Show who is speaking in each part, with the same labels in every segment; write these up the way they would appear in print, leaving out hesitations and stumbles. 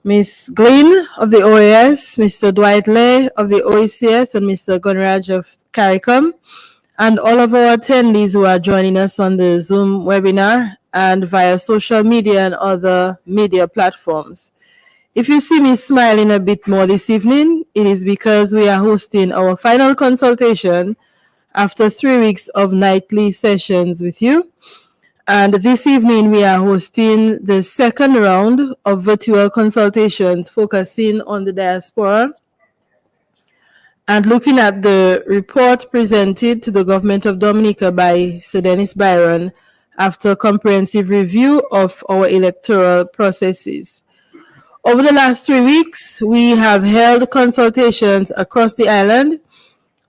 Speaker 1: Ms. Glynn of the OAS, Mr. Dwight Lay of the OECS, and Mr. Gunraj of CARICOM, and all of our attendees who are joining us on the Zoom webinar and via social media and other media platforms. If you see me smiling a bit more this evening, it is because we are hosting our final consultation after 3 weeks of nightly sessions with you. And this evening, we are hosting the second round of virtual consultations focusing on the diaspora and looking at the report presented to the government of Dominica by Sir Dennis Byron after comprehensive review of our electoral processes. Over the last 3 weeks, we have held consultations across the island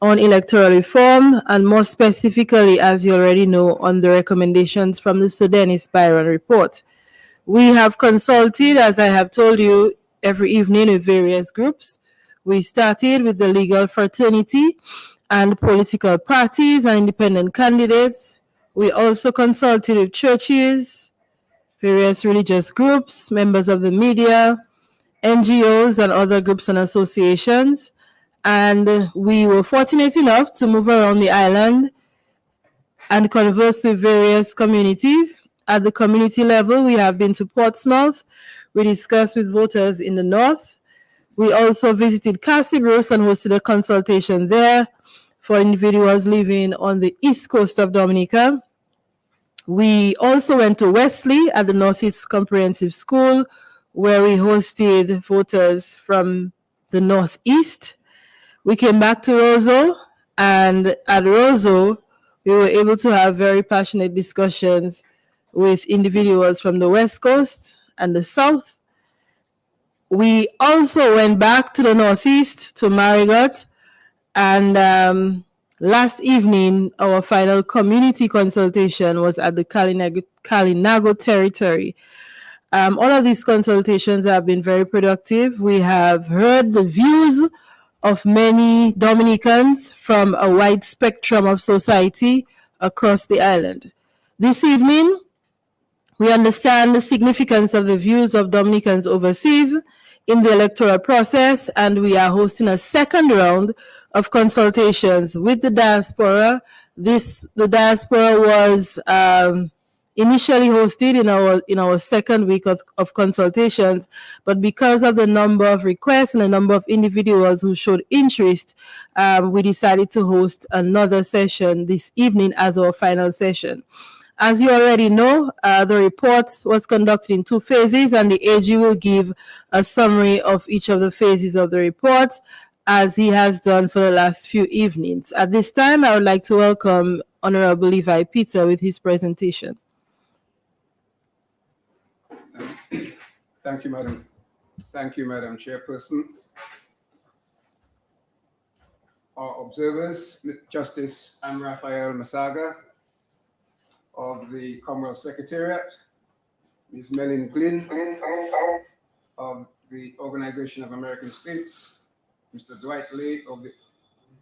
Speaker 1: on electoral reform, and more specifically, as you already know, on the recommendations from the Sir Dennis Byron report. We have consulted, as I have told you, every evening with various groups. We started with the legal fraternity and political parties and independent candidates. We also consulted with churches, various religious groups, members of the media, NGOs, and other groups and associations. And we were fortunate enough to move around the island and converse with various communities. At the community level, we have been to Portsmouth. We discussed with voters in the north. We also visited Castle and hosted a consultation there for individuals living on the east coast of Dominica. We also went to Wesley at the Northeast Comprehensive School, where we hosted voters from the northeast. We came back to Roseau, and at Roseau, we were able to have very passionate discussions with individuals from the West Coast and the South. We also went back to the Northeast, to Marigot, and last evening, our final community consultation was at the Kalinago territory. All of these consultations have been very productive. We have heard the views of many Dominicans from a wide spectrum of society across the island. This evening, we understand the significance of the views of Dominicans overseas in the electoral process, and we are hosting a second round of consultations with the diaspora. The diaspora was initially hosted in our second week of consultations, but because of the number of requests and the number of individuals who showed interest, we decided to host another session this evening as our final session. As you already know, the report was conducted in 2 phases, and the AG will give a summary of each of the phases of the report, as he has done for the last few evenings. At this time, I would like to welcome Honorable Levi Peter with his presentation.
Speaker 2: Thank you, Madam. Thank you, Madam Chairperson. Our observers, Justice Anne Raphael Masaga of the Commonwealth Secretariat, Ms. Mellin Glynn of the Organization of American States, Mr. Dwight Lay of the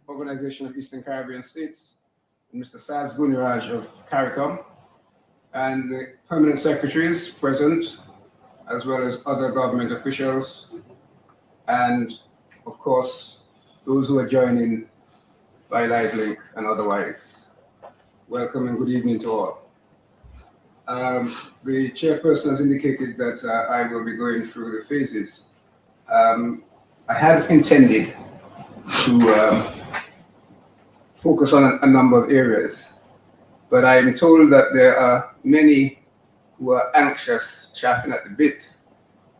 Speaker 2: Organization of Eastern Caribbean States, and Mr. Saz Guniraj of CARICOM, and the permanent secretaries present, as well as other government officials, and of course, those who are joining by live link and otherwise. Welcome and good evening to all. The chairperson has indicated that I will be going through the phases. I had intended to focus on a number of areas, but I am told that there are many who are anxious, chaffing at the bit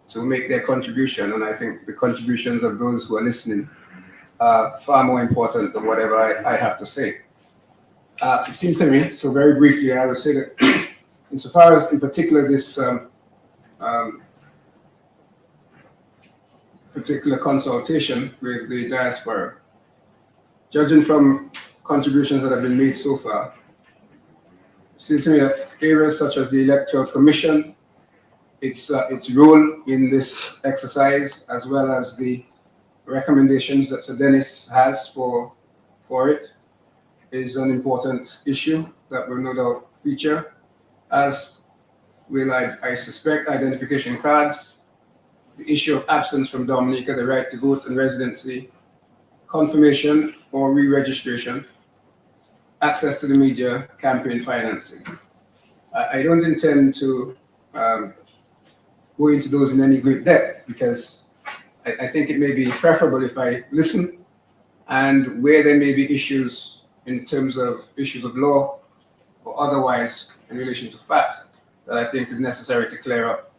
Speaker 2: to make their contribution, and I think the contributions of those who are listening are far more important than whatever I have to say. It seemed to me, so very briefly, I would say that insofar as, in particular, this particular consultation with the diaspora, judging from contributions that have been made so far, it seems to me that areas such as the Electoral Commission, its role in this exercise, as well as the recommendations that Sir Dennis has for it, is an important issue that will no doubt feature, as will, I suspect, identification cards, the issue of absence from Dominica, the right to vote and residency, confirmation or re-registration, access to the media, campaign financing. I don't intend to go into those in any great depth because I think it may be preferable if I listen, and where there may be issues in terms of issues of law or otherwise in relation to fact that I think is necessary to clear up,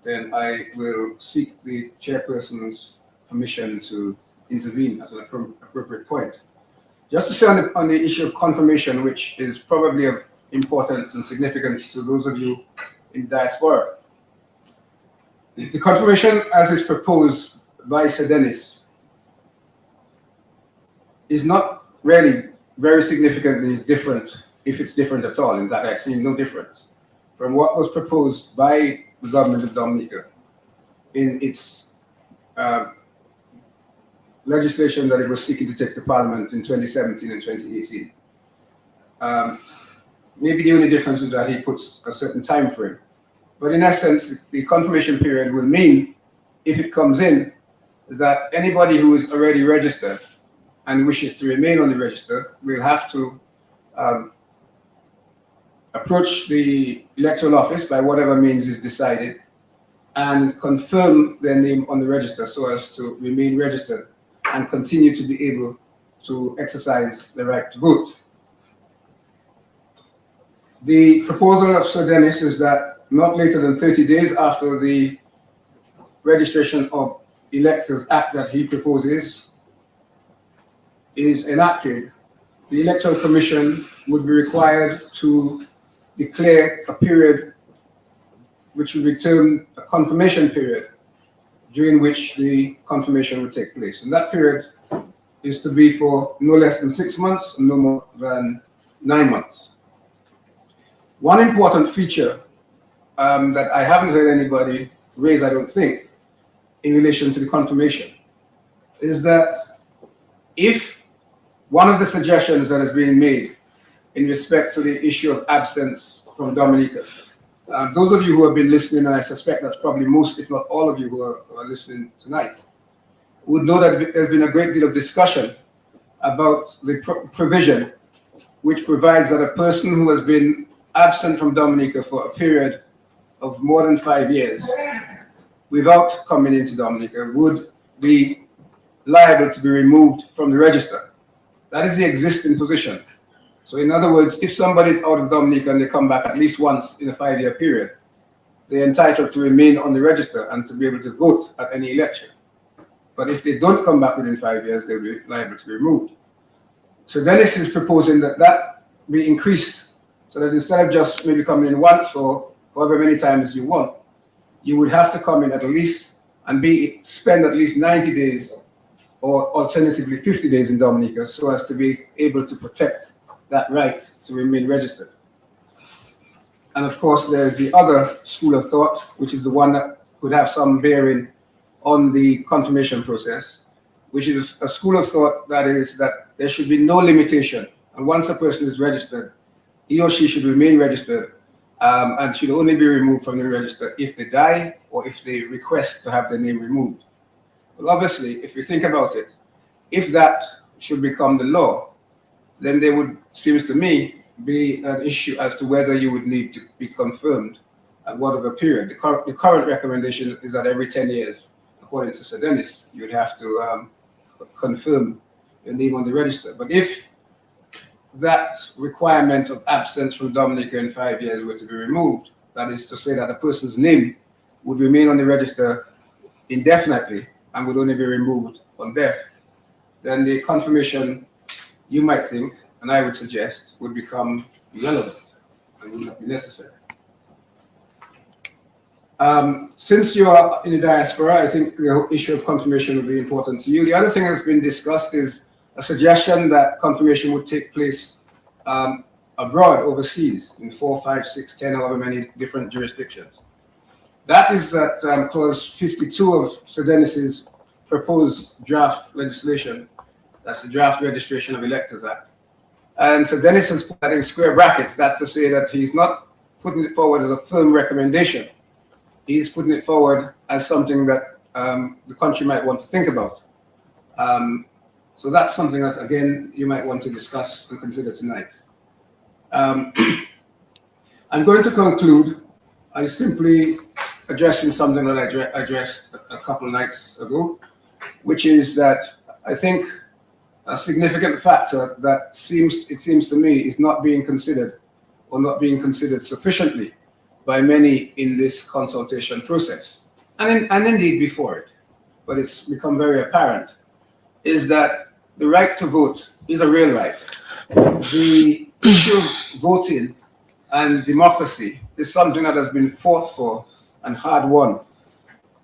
Speaker 2: then I will seek the chairperson's permission to intervene at an appropriate point. Just to say on the issue of confirmation, which is probably of importance and significance to those of you in diaspora. The confirmation as is proposed by Sir Dennis is not really very significantly different, if it's different at all. In fact, I see no difference from what was proposed by the government of Dominica in its legislation that it was seeking to take to Parliament in 2017 and 2018. Maybe the only difference is that he puts a certain time frame. But in essence, the confirmation period will mean, if it comes in, that anybody who is already registered and wishes to remain on the register will have to approach the electoral office by whatever means is decided and confirm their name on the register so as to remain registered and continue to be able to exercise the right to vote. The proposal of Sir Dennis is that not later than 30 days after the Registration of Electors Act that he proposes is enacted, the Electoral Commission would be required to declare a period which would be termed a confirmation period, during which the confirmation would take place. And that period is to be for no less than 6 months and no more than 9 months. One important feature that I haven't heard anybody raise, I don't think, in relation to the confirmation, is that if one of the suggestions that is being made in respect to the issue of absence from Dominica, those of you who have been listening, and I suspect that's probably most, if not all of you who are listening tonight, would know that there's been a great deal of discussion about the provision which provides that a person who has been absent from Dominica for a period of more than 5 years without coming into Dominica would be liable to be removed from the register. That is the existing position. So in other words, if somebody is out of Dominica and they come back at least once in a 5-year period, they're entitled to remain on the register and to be able to vote at any election. But if they don't come back within 5 years, they'll be liable to be removed. So Dennis is proposing that that be increased, so that instead of just maybe coming in once or however many times you want, you would have to come in at least and spend at least 90 days or alternatively 50 days in Dominica so as to be able to protect that right to remain registered. And of course, there's the other school of thought, which is the one that could have some bearing on the confirmation process, which is a school of thought that is that there should be no limitation. And once a person is registered, he or she should remain registered and should only be removed from the register if they die or if they request to have their name removed. Well, obviously, if you think about it, if that should become the law, then there would, seems to me, be an issue as to whether you would need to be confirmed at whatever period. The current recommendation is that every 10 years, according to Sir Dennis, you would have to confirm your name on the register. But if that requirement of absence from Dominica in 5 years were to be removed, that is to say that a person's name would remain on the register indefinitely and would only be removed on death, then the confirmation, you might think, and I would suggest, would become irrelevant and would not be necessary. Since you are in the diaspora, I think the issue of confirmation will be important to you. The other thing that's been discussed is a suggestion that confirmation would take place abroad, overseas, in 4, 5, 6, 10, however many different jurisdictions. That is that clause 52 of Sir Dennis's proposed draft legislation. That's the Draft Registration of Electors Act. And Sir Dennis has put that in square brackets. That's to say that he's not putting it forward as a firm recommendation. He's putting it forward as something that the country might want to think about. So that's something that, again, you might want to discuss and consider tonight. I'm going to conclude by simply addressing something that I addressed a couple of nights ago, which is that I think a significant factor that it seems to me is not being considered or not being considered sufficiently by many in this consultation process, and indeed before it, but it's become very apparent, is that the right to vote is a real right. The issue of voting and democracy is something that has been fought for and hard won.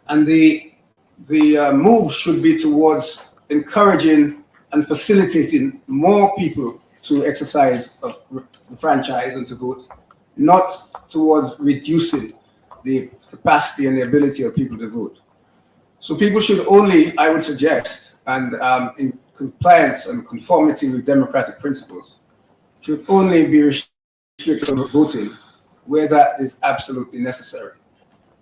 Speaker 2: And the move should be towards encouraging and facilitating more people to exercise the franchise and to vote, not towards reducing the capacity and the ability of people to vote. So people should only, I would suggest, and in compliance and conformity with democratic principles, should only be restricted on voting where that is absolutely necessary.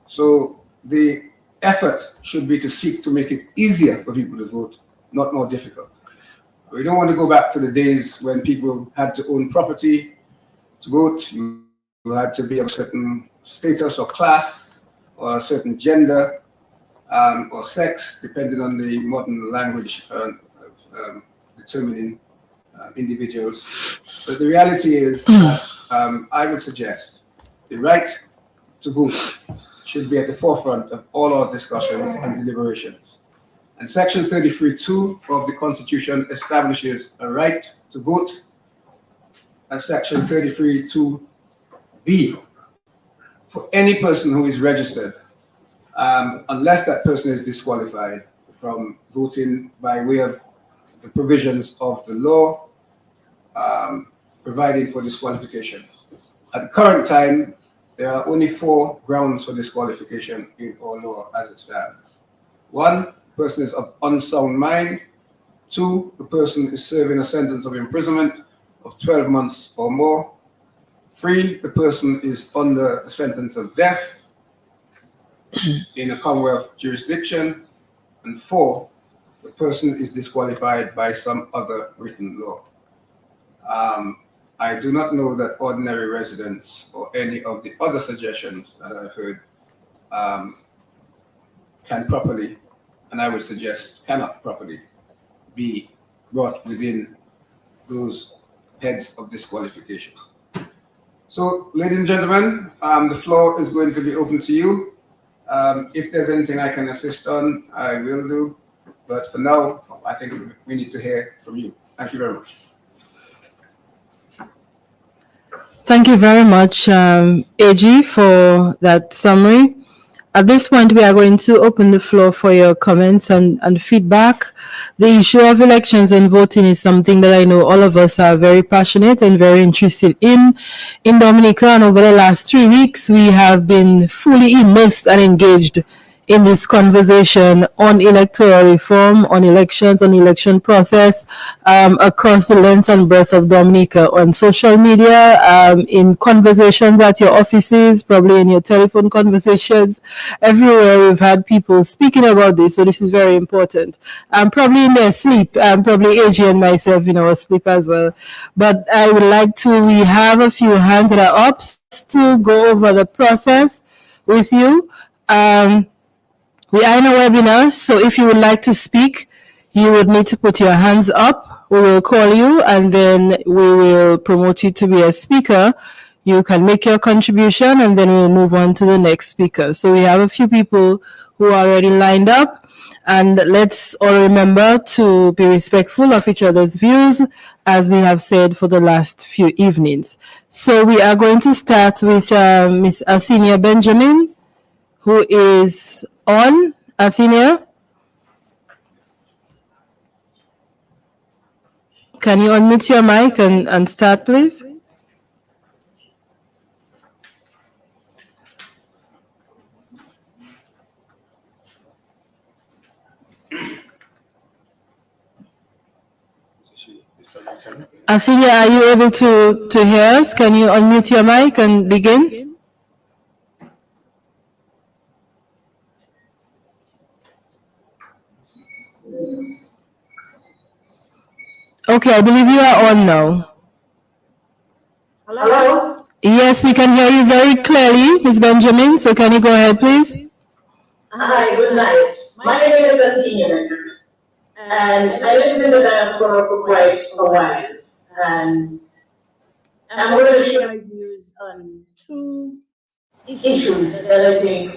Speaker 2: So the effort should be to seek to make it easier for people to vote, not more difficult. We don't want to go back to the days when people had to own property to vote. You had to be of a certain status or class or a certain gender or sex, depending on the modern language determining individuals. But the reality is that I would suggest the right to vote should be at the forefront of all our discussions and deliberations. And Section 33(2) of the Constitution establishes a right to vote, and Section 33(2)(b) for any person who is registered, unless that person is disqualified from voting by way of the provisions of the law providing for disqualification. At the current time, there are only 4 grounds for disqualification in our law as it stands. 1, the person is of unsound mind. 2, the person is serving a sentence of imprisonment of 12 months or more. 3, the person is under a sentence of death in a Commonwealth jurisdiction. And 4, the person is disqualified by some other written law. I do not know that ordinary residents or any of the other suggestions that I've heard can properly, and I would suggest cannot properly, be brought within those heads of disqualification. So, ladies and gentlemen, the floor is going to be open to you. If there's anything I can assist on, I will do. But for now, I think we need to hear from you. Thank you very much.
Speaker 1: Thank you very much, AG, for that summary. At this point, we are going to open the floor for your comments and feedback. The issue of elections and voting is something that I know all of us are very passionate and very interested in. In Dominica, and over the last 3 weeks, we have been fully immersed and engaged in this conversation on electoral reform, on elections, on election process, across the length and breadth of Dominica, on social media, in conversations at your offices, probably in your telephone conversations. Everywhere we've had people speaking about this, so this is very important. Probably in their sleep, probably AG and myself in our sleep as well. But I would like to, we have a few hands that are up to go over the process with you. We are in a webinar, so if you would like to speak, you would need to put your hands up. We will call you and then we will promote you to be a speaker. You can make your contribution and then we'll move on to the next speaker. So we have a few people who are already lined up, and let's all remember to be respectful of each other's views, as we have said for the last few evenings. So we are going to start with Miss Athenia Benjamin, who is on. Athenia, can you unmute your mic and start, please? Athenia, are you able to hear us? Can you unmute your mic and begin? Okay, I believe you are on now.
Speaker 3: Hello?
Speaker 1: Yes, we can hear you very clearly, Ms. Benjamin. So can you go ahead, please?
Speaker 3: Hi, good night. My name is Athena, and I lived in the diaspora for quite a while. And I'm going to share my views on two issues that I think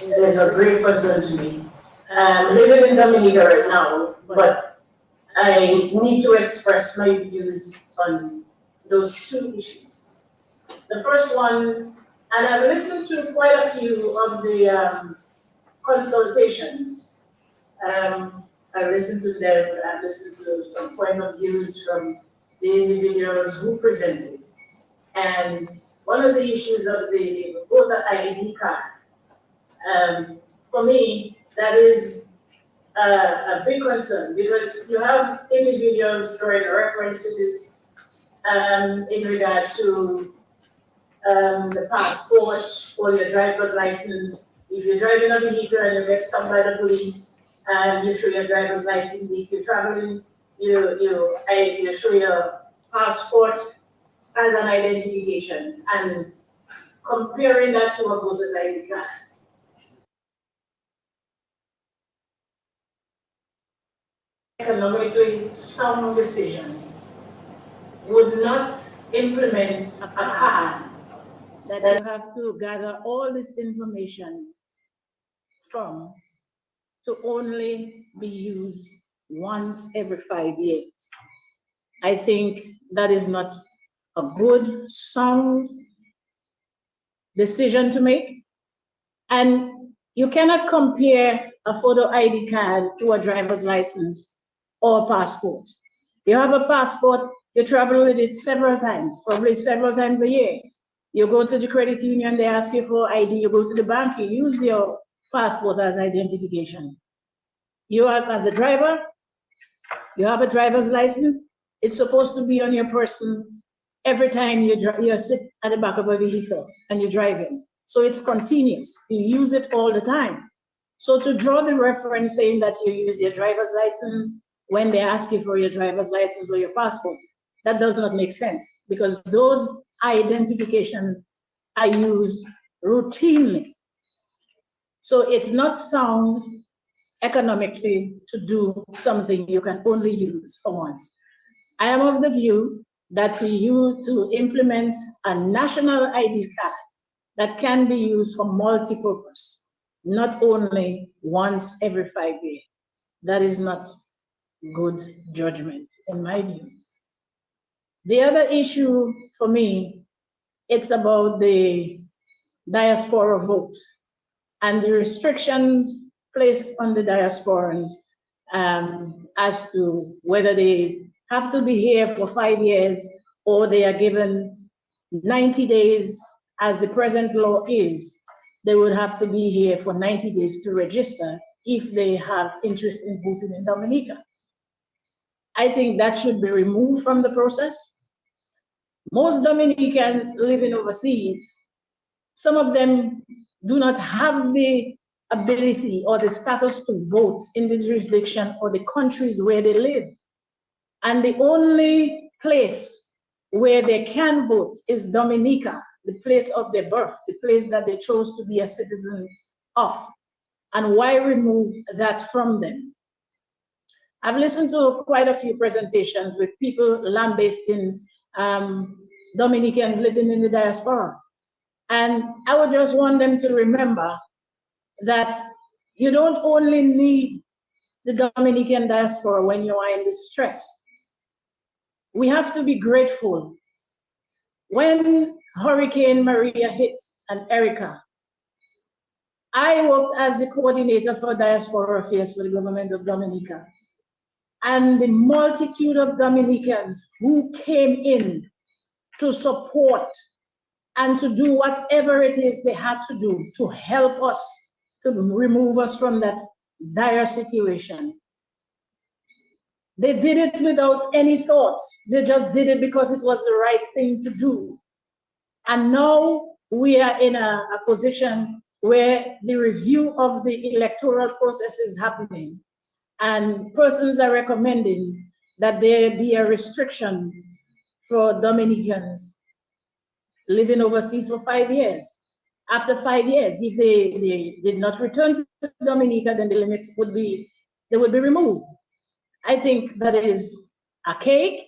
Speaker 3: is of great concern to me. I'm living in Dominica right now, but I need to express my views on those two issues. The first one, and I've listened to quite a few of the consultations. I listened to them, I've listened to some point of views from the individuals who presented. And one of the issues of the voter ID card, for me, that is a big concern because you have individuals drawing reference to this in regard to the passport or your driver's license. If you're driving a vehicle and you get stopped by the police, you show your driver's license. If you're traveling, you show your passport as an identification, and comparing that to a voter's ID card. Economically sound decision would not implement a card that you have to gather all this information from to only be used once every 5 years. I think that is not a good, sound decision to make. And you cannot compare a photo ID card to a driver's license or a passport. You have a passport, you travel with it several times, probably several times a year. You go to the credit union, they ask you for ID, you go to the bank, you use your passport as identification. You are, as a driver, you have a driver's license, it's supposed to be on your person every time you sit at the back of a vehicle and you're driving. So it's continuous, you use it all the time. So to draw the reference saying that you use your driver's license when they ask you for your driver's license or your passport, that does not make sense because those identifications are used routinely. So it's not sound economically to do something you can only use for once. I am of the view that to implement a national ID card that can be used for multi-purpose, not only once every 5 years. That is not good judgment, in my view. The other issue for me, it's about the diaspora vote and the restrictions placed on the diasporans as to whether they have to be here for 5 years or they are given 90 days as the present law is. They would have to be here for 90 days to register if they have interest in voting in Dominica. I think that should be removed from the process. Most Dominicans living overseas, some of them do not have the ability or the status to vote in the jurisdiction or the countries where they live. And the only place where they can vote is Dominica, the place of their birth, the place that they chose to be a citizen of. And why remove that from them? I've listened to quite a few presentations with people lambasting Dominicans living in the diaspora. And I would just want them to remember that you don't only need the Dominican diaspora when you are in distress. We have to be grateful. When Hurricane Maria hit and Erica, I worked as the coordinator for diaspora affairs for the government of Dominica. And the multitude of Dominicans who came in to support and to do whatever it is they had to do to help us, to remove us from that dire situation. They did it without any thought. They just did it because it was the right thing to do. And now we are in a position where the review of the electoral process is happening. And persons are recommending that there be a restriction for Dominicans living overseas for 5 years. After 5 years, if they did not return to Dominica, then the limit would be, they would be removed. I think that is archaic.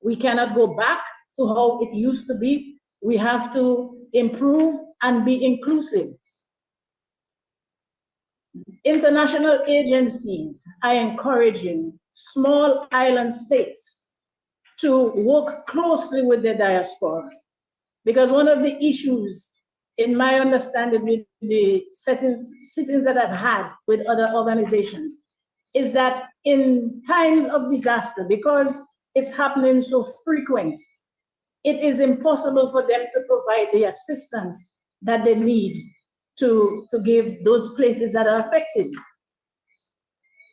Speaker 3: We cannot go back to how it used to be. We have to improve and be inclusive. International agencies are encouraging small island states to work closely with the diaspora. Because one of the issues, in my understanding, with the sittings that I've had with other organizations, is that in times of disaster, because it's happening so frequent, it is impossible for them to provide the assistance that they need to give those places that are affected.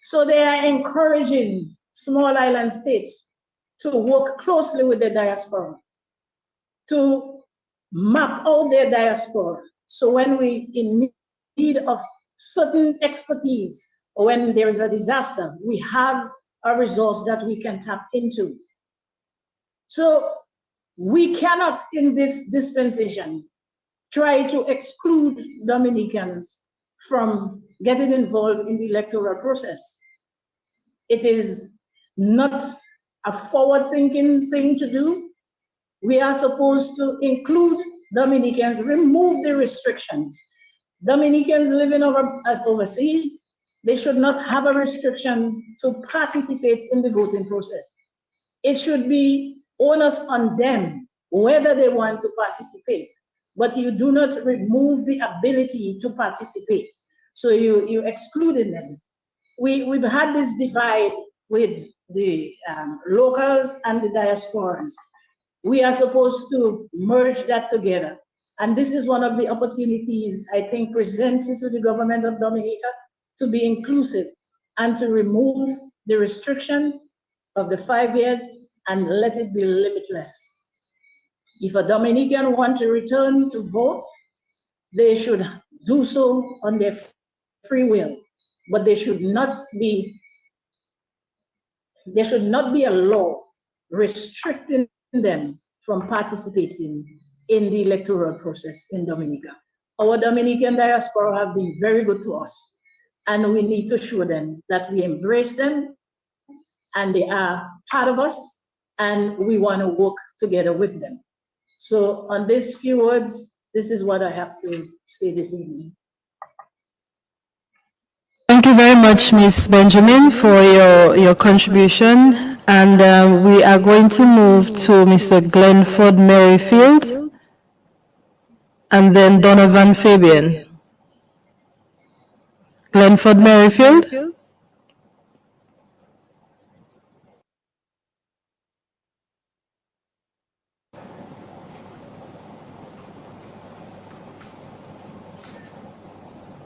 Speaker 3: So they are encouraging small island states to work closely with the diaspora, to map out their diaspora. So when we in need of certain expertise, or when there is a disaster, we have a resource that we can tap into. So we cannot, in this dispensation, try to exclude Dominicans from getting involved in the electoral process. It is not a forward-thinking thing to do. We are supposed to include Dominicans, remove the restrictions. Dominicans living overseas, they should not have a restriction to participate in the voting process. It should be onus on them whether they want to participate, but you do not remove the ability to participate. So you excluded them. We've had this divide with the locals and the diasporans. We are supposed to merge that together. And this is one of the opportunities, I think, presented to the government of Dominica to be inclusive and to remove the restriction of the 5 years and let it be limitless. If a Dominican wants to return to vote, they should do so on their free will, but there should not be a law restricting them from participating in the electoral process in Dominica. Our Dominican diaspora have been very good to us, and we need to show them that we embrace them and they are part of us, and we want to work together with them. So on these few words, this is what I have to say this evening.
Speaker 1: Thank you very much, Ms. Benjamin, for your contribution. And we are going to move to Mr. Glenford Merrifield and then Donovan Fabian. Glenford Merrifield.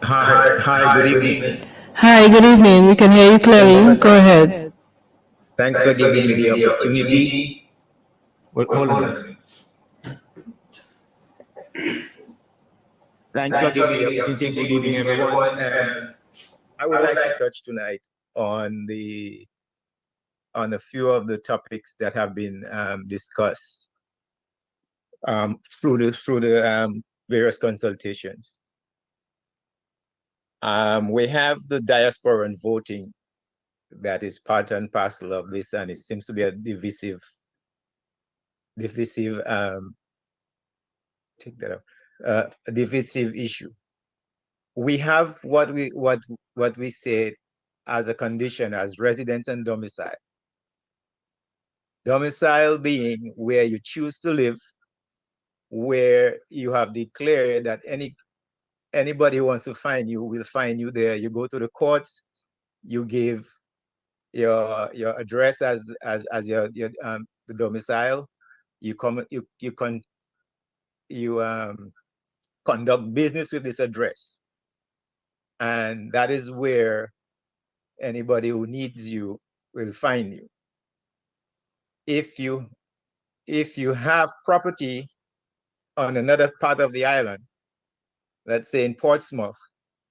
Speaker 4: Hi, good evening.
Speaker 1: Hi, good evening. We can hear you clearly. Go ahead.
Speaker 4: Thanks for giving me the opportunity. Well, hold on. Thanks for giving me the opportunity. Good evening, everyone. I would like to touch tonight on a few of the topics that have been discussed through the various consultations. We have the diaspora and voting that is part and parcel of this, and it seems to be a divisive issue. We have what we say as a condition as residence and domicile. Domicile being where you choose to live, where you have declared that anybody who wants to find you will find you there. You go to the courts, you give your address as your the domicile. You conduct business with this address, and that is where anybody who needs you will find you. If you have property on another part of the island, let's say in Portsmouth,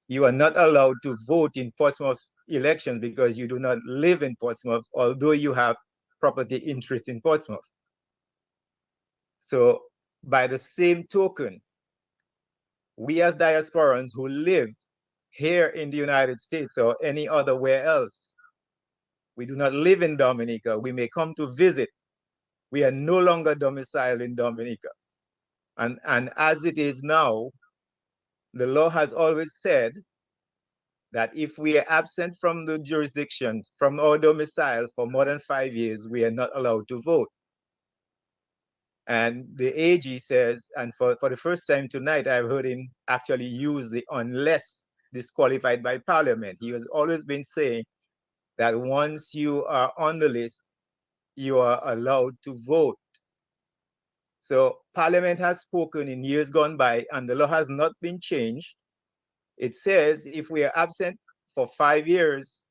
Speaker 4: you are not allowed to vote in Portsmouth elections because you do not live in Portsmouth, although you have property interest in Portsmouth. So by the same token, we as diasporans who live here in the United States or any other where else, we do not live in Dominica. We may come to visit. We are no longer domiciled in Dominica. And as it is now, the law has always said that if we are absent from the jurisdiction, from our domicile for more than 5 years, we are not allowed to vote. And the AG says, and for the first time tonight, I've heard him actually use the unless disqualified by Parliament. He has always been saying that once you are on the list, you are allowed to vote. So Parliament has spoken in years gone by, and the law has not been changed. It says if we are absent for 5 years,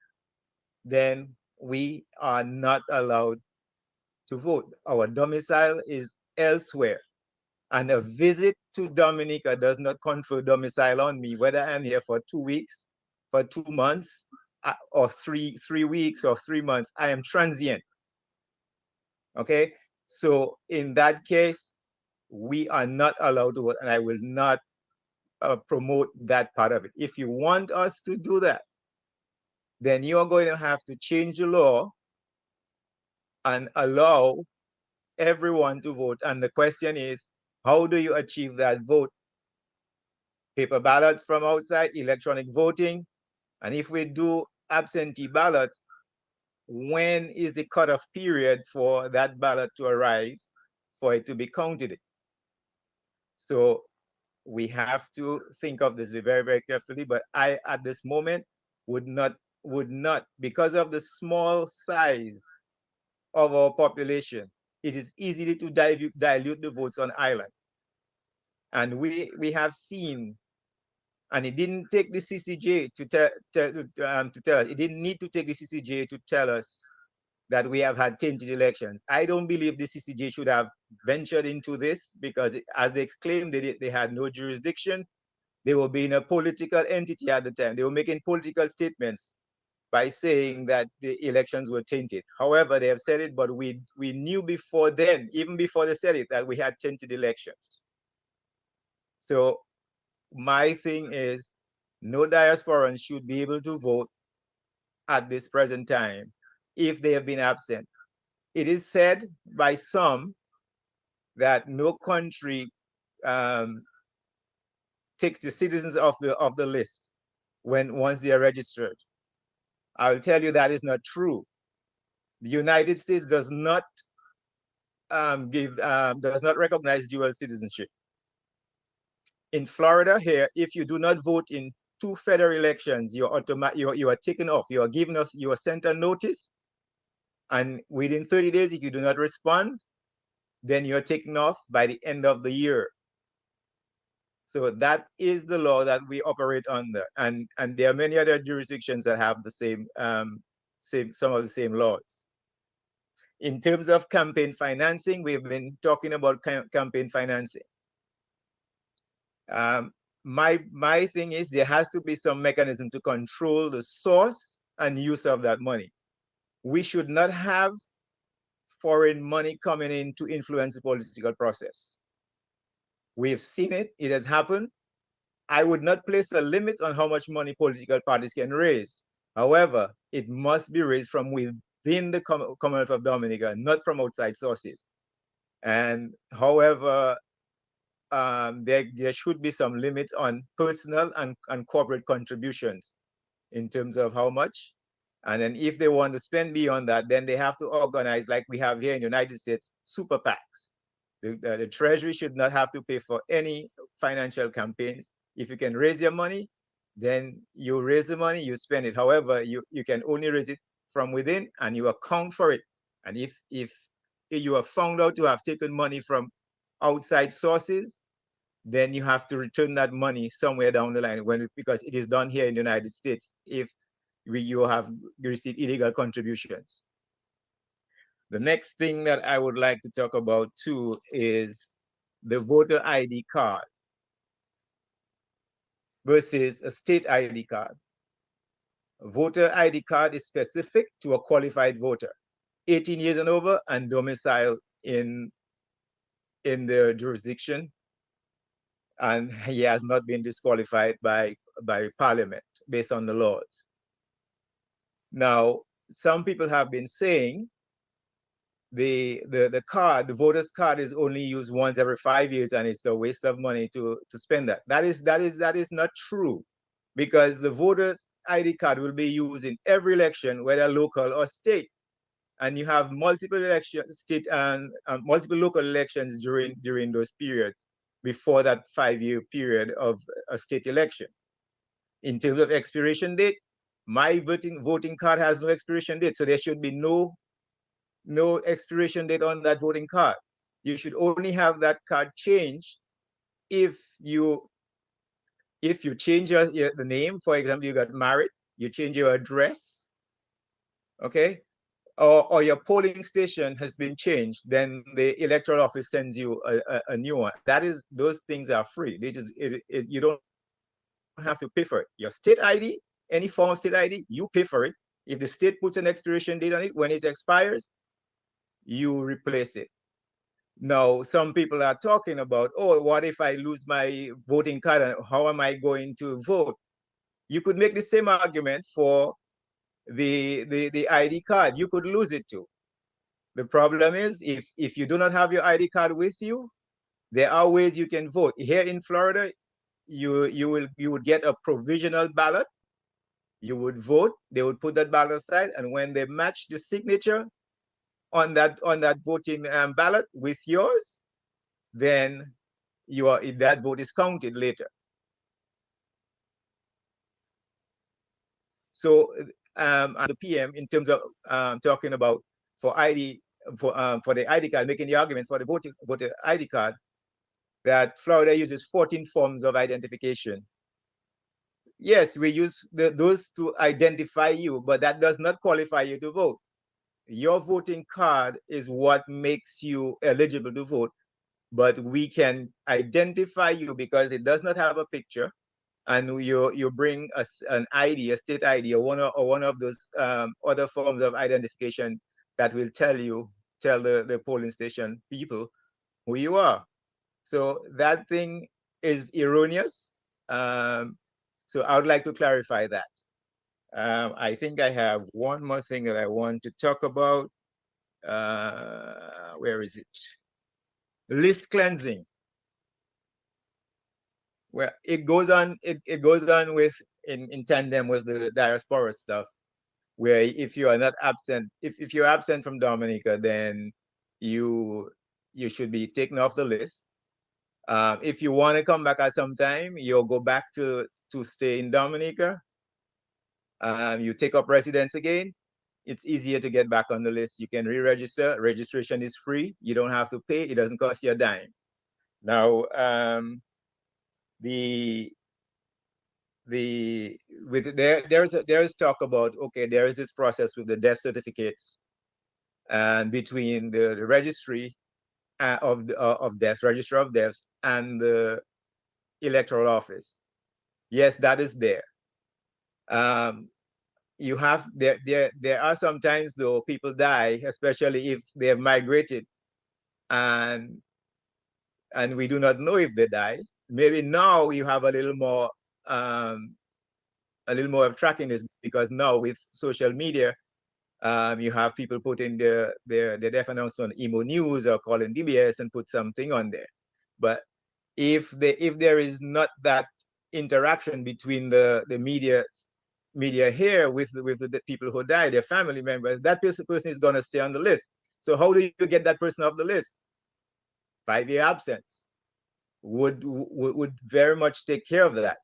Speaker 4: then we are not allowed to vote. Our domicile is elsewhere. And a visit to Dominica does not confer domicile on me, whether I'm here for 2 weeks, for 2 months, or three weeks or 3 months. I am transient. Okay? So in that case, we are not allowed to vote, and I will not promote that part of it. If you want us to do that, then you're going to have to change the law and allow everyone to vote. And the question is, how do you achieve that vote? Paper ballots from outside, electronic voting. And if we do absentee ballots, when is the cutoff period for that ballot to arrive for it to be counted? So we have to think of this very, very carefully. But I, at this moment, would not, because of the small size of our population, it is easy to dilute the votes on island. And we have seen, and it didn't take the CCJ to tell us, it didn't need to take the CCJ to tell us that we have had tainted elections. I don't believe the CCJ should have ventured into this because as they claimed they had no jurisdiction. They were being a political entity at the time. They were making political statements by saying that the elections were tainted. However, they have said it, but we knew before then, even before they said it, that we had tainted elections. So my thing is, no diasporans should be able to vote at this present time if they have been absent. It is said by some that no country takes the citizens off the list once they are registered. I'll tell you that is not true. The United States does not recognize dual citizenship. In Florida here, if you do not vote in 2 federal elections, you are taken off. You are sent a notice, and within 30 days, if you do not respond, then you're taken off by the end of the year. So that is the law that we operate under, and there are many other jurisdictions that have the same some of the same laws. In terms of campaign financing, we've been talking about campaign financing. My thing is there has to be some mechanism to control the source and use of that money. We should not have foreign money coming in to influence the political process. We've seen it, it has happened. I would not place a limit on how much money political parties can raise. However, it must be raised from within the Commonwealth of Dominica, not from outside sources. And however, there should be some limits on personal and corporate contributions in terms of how much. And then if they want to spend beyond that, then they have to organize, like we have here in the United States, super PACs. The Treasury should not have to pay for any financial campaigns. If you can raise your money, then you raise the money, you spend it. However, you can only raise it from within and you account for it. And if you are found out to have taken money from outside sources, then you have to return that money somewhere down the line because it is done here in the United States if you have received illegal contributions. The next thing that I would like to talk about too is the voter ID card versus a state ID card. Voter ID card is specific to a qualified voter, 18 years and over and domicile in the jurisdiction, and he has not been disqualified by Parliament based on the laws. Now, some people have been saying the voter's card is only used once every 5 years and it's a waste of money to spend that. That is not true, because the voter's ID card will be used in every election, whether local or state. And you have multiple elections, state and multiple local elections during those periods before that 5-year period of a state election. In terms of expiration date, my voting card has no expiration date, so there should be no expiration date on that voting card. You should only have that card changed if you change the name. For example, you got married, you change your address, okay, or your polling station has been changed, then the electoral office sends you a new one. Those things are free. You don't have to pay for it. Your state ID, any form of state ID, you pay for it. If the state puts an expiration date on it, when it expires, you replace it. Now, some people are talking about, oh, what if I lose my voting card and how am I going to vote? You could make the same argument for the ID card. You could lose it too. The problem is if you do not have your ID card with you, there are ways you can vote. Here in Florida, you would get a provisional ballot. You would vote. They would put that ballot aside, and when they match the signature on that voting ballot with yours, then that vote is counted later. So at the PM, in terms of talking about for the ID card, making the argument for the voter ID card, that Florida uses 14 forms of identification. Yes, we use those to identify you, but that does not qualify you to vote. Your voting card is what makes you eligible to vote, but we can identify you because it does not have a picture, and you bring an ID, a state ID, or one of those other forms of identification that will tell the polling station people who you are. So that thing is erroneous. So I would like to clarify that. I think I have one more thing that I want to talk about. Where is it? List cleansing. Well, it goes on with in tandem with the diaspora stuff, where if you are not absent, if you're absent from Dominica, then you should be taken off the list. If you want to come back at some time, you'll go back to stay in Dominica. You take up residence again. It's easier to get back on the list. You can re-register. Registration is free. You don't have to pay. It doesn't cost you a dime. Now, there's talk about, okay, there is this process with the death certificates and between the registry of death, register of deaths, and the electoral office. Yes, that is there. You have there are sometimes though people die, especially if they have migrated, and we do not know if they die. Maybe now you have a little more of tracking this, because now with social media, you have people putting their death announcement on Emo News or calling DBS and put something on there. But if there is not that interaction between the media here with the people who die, their family members, that person is going to stay on the list. So how do you get that person off the list? 5-year absence would very much take care of that.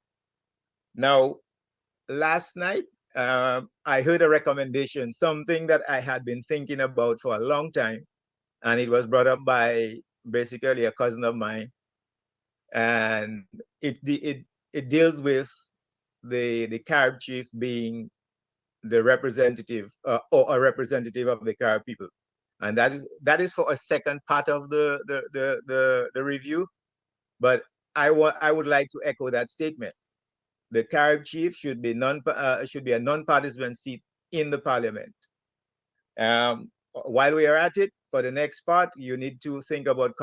Speaker 4: Now, last night, I heard a recommendation, something that I had been thinking about for a long time, and it was brought up by basically a cousin of mine, and it deals with the Carib chief being the representative or a representative of the Carib people, and that is for a second part of the review. But I would like to echo that statement. the Carib chief should be a non-participant seat in the parliament. While we are at it, for the next part, you need to think about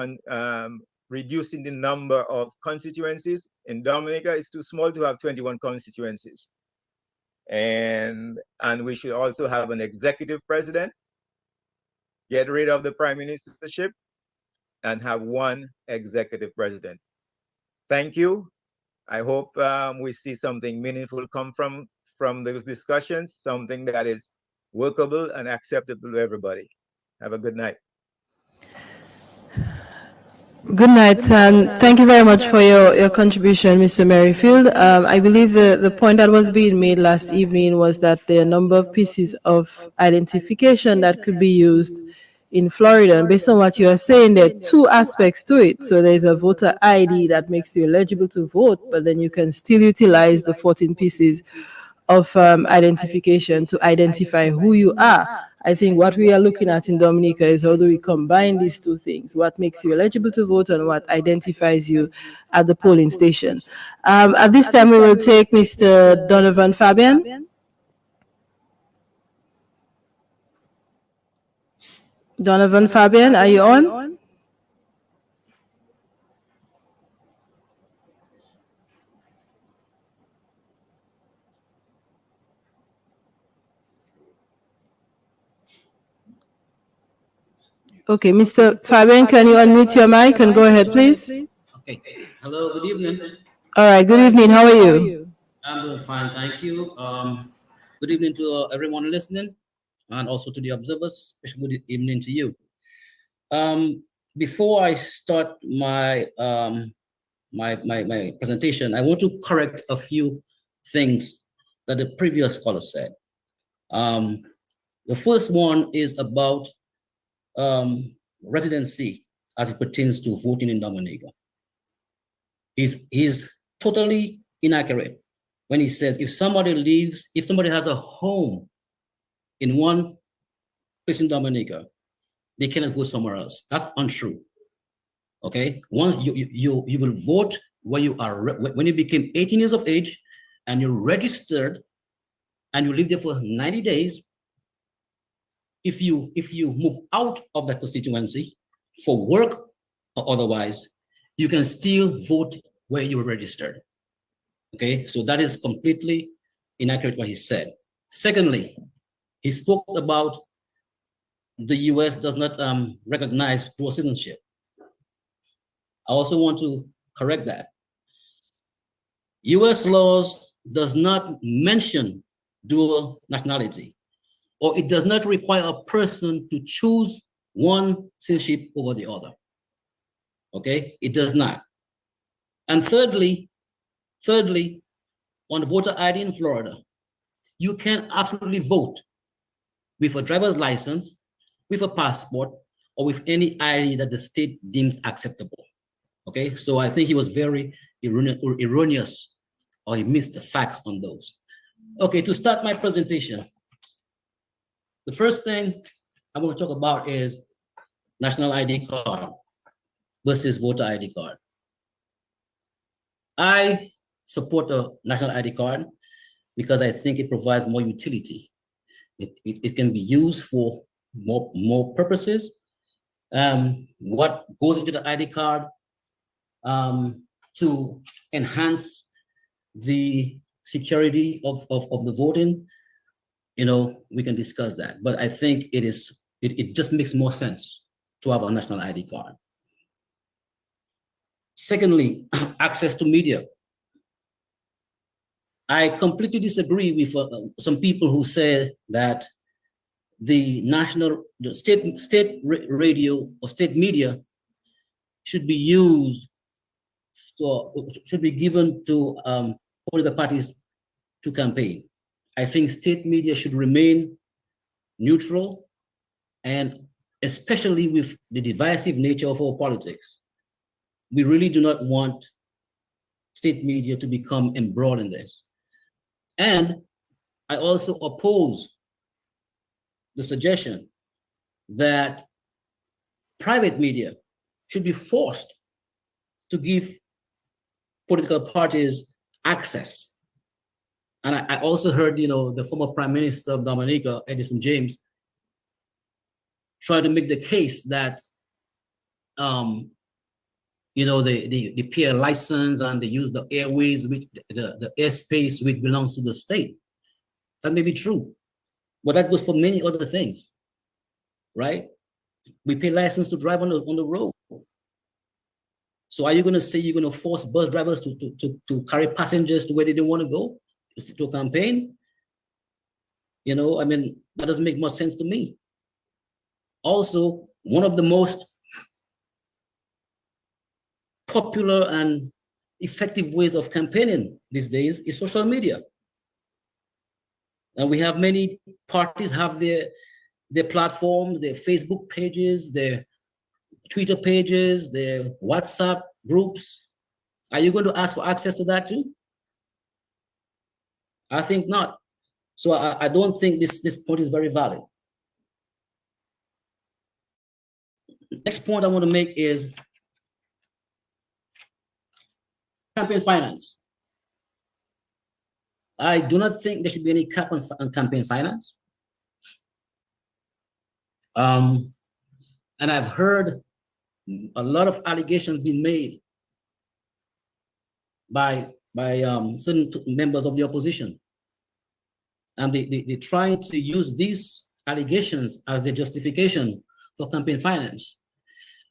Speaker 4: reducing the number of constituencies. In Dominica, it's too small to have 21 constituencies. And we should also have an executive president, get rid of the prime ministership, and have one executive president. Thank you. I hope we see something meaningful come from those discussions, something that is workable and acceptable to everybody. Have a good night.
Speaker 1: Good night, and thank you very much for your contribution, Mr. Merrifield. I believe the point that was being made last evening was that there are a number of pieces of identification that could be used in Florida. And based on what you are saying, there are two aspects to it. So there's a voter ID that makes you eligible to vote, but then you can still utilize the 14 pieces of identification to identify who you are. I think what we are looking at in Dominica is how do we combine these two things, what makes you eligible to vote and what identifies you at the polling station. At this time, we will take Mr. Donovan Fabian. Donovan Fabian, are you on? Okay, Mr. Fabian, can you unmute your mic and go ahead, please?
Speaker 5: Okay. Hello, good evening.
Speaker 1: All right, good evening. How are you?
Speaker 5: I'm doing fine, thank you. Good evening to everyone listening and also to the observers. Especially good evening to you. Before I start my my presentation, I want to correct a few things that the previous caller said. The first one is about residency as it pertains to voting in Dominica. He's totally inaccurate when he says if somebody has a home in one place in Dominica, they cannot vote somewhere else. That's untrue. Okay, once you will vote when you became 18 years of age and you're registered and you live there for 90 days. If you move out of that constituency for work or otherwise, you can still vote where you were registered. Okay, so that is completely inaccurate what he said. Secondly, he spoke about the US does not recognize dual citizenship. I also want to correct that. US laws does not mention dual nationality, or it does not require a person to choose one citizenship over the other. Okay, it does not. And thirdly, on the voter ID in Florida, you can absolutely vote with a driver's license, with a passport, or with any ID that the state deems acceptable. Okay, so I think he was very erroneous, or he missed the facts on those. Okay, to start my presentation, the first thing I want to talk about is national ID card versus voter ID card. I support a national ID card because I think it provides more utility. It can be used for more purposes. What goes into the ID card to enhance the security of the voting, you know, we can discuss that. But I think it just makes more sense to have a national ID card. Secondly, access to media. I completely disagree with some people who say that the state radio or state media should be used should be given to political parties to campaign. I think state media should remain neutral, and especially with the divisive nature of our politics, we really do not want state media to become embroiled in this. And I also oppose the suggestion that private media should be forced to give political parties access And I also heard, the former Prime Minister of Dominica, Edison James, try to make the case that, they pay a license and they use the airways, which the airspace which belongs to the state. That may be true, but that goes for many other things, right? We pay license to drive on the road. So are you going to say you're going to force bus drivers to carry passengers to where they don't want to go to campaign? That doesn't make much sense to me. Also, one of the most popular and effective ways of campaigning these days is social media. And we have many parties have their platforms, their Facebook pages, their Twitter pages, their WhatsApp groups. Are you going to ask for access to that too? I think not. So I don't think this point is very valid. Next point I want to make is campaign finance. I do not think there should be any cap on campaign finance. And I've heard a lot of allegations being made by certain members of the opposition. And they try to use these allegations as their justification for campaign finance.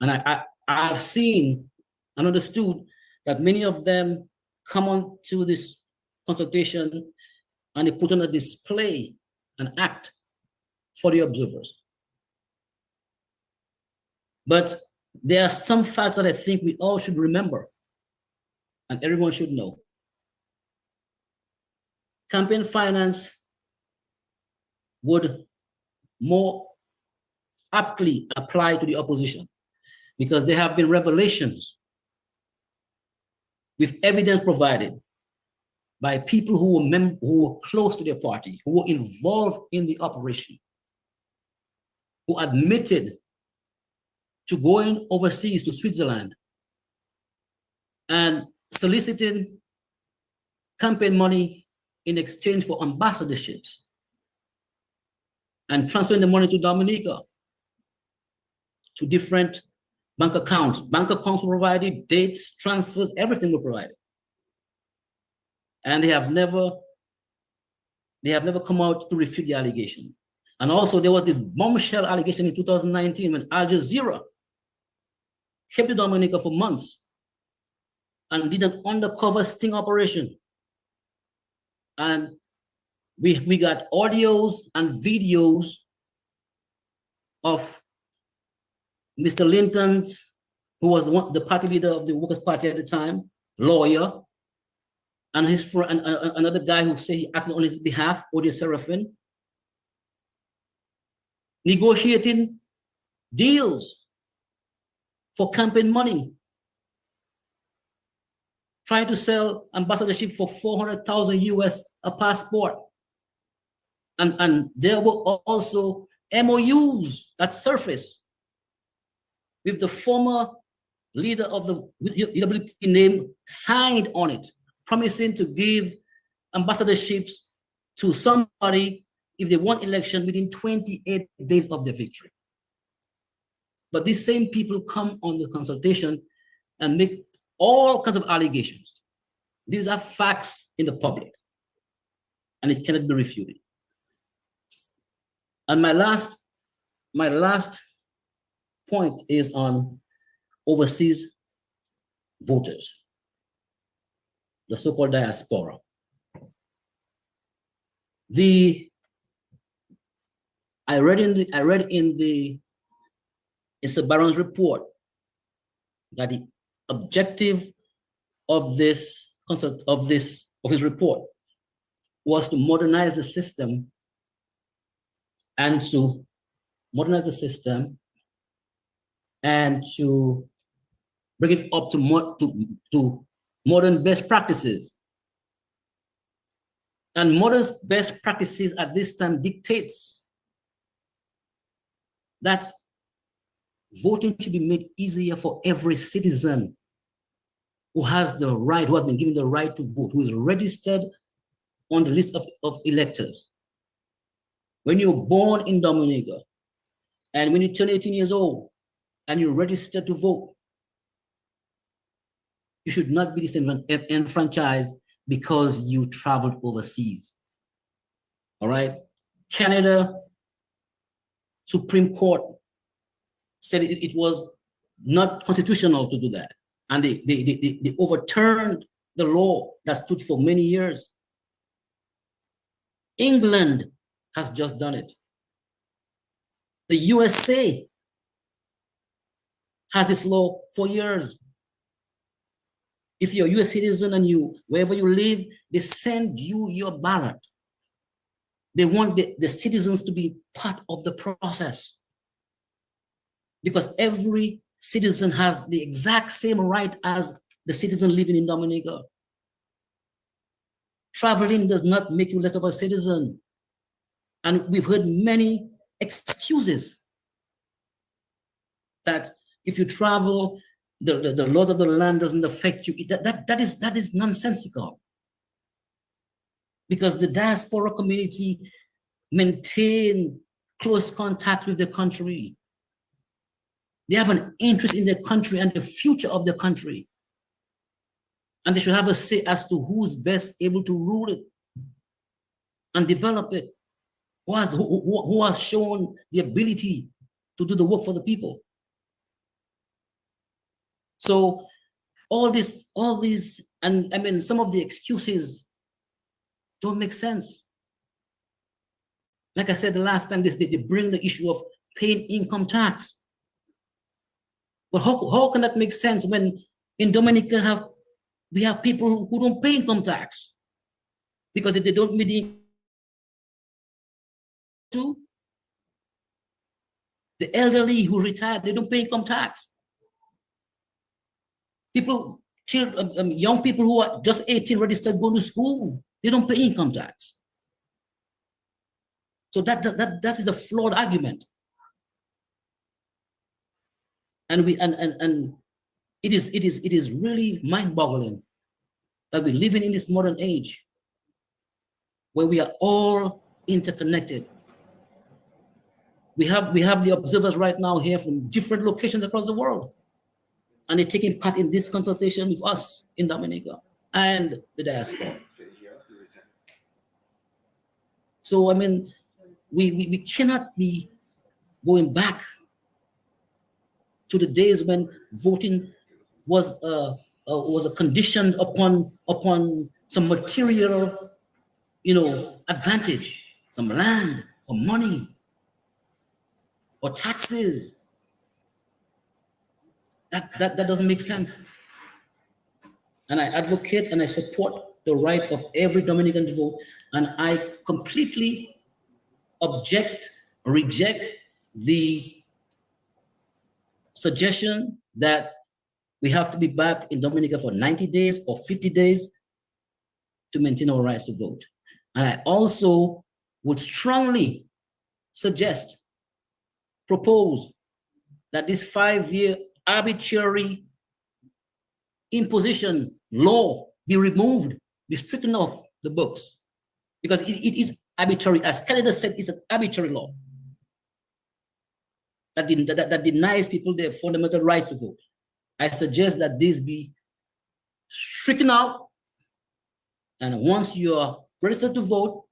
Speaker 5: And I've seen and understood that many of them come on to this consultation and they put on a display, an act for the observers. But there are some facts that I think we all should remember and everyone should know. Campaign finance would more aptly apply to the opposition because there have been revelations with evidence provided by people who were close to their party, who were involved in the operation, who admitted to going overseas to Switzerland and soliciting campaign money in exchange for ambassadorships and transferring the money to Dominica to different bank accounts. Bank accounts were provided, dates, transfers, everything were provided. And they have never come out to refute the allegation. And also there was this bombshell allegation in 2019 when Al Jazeera kept the Dominica for months and did an undercover sting operation. And we got audios and videos of Mr. Linton, who was the party leader of the Workers' Party at the time, lawyer, and his friend, another guy who said he acted on his behalf, Ode Serafin, negotiating deals for campaign money, trying to sell ambassadorship for 400,000 US a passport. And there were also MOUs that surfaced with the former leader of the UWP name signed on it, promising to give ambassadorships to somebody if they won election within 28 days of their victory. But these same people come on the consultation and make all kinds of allegations. These are facts in the public, and it cannot be refuted. And my last point is on overseas voters, the so-called diaspora. I read in Mr. Barron's report that the objective of his report was to modernize the system and to bring it up to modern best practices. And modern best practices at this time dictates that voting should be made easier for every citizen who has the right, who has been given the right to vote, who is registered on the list of electors. When you're born in Dominica, and when you turn 18 years old, and you're registered to vote, you should not be disenfranchised because you traveled overseas. All right? Canada Supreme Court said it was not constitutional to do that. And they overturned the law that stood for many years. England has just done it. The USA has this law for years. If you're a US citizen and wherever you live, they send you your ballot. They want the citizens to be part of the process, because every citizen has the exact same right as the citizen living in Dominica. Traveling does not make you less of a citizen. And we've heard many excuses that if you travel, the laws of the land doesn't affect you. That is nonsensical. Because the diaspora community maintain close contact with the country. They have an interest in their country and the future of the country. And they should have a say as to who's best able to rule it and develop it. Who has shown the ability to do the work for the people. So all these, and I mean, some of the excuses don't make sense. Like I said the last time, they bring the issue of paying income tax. But how can that make sense when in Dominica we have people who don't pay income tax because if they don't meet the elderly who retired, they don't pay income tax. People, young people who are just 18 registered going to school, they don't pay income tax. So that is a flawed argument. And it is really mind-boggling that we're living in this modern age where we are all interconnected. We have the observers right now here from different locations across the world, and they're taking part in this consultation with us in Dominica and the diaspora. So I mean, we cannot be going back to the days when voting was a condition upon some material, advantage, some land or money or taxes. That doesn't make sense. And I advocate and I support the right of every Dominican to vote, and I completely reject the suggestion that we have to be back in Dominica for 90 days or 50 days to maintain our rights to vote. And I also would strongly propose that this 5-year arbitrary imposition law be removed, be stricken off the books, because it is arbitrary. As Canada said, it's an arbitrary law that denies people their fundamental rights to vote. I suggest that this be stricken out, and once you are registered to vote,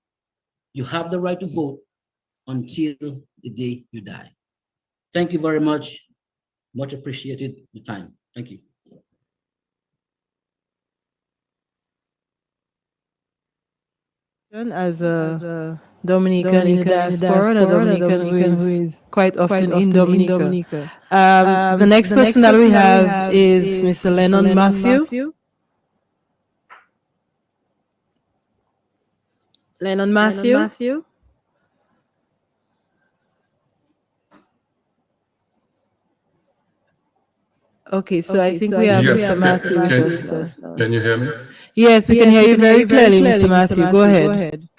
Speaker 5: you have the right to vote until the day you die. Thank you very much. Much appreciated the time. Thank you.
Speaker 1: As a Dominican in the diaspora, a Dominican who is quite often in Dominica. The next person that we have is Mr. Lennon Matthew. Lennon Matthew. Okay, so I think we have Mr. Matthew with us now.
Speaker 6: Can you hear me?
Speaker 1: Yes, we can hear you very clearly, Mr. Matthew. Go ahead.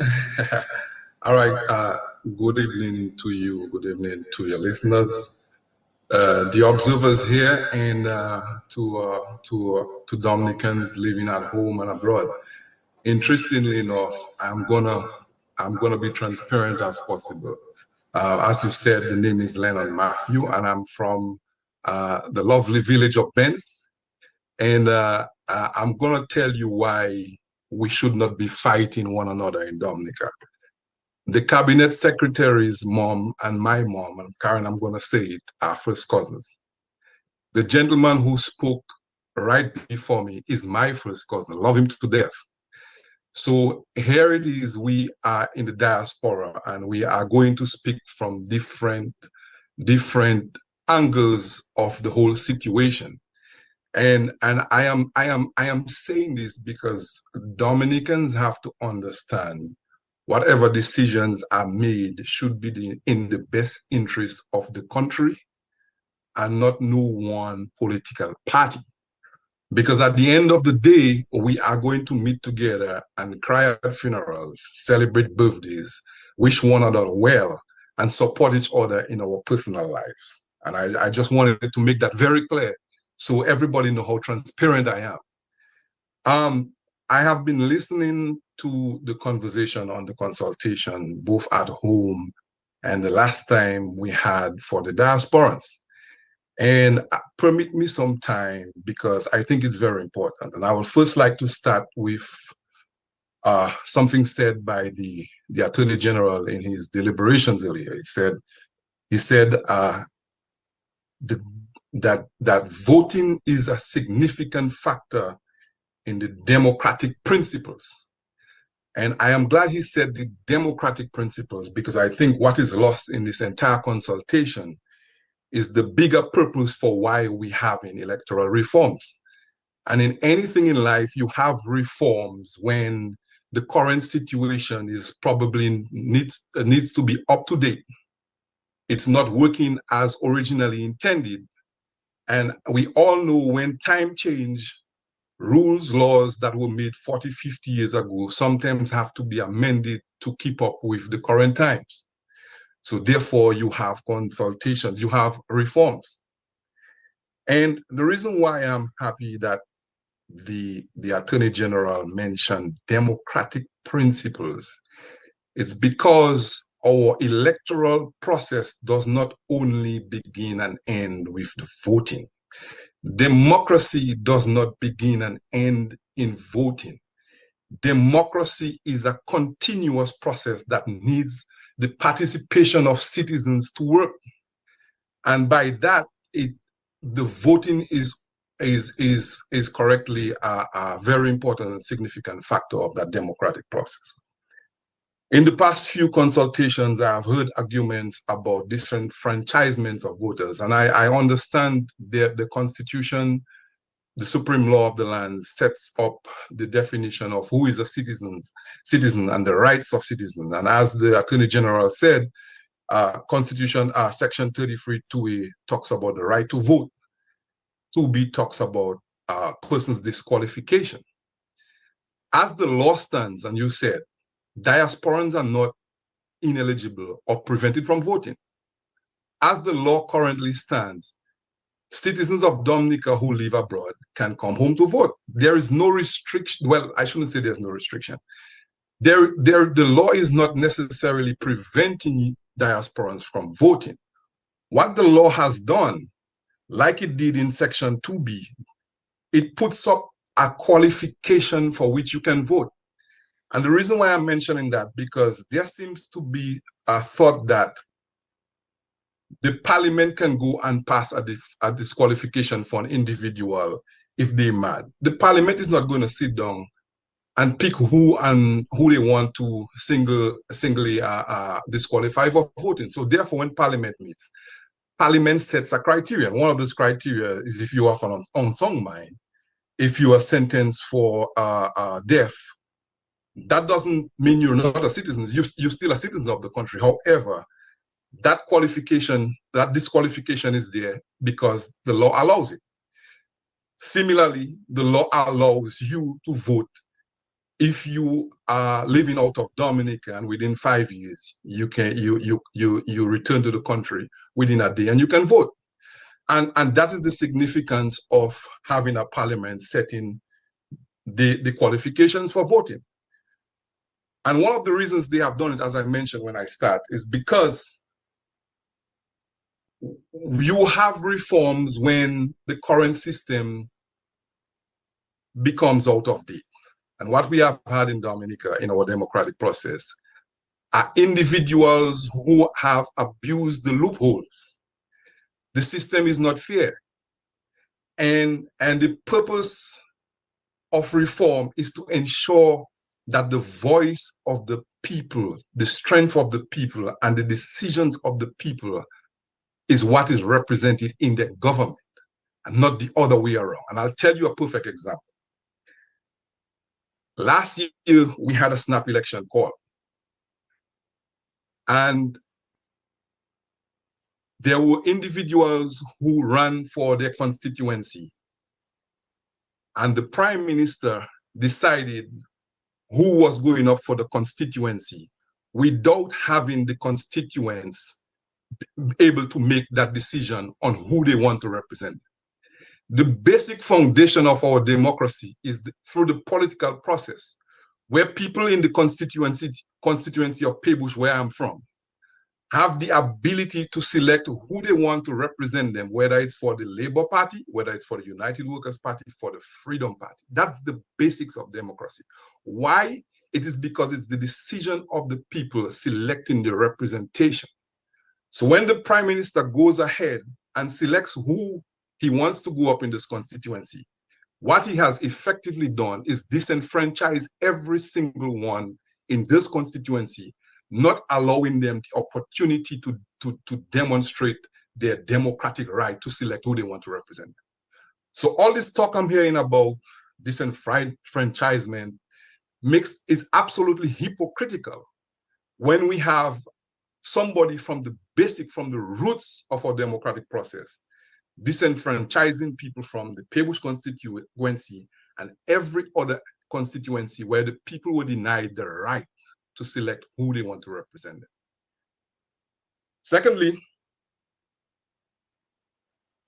Speaker 6: All right. Good evening to you. Good evening to your listeners, the observers here, and to Dominicans living at home and abroad. Interestingly enough, I'm gonna be transparent as possible. As you said, the name is Lennon Matthew, and I'm from the lovely village of Benz. And I'm gonna tell you why we should not be fighting one another in Dominica. The cabinet secretary's mom and my mom, and Karen, I'm gonna say it, are first cousins. The gentleman who spoke right before me is my first cousin. Love him to death. So here it is, we are in the diaspora and we are going to speak from different angles of the whole situation. And I am saying this because Dominicans have to understand whatever decisions are made should be in the best interest of the country and not no one political party. Because at the end of the day, we are going to meet together and cry at funerals, celebrate birthdays, wish one another well, and support each other in our personal lives. And I just wanted to make that very clear so everybody know how transparent I am. I have been listening to the conversation on the consultation, both at home and the last time we had for the diasporans. And permit me some time because I think it's very important. And I would first like to start with something said by the Attorney General in his deliberations earlier. He said that voting is a significant factor in the democratic principles. And I am glad he said the democratic principles because I think what is lost in this entire consultation is the bigger purpose for why we have electoral reforms. And in anything in life, you have reforms when the current situation is probably needs to be up to date. It's not working as originally intended. And we all know when time change, rules, laws that were made 40, 50 years ago sometimes have to be amended to keep up with the current times. So therefore, you have consultations, you have reforms. And the reason why I'm happy that the Attorney General mentioned democratic principles, it's because our electoral process does not only begin and end with the voting. Democracy does not begin and end in voting. Democracy is a continuous process that needs the participation of citizens to work. And by that, the voting is correctly a very important and significant factor of that democratic process. In the past few consultations, I have heard arguments about disenfranchisement of voters. And I understand the Constitution, the supreme law of the land, sets up the definition of who is a citizen and the rights of citizens. And as the Attorney General said, Constitution, Section 33 2A talks about the right to vote. 2B talks about person's disqualification. As the law stands, and you said, diasporans are not ineligible or prevented from voting. As the law currently stands, citizens of Dominica who live abroad can come home to vote. There is no restriction. Well, I shouldn't say there's no restriction. The law is not necessarily preventing diasporans from voting. What the law has done, like it did in Section 2B, it puts up a qualification for which you can vote. And the reason why I'm mentioning that, because there seems to be a thought that the parliament can go and pass a disqualification for an individual if they're mad. The parliament is not going to sit down and pick who they want to singly disqualify for voting. So therefore, when parliament meets, parliament sets a criteria. One of those criteria is if you have an unsung mind, if you are sentenced for death. That doesn't mean you're not a citizen. You're still a citizen of the country. However, that disqualification is there because the law allows it. Similarly, the law allows you to vote if you are living out of Dominica and within 5 years you return to the country within a day and you can vote. And that is the significance of having a parliament setting the qualifications for voting. And one of the reasons they have done it, as I mentioned when I start, is because you have reforms when the current system becomes out of date. And what we have had in Dominica in our democratic process are individuals who have abused the loopholes. The system is not fair. And the purpose of reform is to ensure that the voice of the people, the strength of the people, and the decisions of the people is what is represented in the government, and not the other way around. And I'll tell you a perfect example. Last year, we had a snap election call. And there were individuals who ran for their constituency. And the prime minister decided who was going up for the constituency without having the constituents able to make that decision on who they want to represent. The basic foundation of our democracy is through the political process, where people in the constituency of Pebush, where I'm from, have the ability to select who they want to represent them, whether it's for the Labour Party, whether it's for the United Workers' Party, for the Freedom Party. That's the basics of democracy. Why? It is because it's the decision of the people selecting the representation. So when the Prime Minister goes ahead and selects who he wants to go up in this constituency, what he has effectively done is disenfranchise every single one in this constituency, not allowing them the opportunity to demonstrate their democratic right to select who they want to represent them. So all this talk I'm hearing about disenfranchisement is absolutely hypocritical when we have somebody from the roots of our democratic process disenfranchising people from the Pebush constituency and every other constituency where the people were denied the right to select who they want to represent them. Secondly,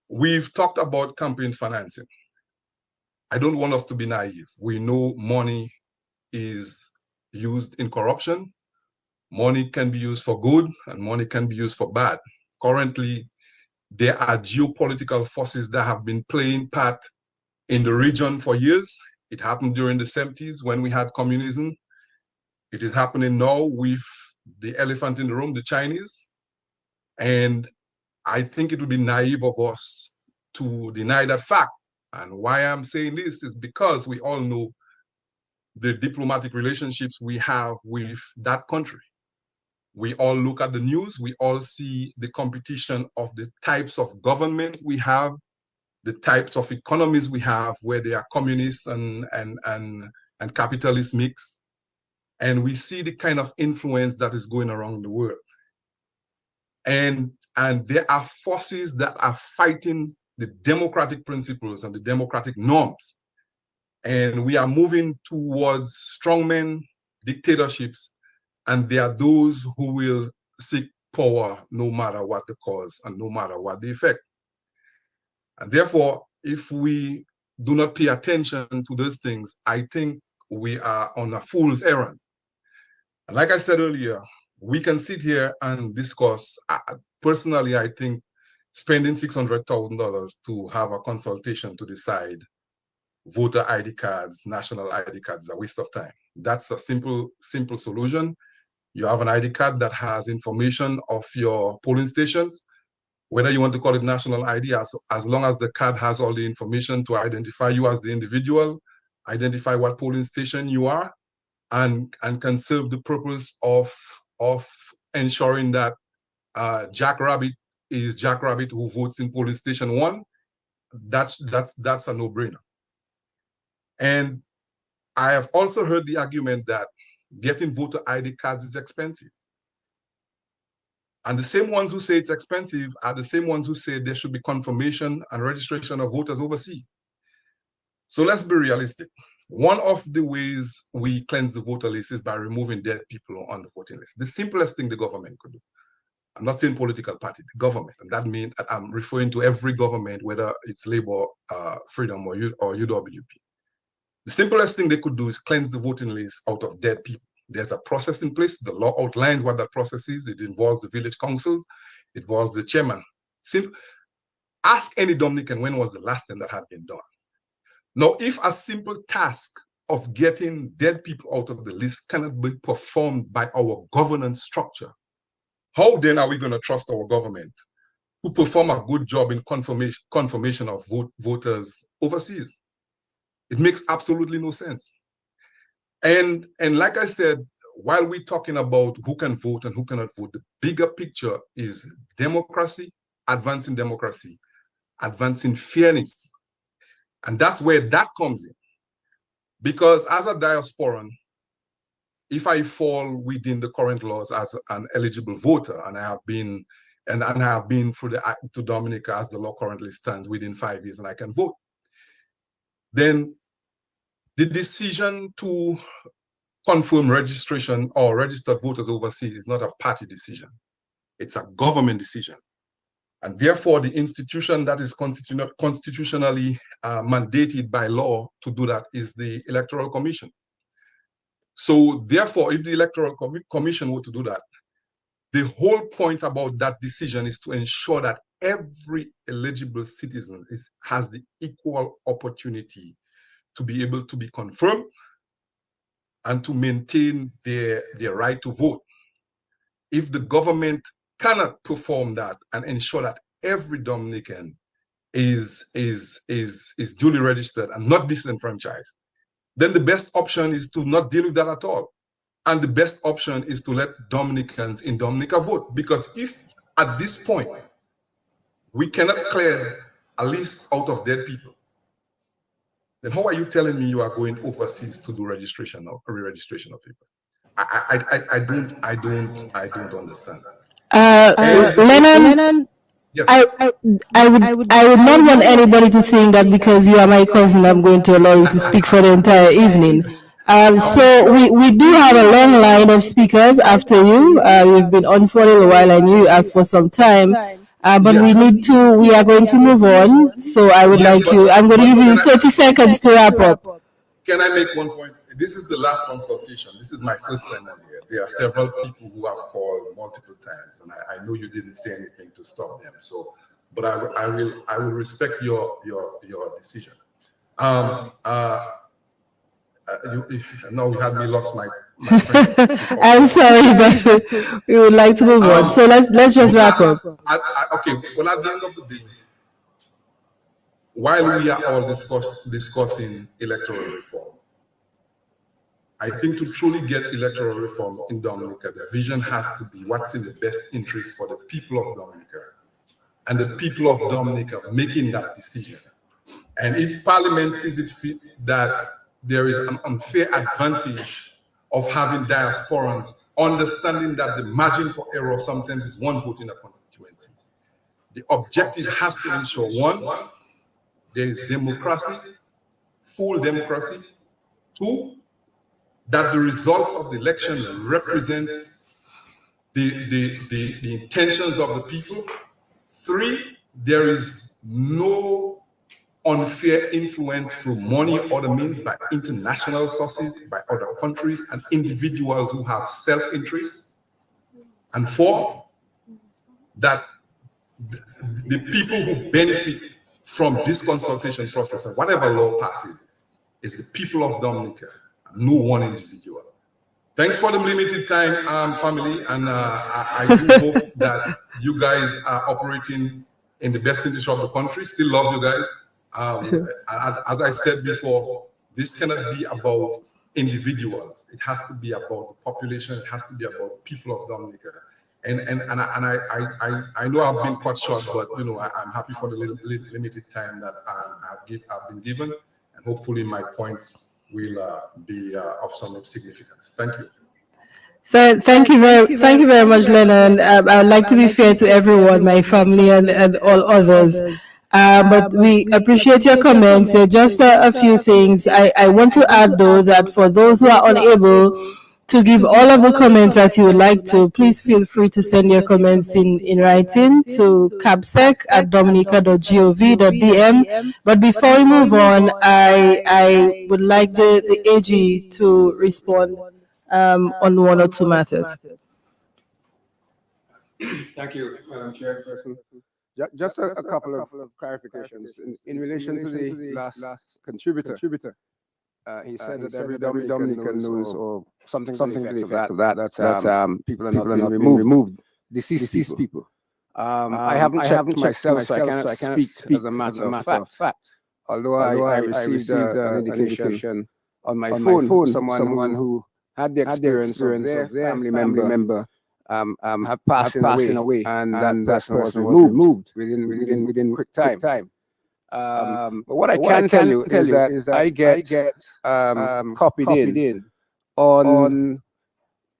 Speaker 6: we've talked about campaign financing. I don't want us to be naive. We know money is used in corruption. Money can be used for good and money can be used for bad. Currently, there are geopolitical forces that have been playing part in the region for years. It happened during the 70s when we had communism. It is happening now with the elephant in the room, the Chinese. And I think it would be naive of us to deny that fact. And why I'm saying this is because we all know the diplomatic relationships we have with that country. We all look at the news, we all see the competition of the types of government we have, the types of economies we have, where they are communist and capitalist mix. And we see the kind of influence that is going around the world. And there are forces that are fighting the democratic principles and the democratic norms. And we are moving towards strongmen, dictatorships, and there are those who will seek power no matter what the cause and no matter what the effect. And therefore, if we do not pay attention to those things, I think we are on a fool's errand. And like I said earlier, we can sit here and discuss. Personally, I think spending $600,000 to have a consultation to decide voter ID cards, national ID cards, is a waste of time. That's a simple solution. You have an ID card that has information of your polling stations, whether you want to call it national ID, as long as the card has all the information to identify you as the individual, identify what polling station you are, and can serve the purpose of ensuring that Jack Rabbit is Jack Rabbit who votes in polling station 1. That's a no-brainer. And I have also heard the argument that getting voter ID cards is expensive. And the same ones who say it's expensive are the same ones who say there should be confirmation and registration of voters overseas. So let's be realistic. One of the ways we cleanse the voter list is by removing dead people on the voting list. The simplest thing the government could do. I'm not saying political party, the government. And that means I'm referring to every government, whether it's Labour, Freedom, or UWP. The simplest thing they could do is cleanse the voting list out of dead people. There's a process in place. The law outlines what that process is. It involves the village councils. It involves the chairman. Ask any Dominican when was the last time that had been done. Now, if a simple task of getting dead people out of the list cannot be performed by our governance structure, how then are we going to trust our government to perform a good job in confirmation of voters overseas? It makes absolutely no sense. And like I said, while we're talking about who can vote and who cannot vote, the bigger picture is democracy, advancing fairness. And that's where that comes in. Because as a diasporan, if I fall within the current laws as an eligible voter, and I have been to Dominica as the law currently stands within 5 years and I can vote, then the decision to confirm registration or registered voters overseas is not a party decision. It's a government decision. And therefore, the institution that is constitutionally mandated by law to do that is the Electoral Commission. So therefore, if the Electoral Commission were to do that, the whole point about that decision is to ensure that every eligible citizen has the equal opportunity to be able to be confirmed and to maintain their right to vote. If the government cannot perform that and ensure that every Dominican is duly registered and not disenfranchised, then the best option is to not deal with that at all. And the best option is to let Dominicans in Dominica vote. Because if at this point we cannot clear a list out of dead people, then how are you telling me you are going overseas to do registration or re-registration of people? I don't understand.
Speaker 1: Lennon,
Speaker 6: Yes.
Speaker 1: I would not want anybody to think that because you are my cousin, I'm going to allow you to speak for the entire evening. So we do have a long line of speakers after you. We've been on for a little while and you asked for some time. But
Speaker 6: Yes.
Speaker 1: we are going to move on. So I would
Speaker 6: Yes,
Speaker 1: like you, I'm going to give you 30 seconds to wrap up.
Speaker 6: Can I make one point? This is the last consultation. This is my first time on here. There are several people who have called multiple times, and I know you didn't say anything to stop them. So, but I will respect your decision. No, you had me lost my friend.
Speaker 1: I'm sorry, but we would like to move on. So let's just wrap up.
Speaker 6: Okay. Well, at the end of the day, while we are all discussing electoral reform, I think to truly get electoral reform in Dominica, the vision has to be what's in the best interest for the people of Dominica and the people of Dominica making that decision. And if Parliament sees it fit that there is an unfair advantage of having diasporans, understanding that the margin for error sometimes is one vote in a constituency, the objective has to ensure, one, there is democracy, full democracy. Two, that the results of the election represents the intentions of the people. Three, there is no unfair influence through money or other means by international sources, by other countries and individuals who have self-interest. And four, that the people who benefit from this consultation process and whatever law passes is the people of Dominica, no one individual. Thanks for the limited time, family, and I do hope that you guys are operating in the best interest of the country. Still love you guys. As I said before, this cannot be about individuals. It has to be about the population. It has to be about the people of Dominica. And I know I've been cut short, but you know I'm happy for the limited time that I've been given, and hopefully my points will be of some significance. Thank you.
Speaker 1: Thank you very much, Lennon. I would like to be fair to everyone, my family and all others. But we appreciate your comments. Just a few things. I want to add, though, that for those who are unable to give all of the comments that you would like to, please feel free to send your comments in writing to capsec@dominica.gov.bm. But before we move on, I would like the AG to respond on one or two matters.
Speaker 2: Thank you, Madam Chairperson. Just a couple of clarifications in relation to the last contributor. He said that every Dominican knows or something to the effect of that people are not being removed, deceased people. I haven't checked myself, so I cannot speak as a matter of fact. Although I received an indication on my phone, someone who had the experience of their family member have passing away, and that person was removed within quick time. But what I can tell you is that I get copied in on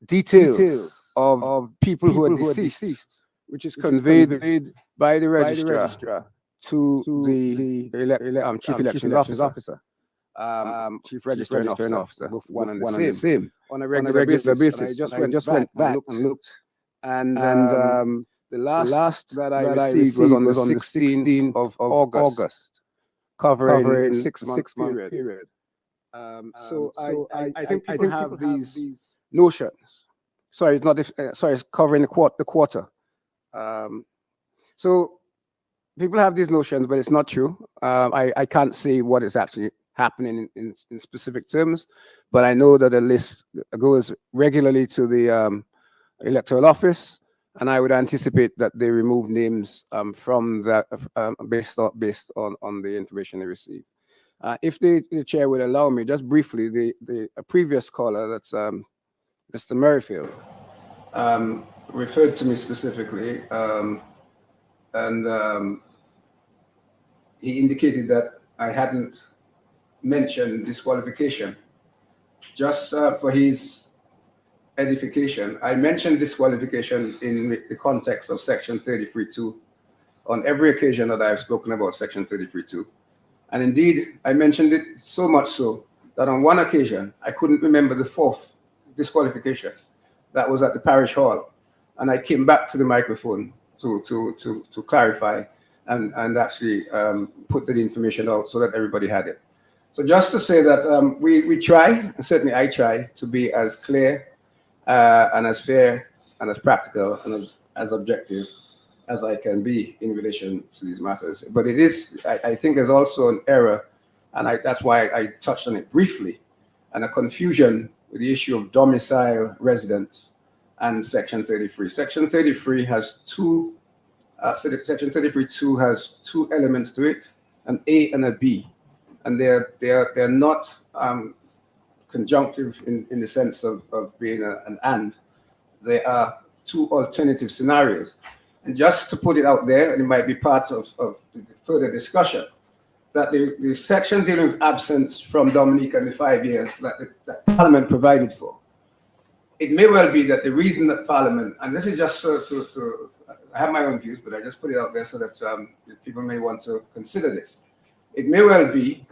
Speaker 2: details of people who are deceased, which is conveyed by the registrar to the chief elections officer, chief registering officer, both one and the same, on a regular basis. And I just went back and looked, and the last that I received was on the 16th of August, covering a 6-month period. So I think people have these notions. Sorry, it's not. Sorry, it's covering the quarter. So people have these notions, but it's not true. I can't say what is actually happening in specific terms, but I know that the list goes regularly to the electoral office, and I would anticipate that they remove names from that based on the information they receive. If the chair would allow me, just briefly, the previous caller, that's Mr. Merrifield, referred to me specifically, and he indicated that I hadn't mentioned disqualification. Just for his edification, I mentioned disqualification in the context of Section 33.2 on every occasion that I've spoken about Section 33.2. And indeed, I mentioned it so much so that on one occasion, I couldn't remember the fourth disqualification. That was at the parish hall. And I came back to the microphone to clarify and actually put the information out so that everybody had it. So just to say that we try, and certainly I try, to be as clear and as fair and as practical and as objective as I can be in relation to these matters. But it is, I think there's also an error, and that's why I touched on it briefly, and a confusion with the issue of domicile residence and Section 33. Section 33 has two, Section 33.2 has two elements to it, an A and a B, and they're not conjunctive in the sense of being an and. They are two alternative scenarios. And just to put it out there, and it might be part of further discussion, that the section dealing with absence from Dominica in the 5 years that Parliament provided for, it may well be that the reason that Parliament, and this is just to I have my own views, but I just put it out there so that people may want to consider this. It may well be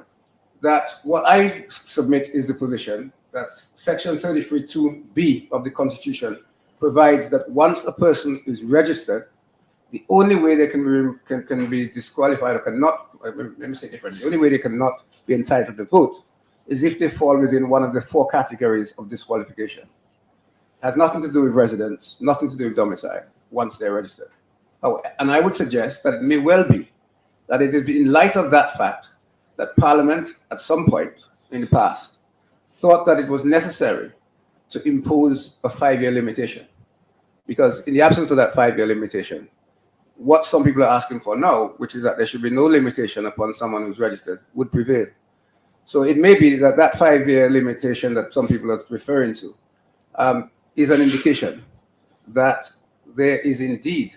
Speaker 2: that what I submit is the position that Section 33.2b of the Constitution provides that once a person is registered, the only way they can be disqualified or cannot, let me say differently, the only way they cannot be entitled to vote is if they fall within one of the four categories of disqualification. It has nothing to do with residence, nothing to do with domicile, once they're registered. Oh, and I would suggest that it may well be that it is in light of that fact that Parliament, at some point in the past, thought that it was necessary to impose a 5-year limitation. Because in the absence of that 5-year limitation, what some people are asking for now, which is that there should be no limitation upon someone who's registered, would prevail. So it may be that that 5-year limitation that some people are referring to is an indication that there is indeed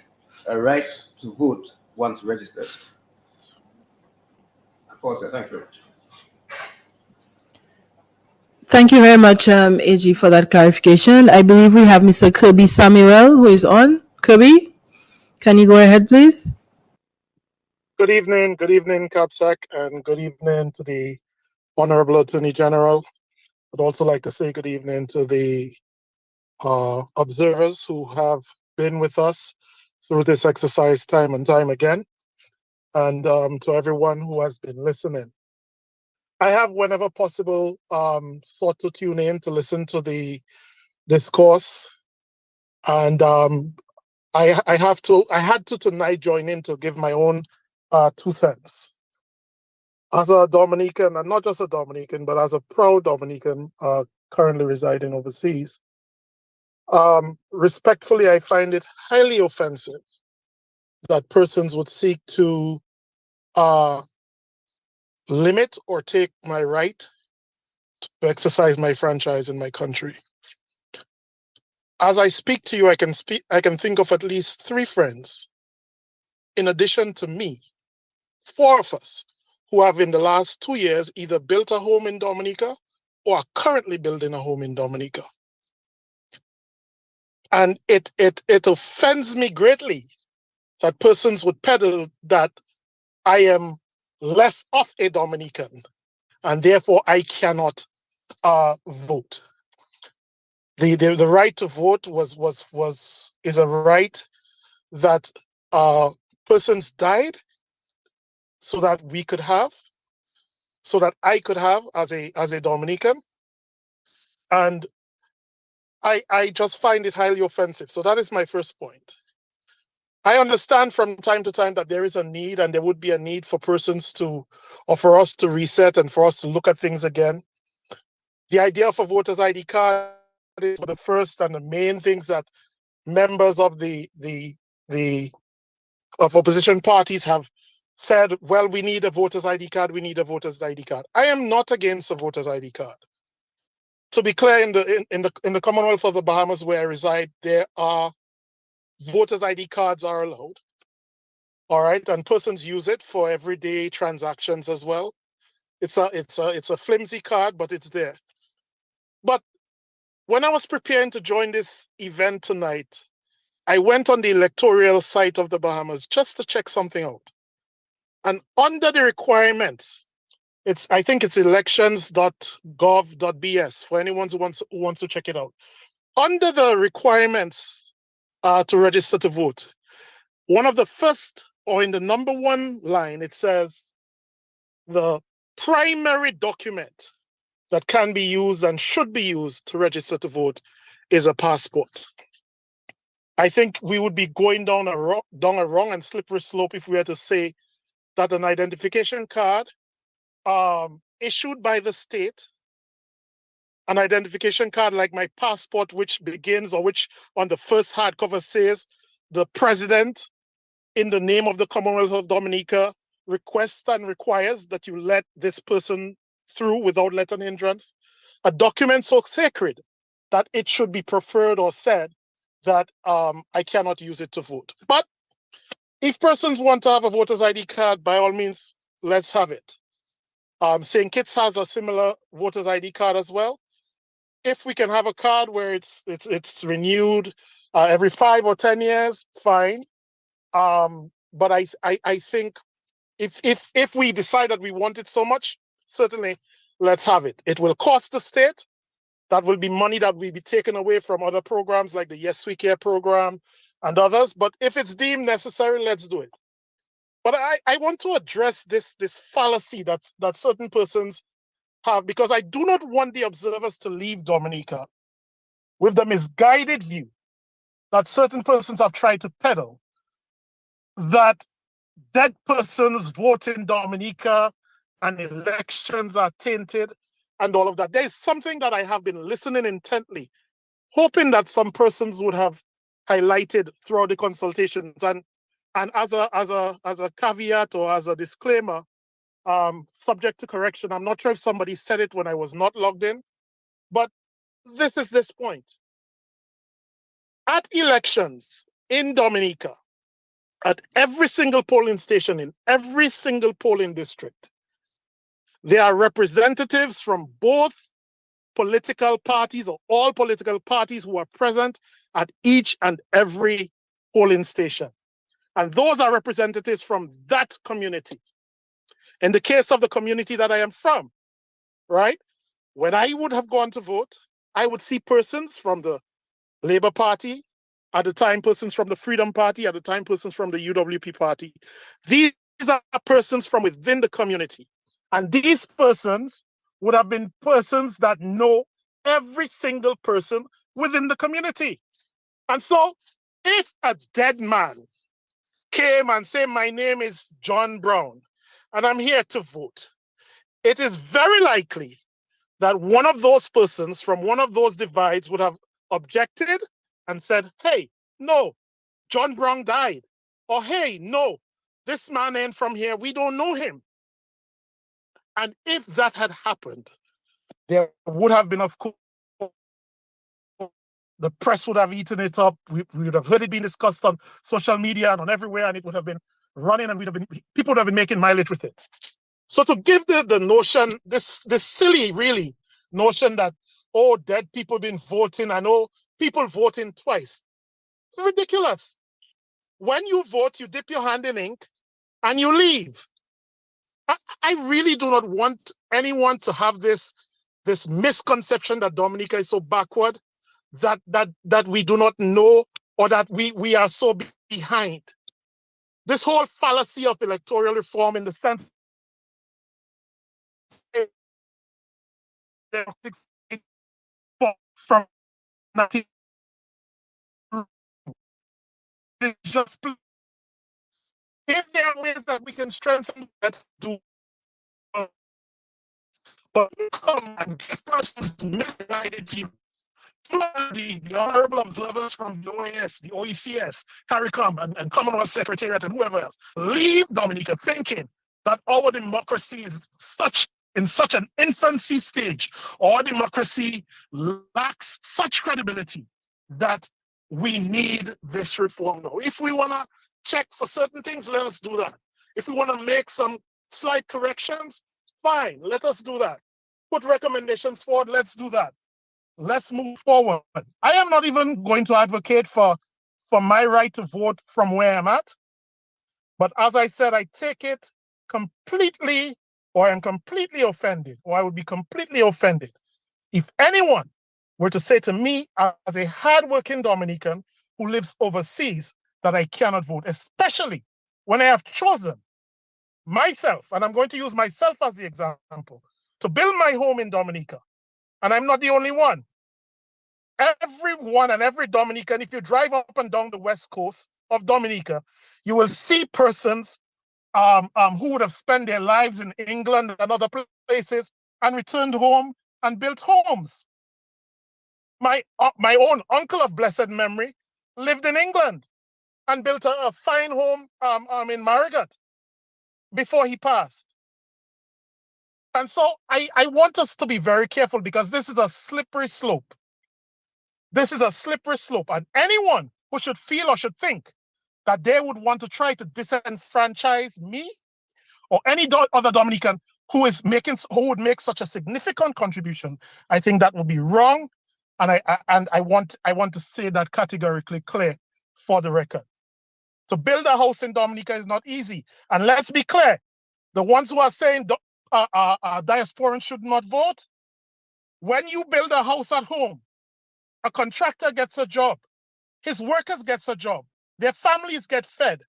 Speaker 2: a right to vote once registered. I'll pause there. Thank you very much.
Speaker 1: Thank you very much, AG, for that clarification. I believe we have Mr. Kirby Samuel who is on. Kirby, can you go ahead, please?
Speaker 7: Good evening, CAPSEC, and good evening to the Honorable Attorney General. I'd also like to say good evening to the observers who have been with us through this exercise time and time again, and to everyone who has been listening. I have, whenever possible, sought to tune in to listen to the discourse, and I had to tonight join in to give my own 2 cents. As a Dominican, and not just a Dominican, but as a proud Dominican currently residing overseas, respectfully, I find it highly offensive that persons would seek to limit or take my right to exercise my franchise in my country. As I speak to you, I can think of at least 3 friends, in addition to me, 4 of us, who have in the last 2 years either built a home in Dominica or are currently building a home in Dominica. And it offends me greatly that persons would peddle that I am less of a Dominican and therefore I cannot vote. The right to vote is a right that persons died so that we could have, so that I could have as a Dominican, and I just find it highly offensive. So that is my first point. I understand from time to time that there is a need, and there would be a need for persons to, or for us to reset and for us to look at things again. The idea of a voter's ID card is the first and the main things that members of of opposition parties have said, well, we need a voter's ID card, we need a voter's ID card. I am not against a voter's ID card. To be clear, in the Commonwealth of the Bahamas where I reside, there are voters' ID cards are allowed. All right, and persons use it for everyday transactions as well. It's a flimsy card, but it's there. But when I was preparing to join this event tonight, I went on the electoral site of the Bahamas just to check something out. And under the requirements, I think it's elections.gov.bs for anyone who wants to check it out. Under the requirements to register to vote, one of the first, or in the number 1 line, it says the primary document that can be used and should be used to register to vote is a passport. I think we would be going down a wrong and slippery slope if we were to say that an identification card issued by the state, an identification card like my passport, which begins, or which on the first hardcover says, the president in the name of the Commonwealth of Dominica requests and requires that you let this person through without let and hindrance. A document so sacred that it should be preferred or said that I cannot use it to vote. But if persons want to have a voter's ID card, by all means, let's have it. St. Kitts has a similar voter's ID card as well. If we can have a card where it's renewed every 5 or 10 years, fine. But I think if we decide that we want it so much, certainly let's have it. It will cost the state. That will be money that will be taken away from other programs like the Yes We Care program and others. But if it's deemed necessary, let's do it. But I want to address this fallacy that certain persons have, because I do not want the observers to leave Dominica with the misguided view that certain persons have tried to peddle, that dead persons vote in Dominica and elections are tainted and all of that. There is something that I have been listening intently, hoping that some persons would have highlighted throughout the consultations. And as a caveat or as a disclaimer, subject to correction, I'm not sure if somebody said it when I was not logged in, but this is this point. At elections in Dominica, at every single polling station in every single polling district, there are representatives from both political parties or all political parties who are present at each and every polling station. And those are representatives from that community. In the case of the community that I am from, right? When I would have gone to vote, I would see persons from the Labour Party, at the time persons from the Freedom Party, at the time persons from the UWP Party. These are persons from within the community. And these persons would have been persons that know every single person within the community. And so if a dead man came and said, my name is John Brown, and I'm here to vote, it is very likely that one of those persons from one of those divides would have objected and said, hey, no, John Brown died. Or, hey, no, this man ain't from here. We don't know him. And if that had happened, there would have been, of course, the press would have eaten it up. We would have heard it being discussed on social media and on everywhere, and it would have been running, and people would have been making mileage with it. So to give the notion, this silly, really, notion that, oh, dead people been voting, I know people voting twice. It's ridiculous. When you vote, you dip your hand in ink and you leave. I really do not want anyone to have this misconception that Dominica is so backward, that we do not know, or that we are so behind. This whole fallacy of electoral reform, in the sense from 19 just, if there are ways that we can strengthen that, do, but come and this person's misguided view. The honorable observers from the OAS, the OECS, CARICOM, and Commonwealth Secretariat, and whoever else, leave Dominica thinking that our democracy is in such an infancy stage. Our democracy lacks such credibility that we need this reform now. If we want to check for certain things, let us do that. If we want to make some slight corrections, fine, let us do that. Put recommendations forward, let's do that. Let's move forward. I am not even going to advocate for my right to vote from where I'm at. But as I said, I take it completely, or I'm completely offended, or I would be completely offended if anyone were to say to me as a hardworking Dominican who lives overseas that I cannot vote, especially when I have chosen myself, and I'm going to use myself as the example, to build my home in Dominica. And I'm not the only one. Everyone and every Dominican, if you drive up and down the west coast of Dominica, you will see persons who would have spent their lives in England and other places and returned home and built homes. My own uncle of blessed memory lived in England and built a fine home in Marigot before he passed. And so I want us to be very careful, because this is a slippery slope. This is a slippery slope, and anyone who should feel or should think that they would want to try to disenfranchise me or any other Dominican who would make such a significant contribution, I think that would be wrong, and I want to say that categorically clear for the record. To build a house in Dominica is not easy, and let's be clear: the ones who are saying diasporans should not vote, when you build a house at home, a contractor gets a job, his workers gets a job, their families get fed.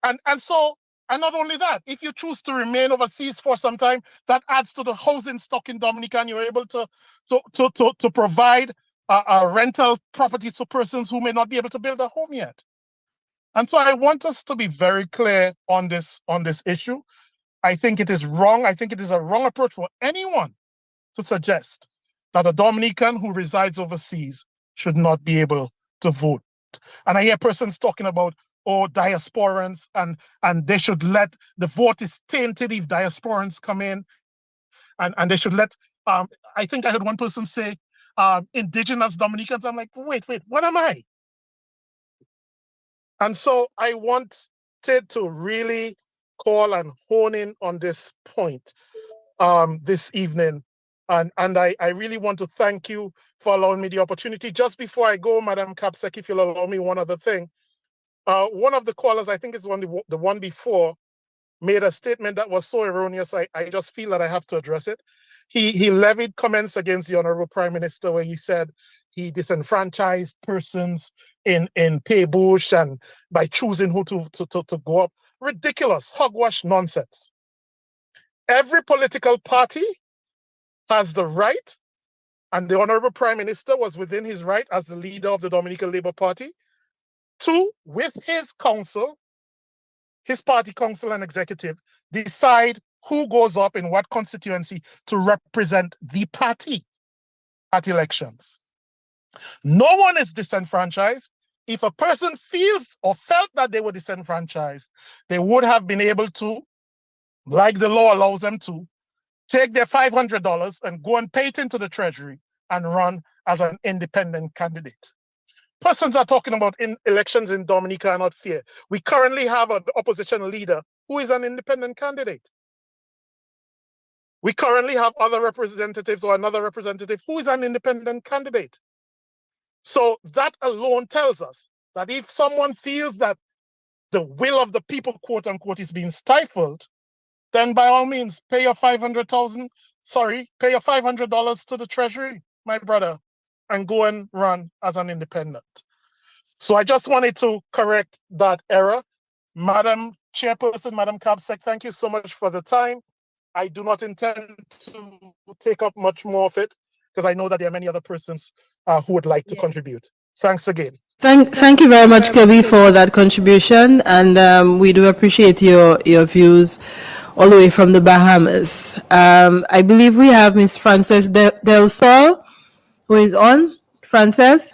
Speaker 7: And not only that, if you choose to remain overseas for some time, that adds to the housing stock in Dominica, and you're able to provide rental properties to persons who may not be able to build a home yet. And so I want us to be very clear on this issue. I think it is wrong. I think it is a wrong approach for anyone to suggest that a Dominican who resides overseas should not be able to vote. And I hear persons talking about, oh, diasporans, and they should let, the vote is tainted if diasporans come in, and they should let, I think I heard one person say, indigenous Dominicans. I'm like, wait, what am I? And so I wanted to really call and hone in on this point this evening. And I really want to thank you for allowing me the opportunity. Just before I go, Madam Capsec, if you'll allow me one other thing. One of the callers, I think it's the one before, made a statement that was so erroneous, I just feel that I have to address it. He levied comments against the Honorable Prime Minister, where he said he disenfranchised persons in Paybush and by choosing who to go up. Ridiculous, hogwash nonsense. every political party has the right, and the Honorable Prime Minister was within his right as the leader of the Dominican Labour Party, to, with his council, his party council and executive, decide who goes up in what constituency to represent the party at elections. No one is disenfranchised. If a person feels or felt that they were disenfranchised, they would have been able to, like the law allows them to, take their $500 and go and pay it into the treasury and run as an independent candidate. Persons are talking about elections in Dominica are not fair. We currently have an opposition leader who is an independent candidate. We currently have other representatives or another representative who is an independent candidate. So that alone tells us that if someone feels that the will of the people, quote unquote, is being stifled, then by all means, pay your $500 to the treasury, my brother, and go and run as an independent. So I just wanted to correct that error. Madam Chairperson, Madam Cabsec, thank you so much for the time. I do not intend to take up much more of it because I know that there are many other persons who would like to contribute. Thanks again.
Speaker 1: Thank you very much, Kirby, for that contribution, and we do appreciate your views all the way from the Bahamas. I believe we have Miss Frances Del Sol, who is on. Frances?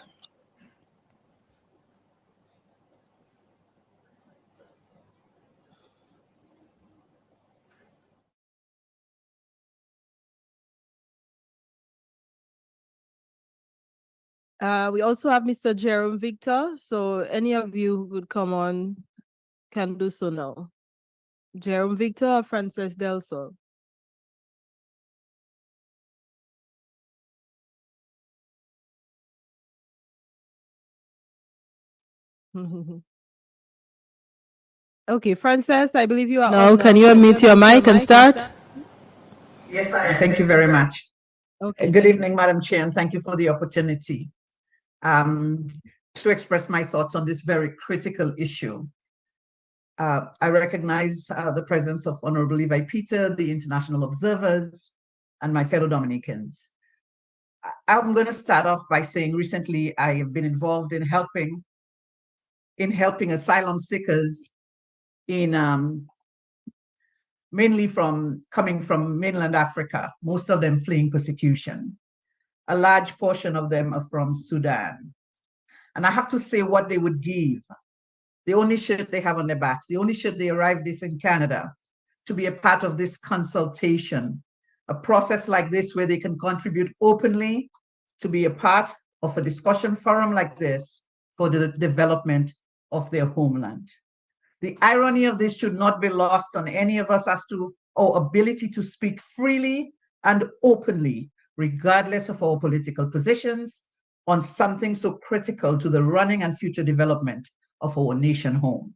Speaker 1: We also have Mr. Jerome Victor, so any of you who could come on can do so now. Jerome Victor or Frances Del Sol? Okay, Frances, I believe you are on now. Can you unmute your mic and start?
Speaker 8: Yes, I am. Thank you very much.
Speaker 1: Okay.
Speaker 8: Good evening, Madam Chair, and thank you for the opportunity to express my thoughts on this very critical issue. I recognize the presence of Honorable Levi Peter, the international observers, and my fellow Dominicans. I'm going to start off by saying recently I have been involved in helping asylum seekers in mainly coming from mainland Africa, most of them fleeing persecution. A large portion of them are from Sudan. And I have to say what they would give, the only shirt they have on their backs, the only shirt they arrived with in Canada, to be a part of this consultation, a process like this where they can contribute openly, to be a part of a discussion forum like this for the development of their homeland. The irony of this should not be lost on any of us as to our ability to speak freely and openly, regardless of our political positions, on something so critical to the running and future development of our nation home.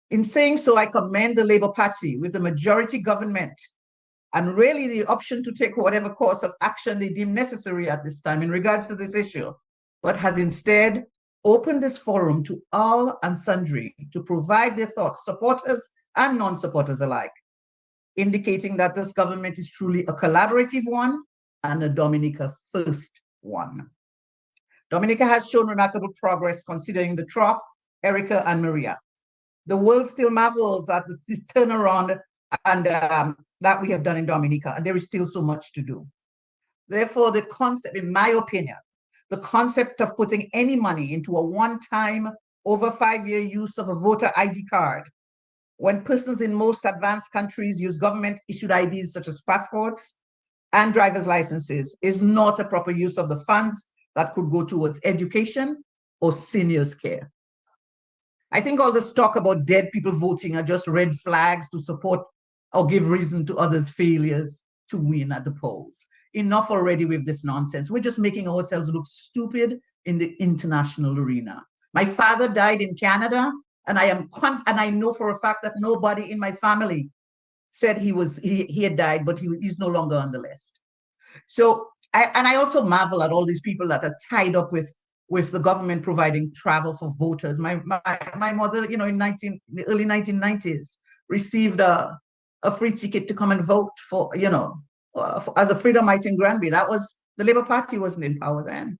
Speaker 8: In saying so, I commend the Labour Party with the majority government and really the option to take whatever course of action they deem necessary at this time in regards to this issue, but has instead opened this forum to all and sundry to provide their thoughts, supporters and non-supporters alike, indicating that this government is truly a collaborative one and a Dominica first one. Dominica has shown remarkable progress considering the trough, Erica and Maria. The world still marvels at the turnaround and that we have done in Dominica, and there is still so much to do. Therefore, the concept, in my opinion, the concept of putting any money into a one-time, over 5-year use of a voter ID card, when persons in most advanced countries use government-issued IDs such as passports and driver's licenses, is not a proper use of the funds that could go towards education or seniors' care. I think all this talk about dead people voting are just red flags to support or give reason to others' failures to win at the polls. Enough already with this nonsense. We're just making ourselves look stupid in the international arena. My father died in Canada, and I know for a fact that nobody in my family said he had died, but he's no longer on the list. So I also marvel at all these people that are tied up with the government providing travel for voters. My mother, in the early 1990s, received a free ticket to come and vote for, as a freedom-fighting Granby. That was, the Labour Party wasn't in power then.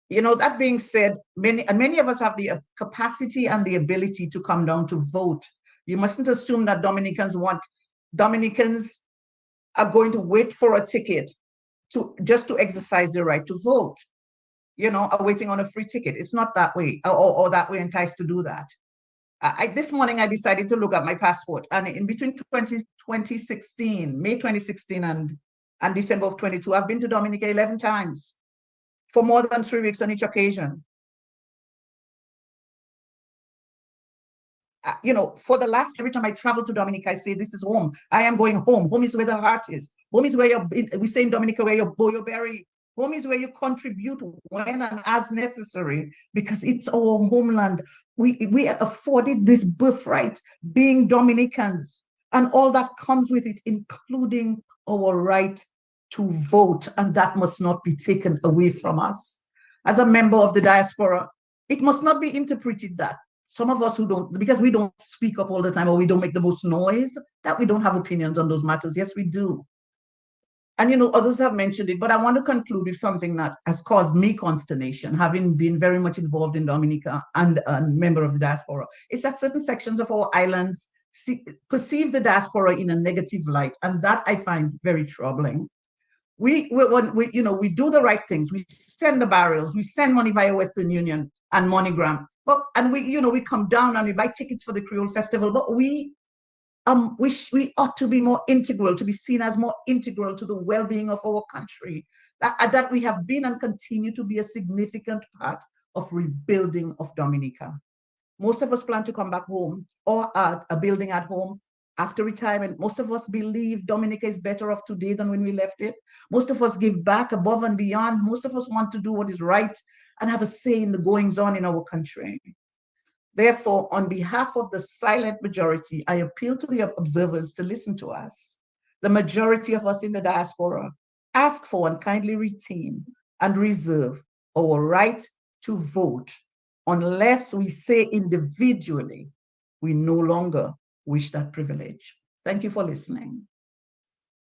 Speaker 8: That being said, many of us have the capacity and the ability to come down to vote. You mustn't assume that Dominicans are going to wait for a ticket just to exercise their right to vote, are waiting on a free ticket. It's not that way, or that way enticed to do that. This morning, I decided to look at my passport, and in between 2016, May 2016 and December of 22, I've been to Dominica 11 times for more than 3 weeks on each occasion. For the last, every time I travel to Dominica, I say, this is home. I am going home. Home is where the heart is. Home is where we say in Dominica, where your boy, your berry. Home is where you contribute when and as necessary, because it's our homeland. We are afforded this birthright, being Dominicans, and all that comes with it, including our right to vote, and that must not be taken away from us. As a member of the diaspora, it must not be interpreted that some of us who don't, because we don't speak up all the time or we don't make the most noise, that we don't have opinions on those matters. Yes, we do. And others have mentioned it, but I want to conclude with something that has caused me consternation, having been very much involved in Dominica and a member of the diaspora. It's that certain sections of our islands perceive the diaspora in a negative light, and that I find very troubling. We do the right things. We send the barrels, we send money via Western Union and MoneyGram, and we come down and we buy tickets for the Creole Festival, but we ought to be more integral, to be seen as more integral to the well-being of our country, that we have been and continue to be a significant part of rebuilding of Dominica. Most of us plan to come back home or a building at home after retirement. Most of us believe Dominica is better off today than when we left it. Most of us give back above and beyond. Most of us want to do what is right and have a say in the goings on in our country. Therefore, on behalf of the silent majority, I appeal to the observers to listen to us. The majority of us in the diaspora ask for and kindly retain and reserve our right to vote unless we say individually we no longer wish that privilege. Thank you for listening.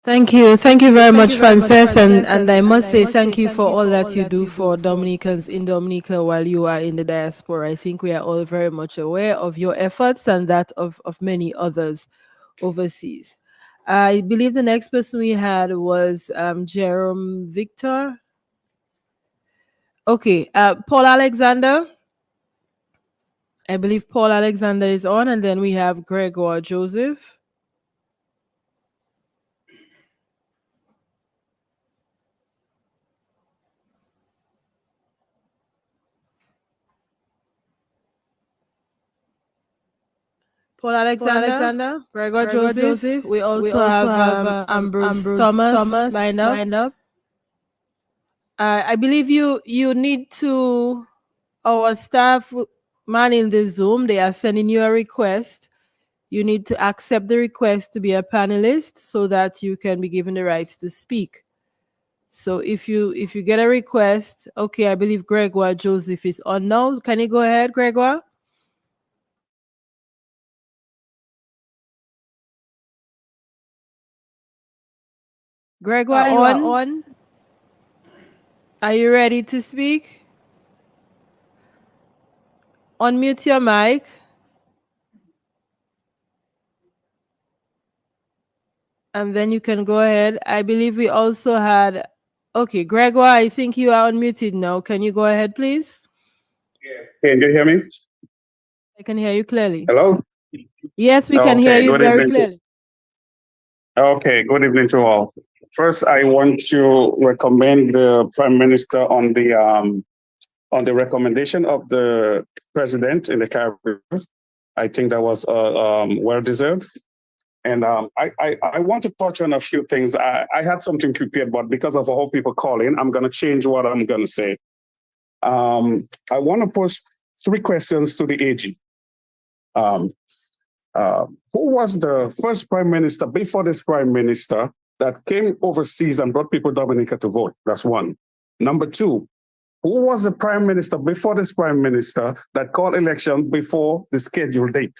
Speaker 1: Thank you very much, Frances, and I must say thank you for all that you do for Dominicans in Dominica while you are in the diaspora. I think we are all very much aware of your efforts and that of many others overseas. I believe the next person we had was Jerome Victor. Okay, Paul Alexander. I believe Paul Alexander is on, and then we have Gregor Joseph. Paul Alexander, Gregor Joseph. We also have Ambrose Thomas lined up. I believe you need to, our staff manning the Zoom, they are sending you a request. You need to accept the request to be a panelist so that you can be given the rights to speak. So if you get a request, okay, I believe Gregor Joseph is on now. Can you go ahead, Gregor? Gregor, on. Are you ready to speak? Unmute your mic. And then you can go ahead. I believe we also had, okay, Gregor, I think you are unmuted now. Can you go ahead, please?
Speaker 9: Yeah. Can you hear me?
Speaker 1: I can hear you clearly.
Speaker 9: Hello?
Speaker 1: Yes, we can hear you very clearly.
Speaker 9: Okay, good evening to all. First, I want to recommend the Prime Minister on the recommendation of the President in the Caribbean. I think that was well deserved. And I want to touch on a few things. I had something prepared, but because of all people calling, I'm going to change what I'm going to say. I want to pose 3 questions to the AG. Who was the first Prime Minister before this Prime Minister that came overseas and brought people to Dominica to vote? That's 1. Number 2, who was the Prime Minister before this Prime Minister that called election before the scheduled date?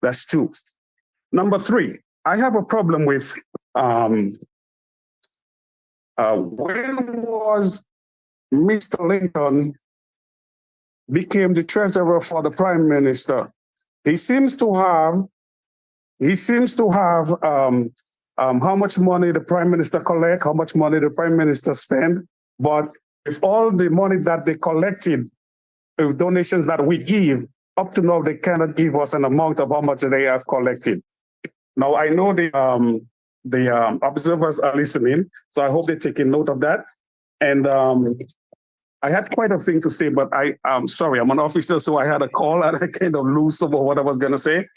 Speaker 9: That's 2. Number 3, I have a problem with when was Mr. Lincoln became the treasurer for the prime minister? He seems to have how much money the prime minister collect, how much money the prime minister spend, but if all the money that they collected, with donations that we give, up to now they cannot give us an amount of how much they have collected. Now I know the observers are listening, so I hope they're taking note of that. And I had quite a thing to say, but I'm sorry, I'm an officer, so I had a call and I kind of lose some of what I was going to say.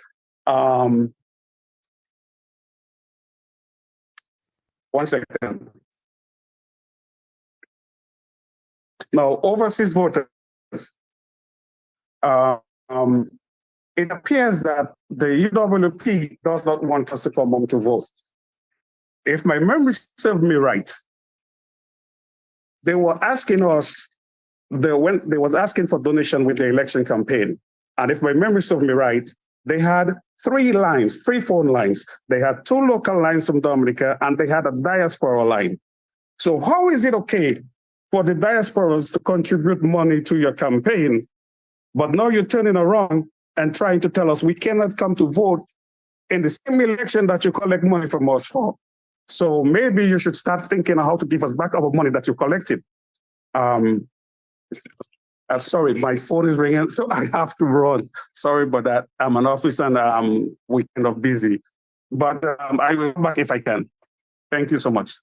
Speaker 9: One second. Now, overseas voters, it appears that the UWP does not want us to come home to vote. If my memory serves me right, they were asking us, they was asking for donation with the election campaign. And if my memory serves me right, they had three phone lines. They had two local lines from Dominica and they had a diaspora line. So how is it okay for the diasporas to contribute money to your campaign, but now you're turning around and trying to tell us we cannot come to vote in the same election that you collect money from us for? So maybe you should start thinking of how to give us back our money that you collected. Sorry, my phone is ringing, so I have to run. Sorry about that. I'm an officer and we're kind of busy. But I will come back if I can. Thank you so much.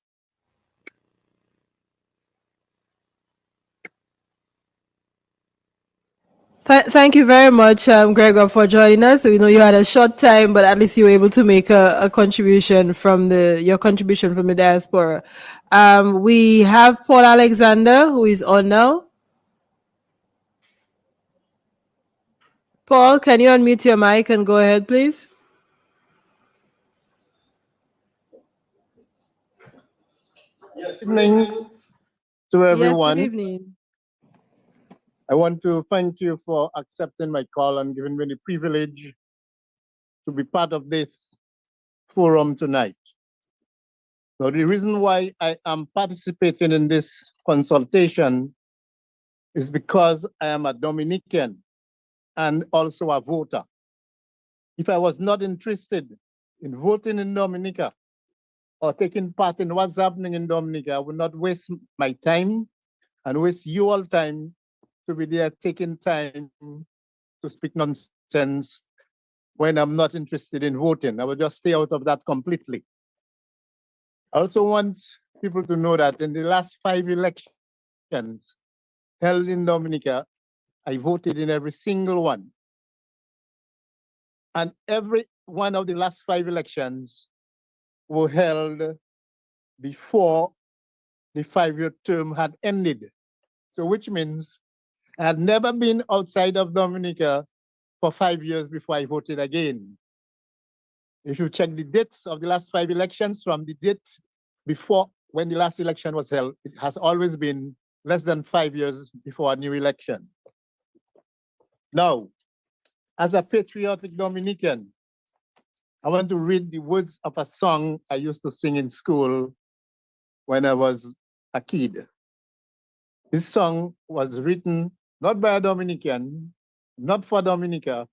Speaker 1: Thank you very much, Gregor, for joining us. We know you had a short time, but at least you were able to make a contribution from your contribution from the diaspora. We have Paul Alexander, who is on now. Paul, can you unmute your mic and go ahead, please?
Speaker 10: Yes, evening to everyone.
Speaker 1: Yes, good evening.
Speaker 10: I want to thank you for accepting my call and giving me the privilege to be part of this forum tonight. So the reason why I am participating in this consultation is because I am a Dominican and also a voter. If I was not interested in voting in Dominica or taking part in what's happening in Dominica, I would not waste my time and waste you all time to be there taking time to speak nonsense when I'm not interested in voting. I will just stay out of that completely. I also want people to know that in the last 5 elections held in Dominica, I voted in every single one. And every one of the last 5 elections were held before the 5-year term had ended. So which means I had never been outside of Dominica for 5 years before I voted again. If you check the dates of the last 5 elections from the date before when the last election was held, it has always been less than 5 years before a new election. Now, as a patriotic Dominican, I want to read the words of a song I used to sing in school when I was a kid. This song was written not by a Dominican, not for Dominica,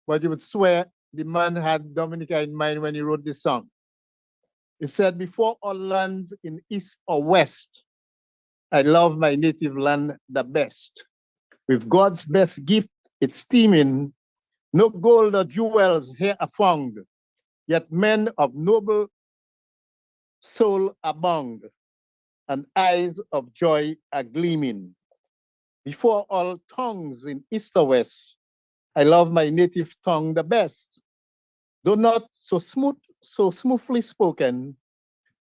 Speaker 10: but you would swear the man had Dominica in mind when he wrote this song. It said, before all lands in east or west, I love my native land the best. With God's best gift, it's steaming, no gold or jewels here are found, yet men of noble soul abound, and eyes of joy are gleaming. Before all tongues in east or west, I love my native tongue the best. Though not so smoothly spoken,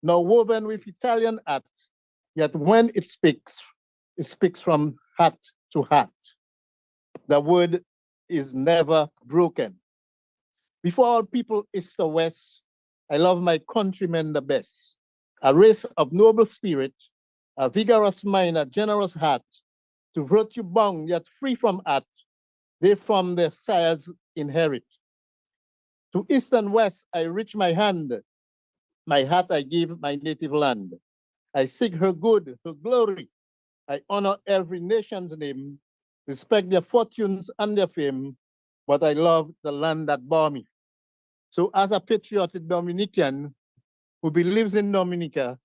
Speaker 10: nor woven with Italian art, yet when it speaks from heart to heart. The word is never broken. Before all people east or west, I love my countrymen the best. A race of noble spirit, a vigorous mind, a generous heart, to virtue bound yet free from art, they from their sires inherit. To east and west, I reach my hand. My heart I give my native land. I seek her good, her glory. I honor every nation's name, respect their fortunes and their fame, but I love the land that bore me. So as a patriotic Dominican who believes in Dominica,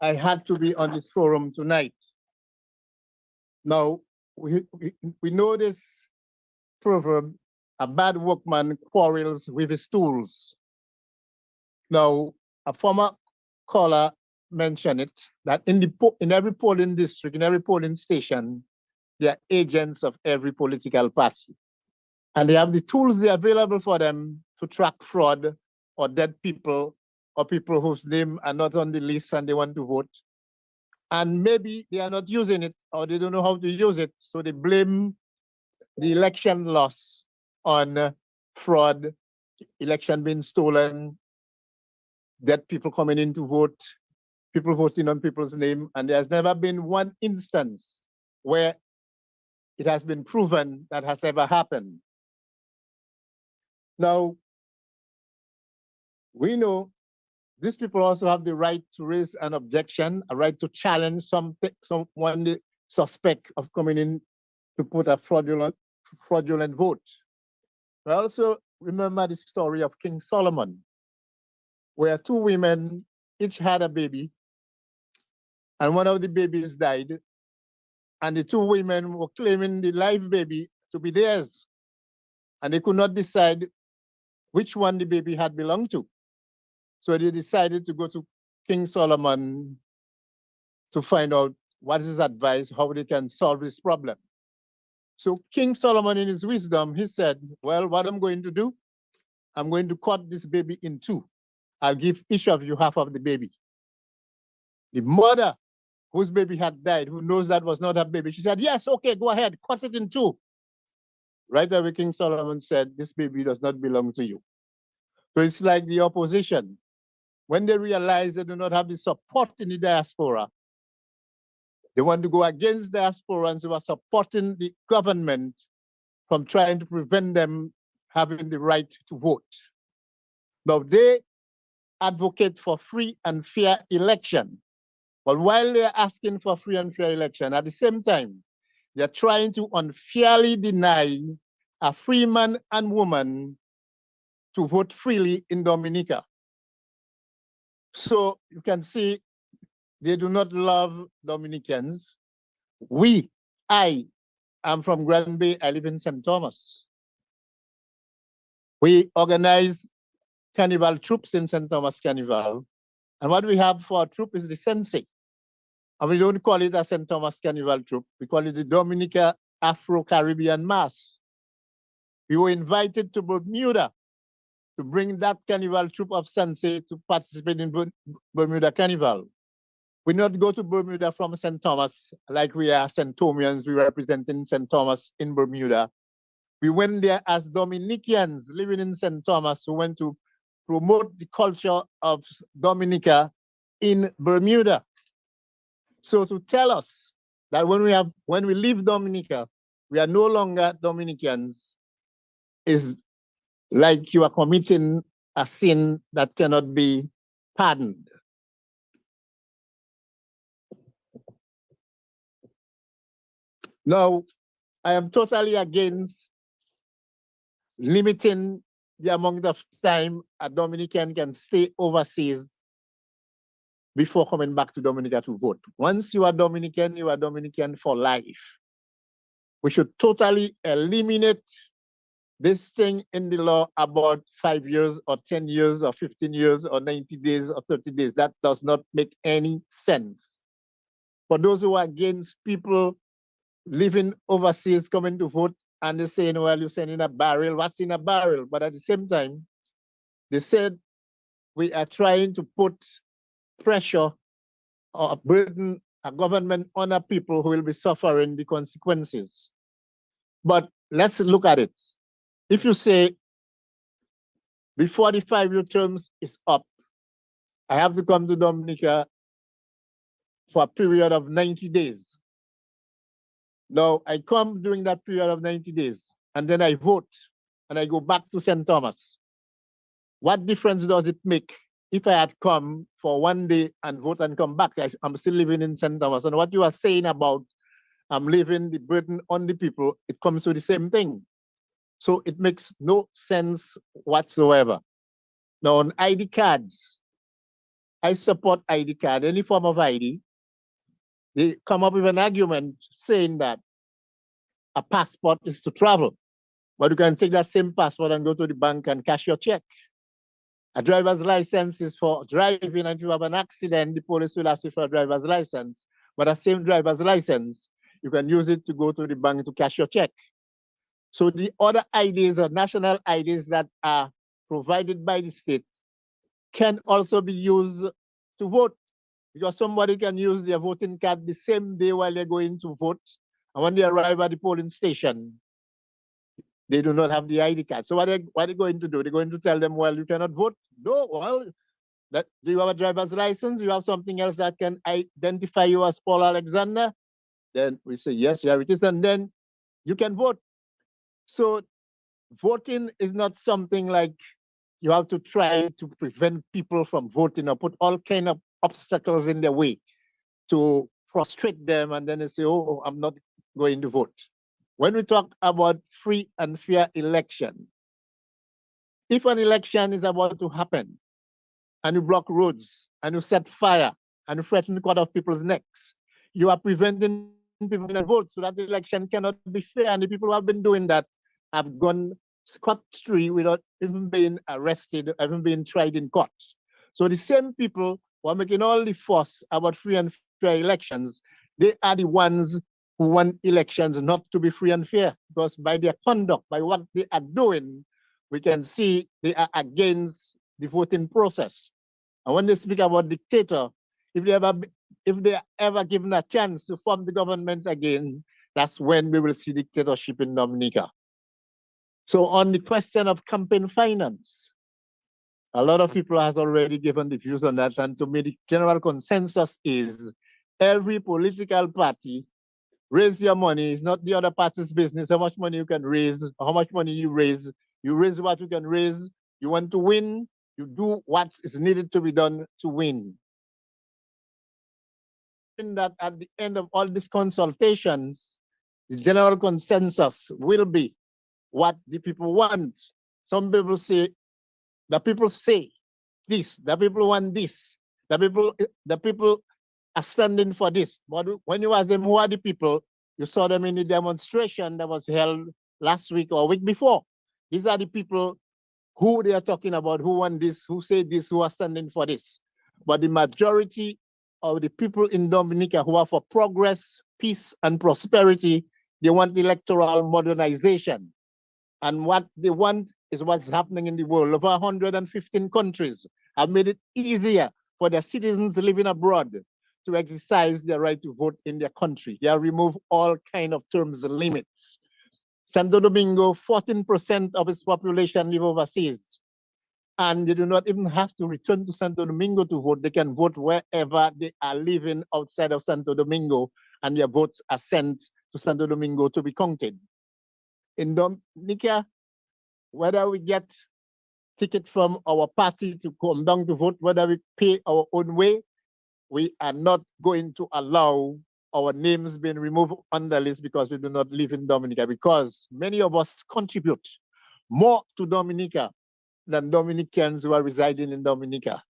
Speaker 10: I had to be on this forum tonight. Now, we know this proverb, a bad workman quarrels with his tools. Now, a former caller mentioned it, that in every polling district, in every polling station, they are agents of every political party. And they have the tools they are available for them to track fraud or dead people or people whose name are not on the list and they want to vote. And maybe they are not using it or they don't know how to use it. So they blame the election loss on fraud, election being stolen, dead people coming in to vote, people voting on people's name. And there's never been one instance where it has been proven that has ever happened. Now, we know these people also have the right to raise an objection, a right to challenge someone they suspect of coming in to put a fraudulent vote. I also remember the story of King Solomon, where two women each had a baby, and one of the babies died, and the two women were claiming the live baby to be theirs, and they could not decide which one the baby had belonged to. So they decided to go to King Solomon to find out what is his advice, how they can solve this problem. So King Solomon, in his wisdom, he said, well, what I'm going to do, I'm going to cut this baby in two. I'll give each of you half of the baby. The mother whose baby had died, who knows that was not her baby, she said, yes, okay, go ahead, cut it in two. Right away, King Solomon said, this baby does not belong to you. So it's like the opposition. When they realize they do not have the support in the diaspora, they want to go against diasporans who are supporting the government from trying to prevent them having the right to vote. Now, they advocate for free and fair election. But while they're asking for free and fair election, at the same time, they're trying to unfairly deny a free man and woman to vote freely in Dominica. So you can see they do not love Dominicans. I am from Grand Bay, I live in St. Thomas. We organize carnival troops in St. Thomas Carnival. And what we have for our troop is the Sensei. And we don't call it a St. Thomas Carnival troop. We call it the Dominica Afro-Caribbean Mass. We were invited to Bermuda to bring that carnival troop of Sensei to participate in Bermuda Carnival. We not go to Bermuda from St. Thomas like we are St. Thomians. We representing St. Thomas in Bermuda. We went there as Dominicans living in St. Thomas who went to promote the culture of Dominica in Bermuda. So to tell us that when we leave Dominica, we are no longer Dominicans is like you are committing a sin that cannot be pardoned. Now, I am totally against limiting the amount of time a Dominican can stay overseas before coming back to Dominica to vote. Once you are Dominican for life. We should totally eliminate this thing in the law about 5 years or 10 years or 15 years or 90 days or 30 days. That does not make any sense. For those who are against people living overseas coming to vote and they're saying, well, you're sending a barrel. What's in a barrel? But at the same time, they said we are trying to put pressure or a burden, a government on our people who will be suffering the consequences. But let's look at it. If you say, before the 5-year terms is up, I have to come to Dominica for a period of 90 days. Now, I come during that period of 90 days, and then I vote, and I go back to St. Thomas. What difference does it make if I had come for one day and vote and come back? I'm still living in St. Thomas. And what you are saying about I'm leaving the burden on the people, it comes to the same thing. So it makes no sense whatsoever. Now on ID cards, I support ID card, any form of ID. They come up with an argument saying that a passport is to travel, but you can take that same passport and go to the bank and cash your check. A driver's license is for driving, and if you have an accident, the police will ask you for a driver's license. But a same driver's license, you can use it to go to the bank to cash your check. So the other IDs or national IDs that are provided by the state can also be used to vote, because somebody can use their voting card the same day while they're going to vote. And when they arrive at the polling station, they do not have the ID card. So what are they going to do? They're going to tell them, well, you cannot vote? No, well, do you have a driver's license? You have something else that can identify you as Paul Alexander? Then we say, yes, here it is, and then you can vote. So voting is not something like you have to try to prevent people from voting or put all kind of obstacles in their way to frustrate them, and then they say, oh, I'm not going to vote. When we talk about free and fair election, if an election is about to happen and you block roads and you set fire and you threaten to cut off people's necks, you are preventing people from vote, so that the election cannot be fair. And the people who have been doing that have gone scot-free without even being arrested, even being tried in court. So the same people who are making all the fuss about free and fair elections, they are the ones who want elections not to be free and fair, because by their conduct, by what they are doing, we can see they are against the voting process. And when they speak about dictator, if they are ever given a chance to form the government again, that's when we will see dictatorship in Dominica. So on the question of campaign finance, a lot of people has already given the views on that, and to me the general consensus is every political party raise your money. It's not the other party's business how much money you can raise, or how much money you raise. You raise what you can raise. You want to win, you do what is needed to be done to win. And that at the end of all these consultations, the general consensus will be what the people want. Some people say, the people say this, the people want this, the people are standing for this. But when you ask them who are the people, you saw them in the demonstration that was held last week or week before. These are the people who they are talking about, who want this, who say this, who are standing for this. But the majority of the people in Dominica who are for progress, peace, and prosperity, they want electoral modernization. And what they want is what's happening in the world. Over 115 countries have made it easier for their citizens living abroad to exercise their right to vote in their country. They have removed all kind of terms and limits. Santo Domingo, 14% of its population live overseas. And they do not even have to return to Santo Domingo to vote. They can vote wherever they are living outside of Santo Domingo, and their votes are sent to Santo Domingo to be counted. In Dominica, whether we get ticket from our party to come down to vote, whether we pay our own way, we are not going to allow our names being removed on the list because we do not live in Dominica, because many of us contribute more to Dominica than Dominicans who are residing in Dominica.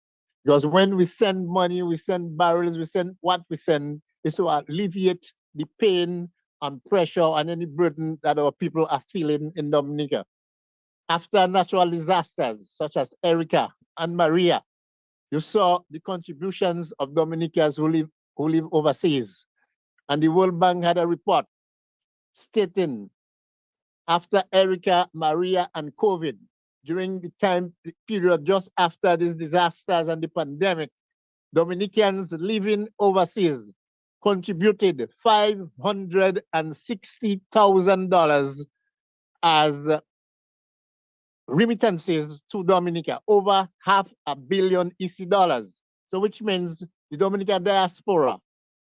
Speaker 10: Because when we send money, we send barrels, we send what we send is to alleviate the pain and pressure and any burden that our people are feeling in Dominica. After natural disasters such as Erica and Maria, you saw the contributions of Dominicans who live overseas. And the World Bank had a report stating after Erica, Maria, and COVID, during the time period just after these disasters and the pandemic, Dominicans living overseas contributed $560,000 as remittances to Dominica, over $500 million EC dollars. So which means the Dominica diaspora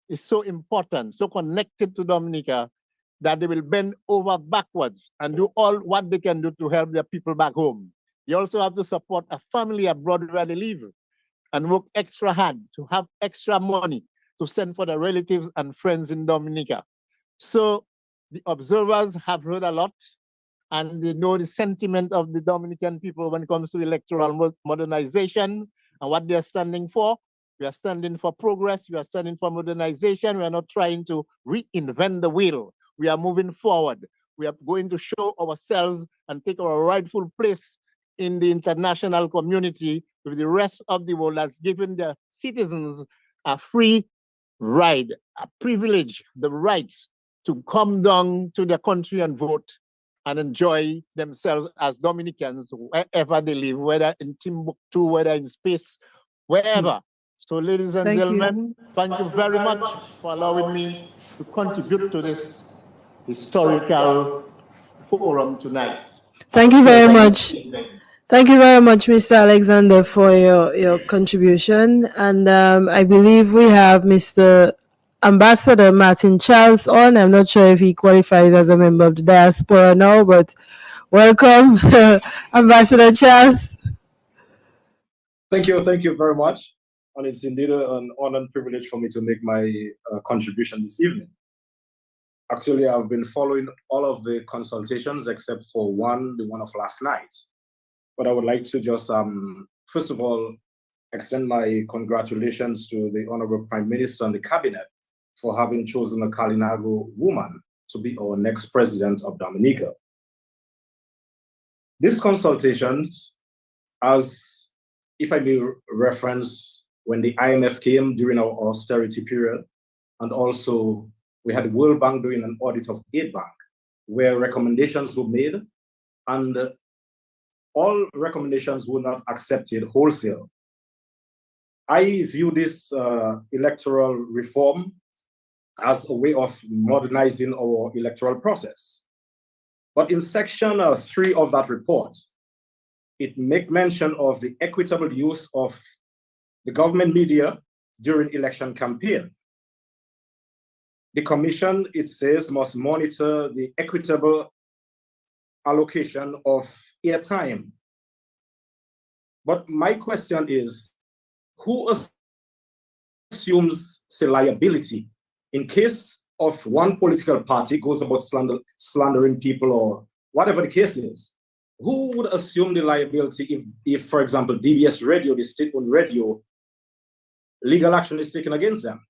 Speaker 10: is so important, so connected to Dominica, that they will bend over backwards and do all what they can do to help their people back home. You also have to support a family abroad where they live and work extra hard to have extra money to send for the relatives and friends in Dominica. So the observers have heard a lot, and they know the sentiment of the Dominican people when it comes to electoral modernization and what they're standing for. We are standing for progress. We are standing for modernization. We are not trying to reinvent the wheel. We are moving forward. We are going to show ourselves and take our rightful place in the international community with the rest of the world that's given the citizens a free ride, a privilege, the rights to come down to their country and vote and enjoy themselves as Dominicans wherever they live, whether in Timbuktu, whether in space, wherever. So ladies and gentlemen, thank you very much for allowing me to contribute to this historical forum tonight.
Speaker 1: Thank you very much. Thank you very much, Mr. Alexander, for your contribution. And I believe we have Mr. Ambassador Martin Charles on. I'm not sure if he qualifies as a member of the Diaspora now, but welcome, Ambassador Charles.
Speaker 11: Thank you very much. And it's indeed an honor and privilege for me to make my contribution this evening. Actually, I've been following all of the consultations except for the one of last night. But I would like to just, first of all, extend my congratulations to the Honorable Prime Minister and the Cabinet for having chosen a Kalinago woman to be our next president of Dominica. These consultations, as if I may reference when the IMF came during our austerity period, and also we had the World Bank doing an audit of Aid Bank, where recommendations were made, and all recommendations were not accepted wholesale. I view this electoral reform as a way of modernizing our electoral process. But in section 3 of that report, it makes mention of the equitable use of the government media during election campaign. The commission, it says, must monitor the equitable allocation of airtime. But my question is, who assumes the liability in case of one political party goes about slandering people or whatever the case is? Who would assume the liability if, for example, DBS Radio, the state-owned radio, legal action is taken against them?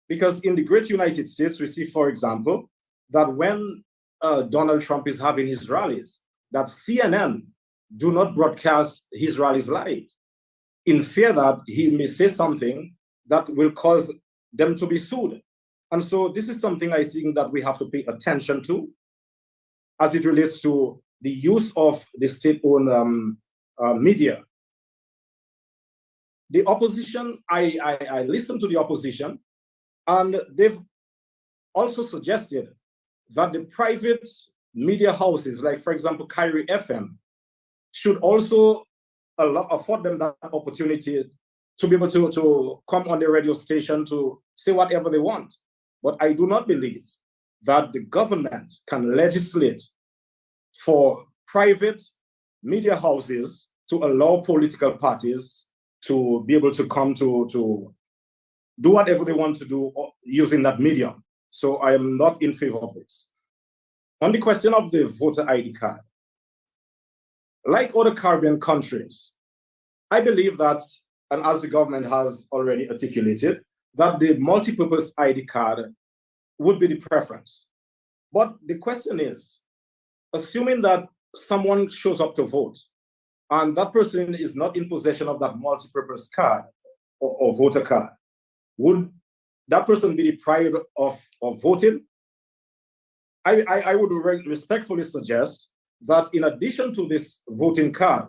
Speaker 11: Because in the great United States, we see, for example, that when Donald Trump is having his rallies, that CNN do not broadcast his rallies live, in fear that he may say something that will cause them to be sued. And so this is something I think that we have to pay attention to as it relates to the use of the state-owned media. The opposition, I listened to the opposition, and they've also suggested that the private media houses, like for example, Kyrie FM, should also afford them that opportunity to be able to come on the radio station to say whatever they want. But I do not believe that the government can legislate for private media houses to allow political parties to be able to come to do whatever they want to do using that medium. So I am not in favor of this. On the question of the voter ID card, like other Caribbean countries, I believe that, and as the government has already articulated, that the multi-purpose ID card would be the preference. But the question is, assuming that someone shows up to vote and that person is not in possession of that multi-purpose card or voter card, would that person be deprived of voting? I would respectfully suggest that in addition to this voting card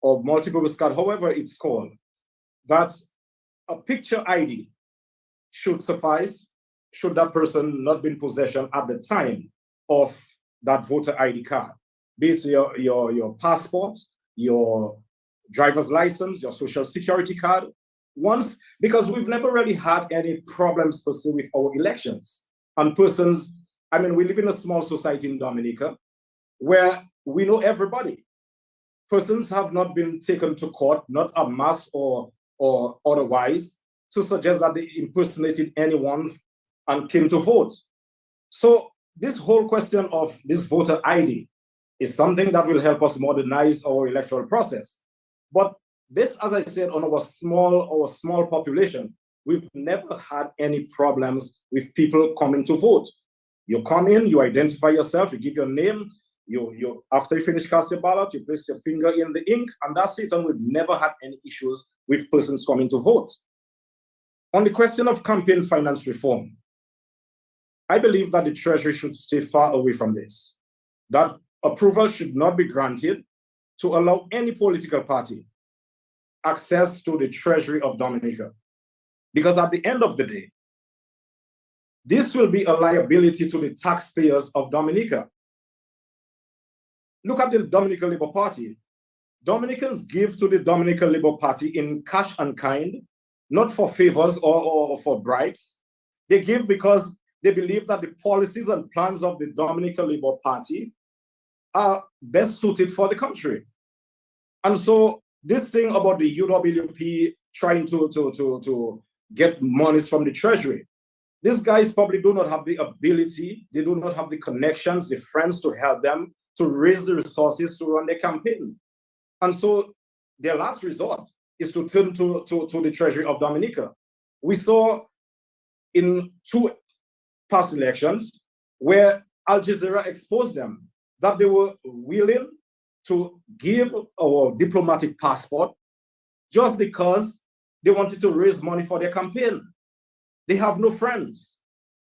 Speaker 11: or multi-purpose card, however it's called, that a picture ID should suffice should that person not be in possession at the time of that voter ID card, be it your passport, your driver's license, your social security card. Once, because we've never really had any problems per se with our elections. And persons, I mean, we live in a small society in Dominica where we know everybody. persons have not been taken to court, not en masse or otherwise, to suggest that they impersonated anyone and came to vote. So this whole question of this voter ID is something that will help us modernize our electoral process. But this, as I said, on our small population, we've never had any problems with people coming to vote. You come in, you identify yourself, you give your name, you after you finish casting your ballot, you place your finger in the ink, and that's it. And we've never had any issues with persons coming to vote. On the question of campaign finance reform, I believe that the Treasury should stay far away from this. That approval should not be granted to allow any political party access to the Treasury of Dominica. Because at the end of the day, this will be a liability to the taxpayers of Dominica. Look at the Dominican Labour Party. Dominicans give to the Dominican Labour Party in cash and kind, not for favors or for bribes. They give because they believe that the policies and plans of the Dominican Labour Party are best suited for the country. And so this thing about the UWP trying to get monies from the Treasury, these guys probably do not have the ability, they do not have the connections, the friends to help them to raise the resources to run their campaign. And so their last resort is to turn to the Treasury of Dominica. We saw in 2 past elections where Al Jazeera exposed them, that they were willing to give our diplomatic passport just because they wanted to raise money for their campaign. They have no friends.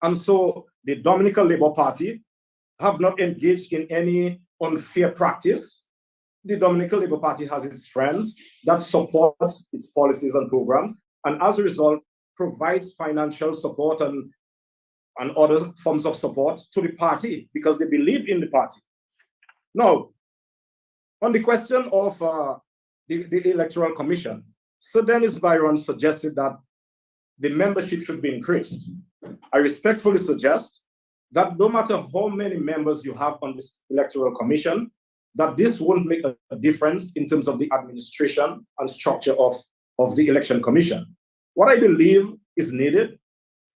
Speaker 11: And so the Dominican Labour Party have not engaged in any unfair practice. The Dominican Labour Party has its friends that supports its policies and programs, and as a result, provides financial support and other forms of support to the party because they believe in the party. Now, on the question of the Electoral Commission, Sir Dennis Byron suggested that the membership should be increased. I respectfully suggest that no matter how many members you have on this Electoral Commission, that this won't make a difference in terms of the administration and structure of the Election Commission. What I believe is needed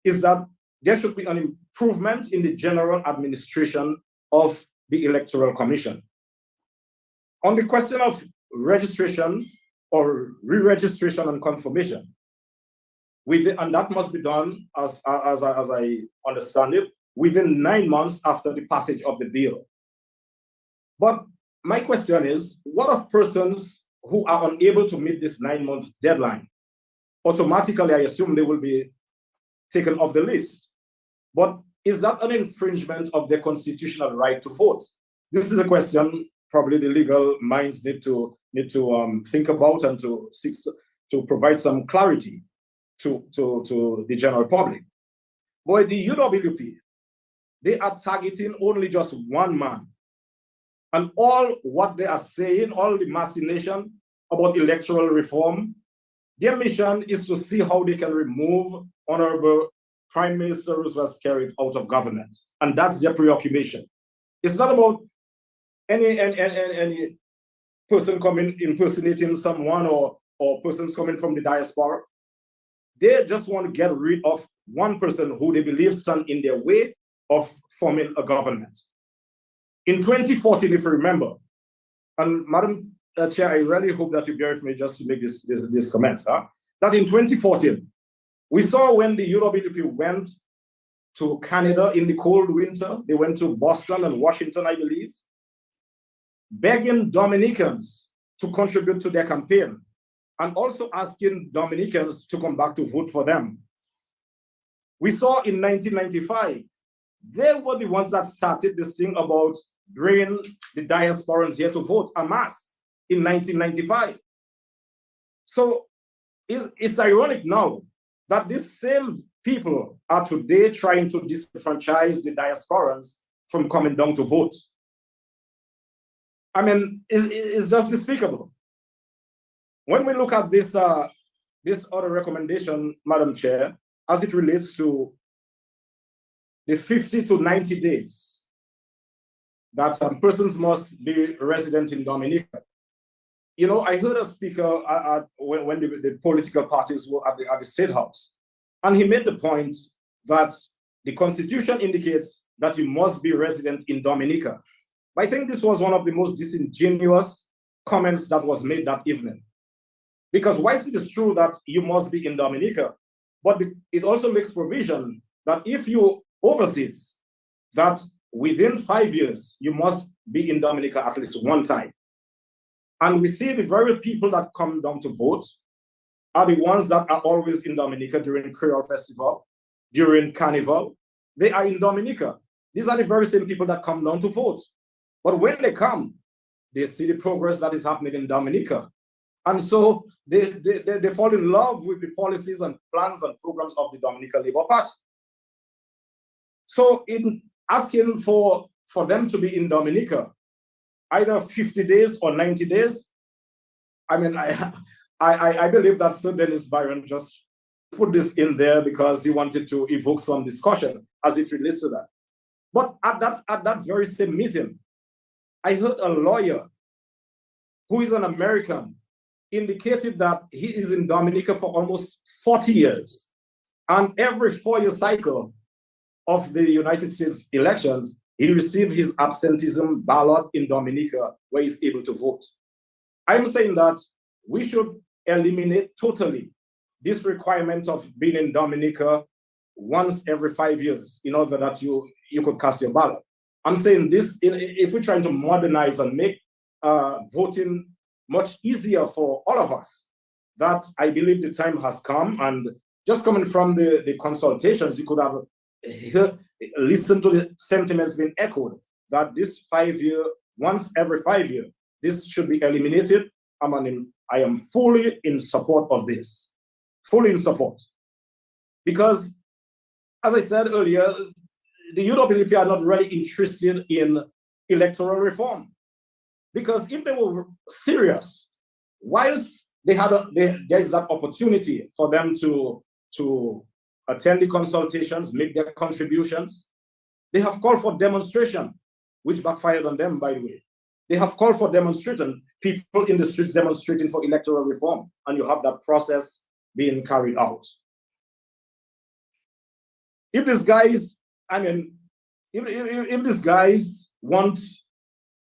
Speaker 11: is that there should be an improvement in the general administration of the Electoral Commission. On the question of registration or re-registration and confirmation, and that must be done, as I understand it, within 9 months after the passage of the bill. But my question is, what of persons who are unable to meet this 9-month deadline? Automatically, I assume they will be taken off the list. But is that an infringement of their constitutional right to vote? This is a question probably the legal minds need to think about and to provide some clarity to the general public. But the UWP, they are targeting only just one man. And all what they are saying, all the machination about electoral reform, their mission is to see how they can remove Honorable Prime Minister Roosevelt Skerrit out of government. And that's their preoccupation. It's not about any person coming impersonating someone or persons coming from the diaspora. They just want to get rid of one person who they believe stand in their way of forming a government. In 2014, if you remember, and Madam Chair, I really hope that you bear with me just to make this comments, that in 2014, we saw when the UWP went to Canada in the cold winter, they went to Boston and Washington, I believe, begging Dominicans to contribute to their campaign and also asking Dominicans to come back to vote for them. We saw in 1995, they were the ones that started this thing about bringing the diasporans here to vote en masse in 1995. So it's ironic now that these same people are today trying to disenfranchise the diasporans from coming down to vote. I mean, it's just despicable. When we look at this other recommendation, Madam Chair, as it relates to the 50 to 90 days that persons must be resident in Dominica, you know, I heard a speaker when the political parties were at the State House, and he made the point that the Constitution indicates that you must be resident in Dominica. But I think this was one of the most disingenuous comments that was made that evening. Because whilst it is true that you must be in Dominica, but it also makes provision that if you overseas, that within 5 years, you must be in Dominica at least one time. And we see the very people that come down to vote are the ones that are always in Dominica during Creole Festival, during Carnival. They are in Dominica. These are the very same people that come down to vote. But when they come, they see the progress that is happening in Dominica. And so they fall in love with the policies and plans and programs of the Dominican Labour Party. So in asking for them to be in Dominica, either 50 days or 90 days, I mean, I believe that Sir Dennis Byron just put this in there because he wanted to evoke some discussion as it relates to that. But at that very same meeting, I heard a lawyer who is an American indicated that he is in Dominica for almost 40 years. And every 4-year cycle of the United States elections, he received his absenteeism ballot in Dominica where he's able to vote. I'm saying that we should eliminate totally this requirement of being in Dominica once every 5 years in order that you could cast your ballot. I'm saying this, if we're trying to modernize and make voting much easier for all of us, that I believe the time has come. And just coming from the consultations, you could have listened to the sentiments being echoed that this 5 year, once every 5 years, this should be eliminated. I am fully in support of this, fully in support. Because, as I said earlier, the UWP are not really interested in electoral reform. Because if they were serious, whilst there is that opportunity for them to attend the consultations, make their contributions, they have called for demonstration, which backfired on them, by the way. They have called for demonstration, people in the streets demonstrating for electoral reform, and you have that process being carried out. If these guys, I mean, if these guys want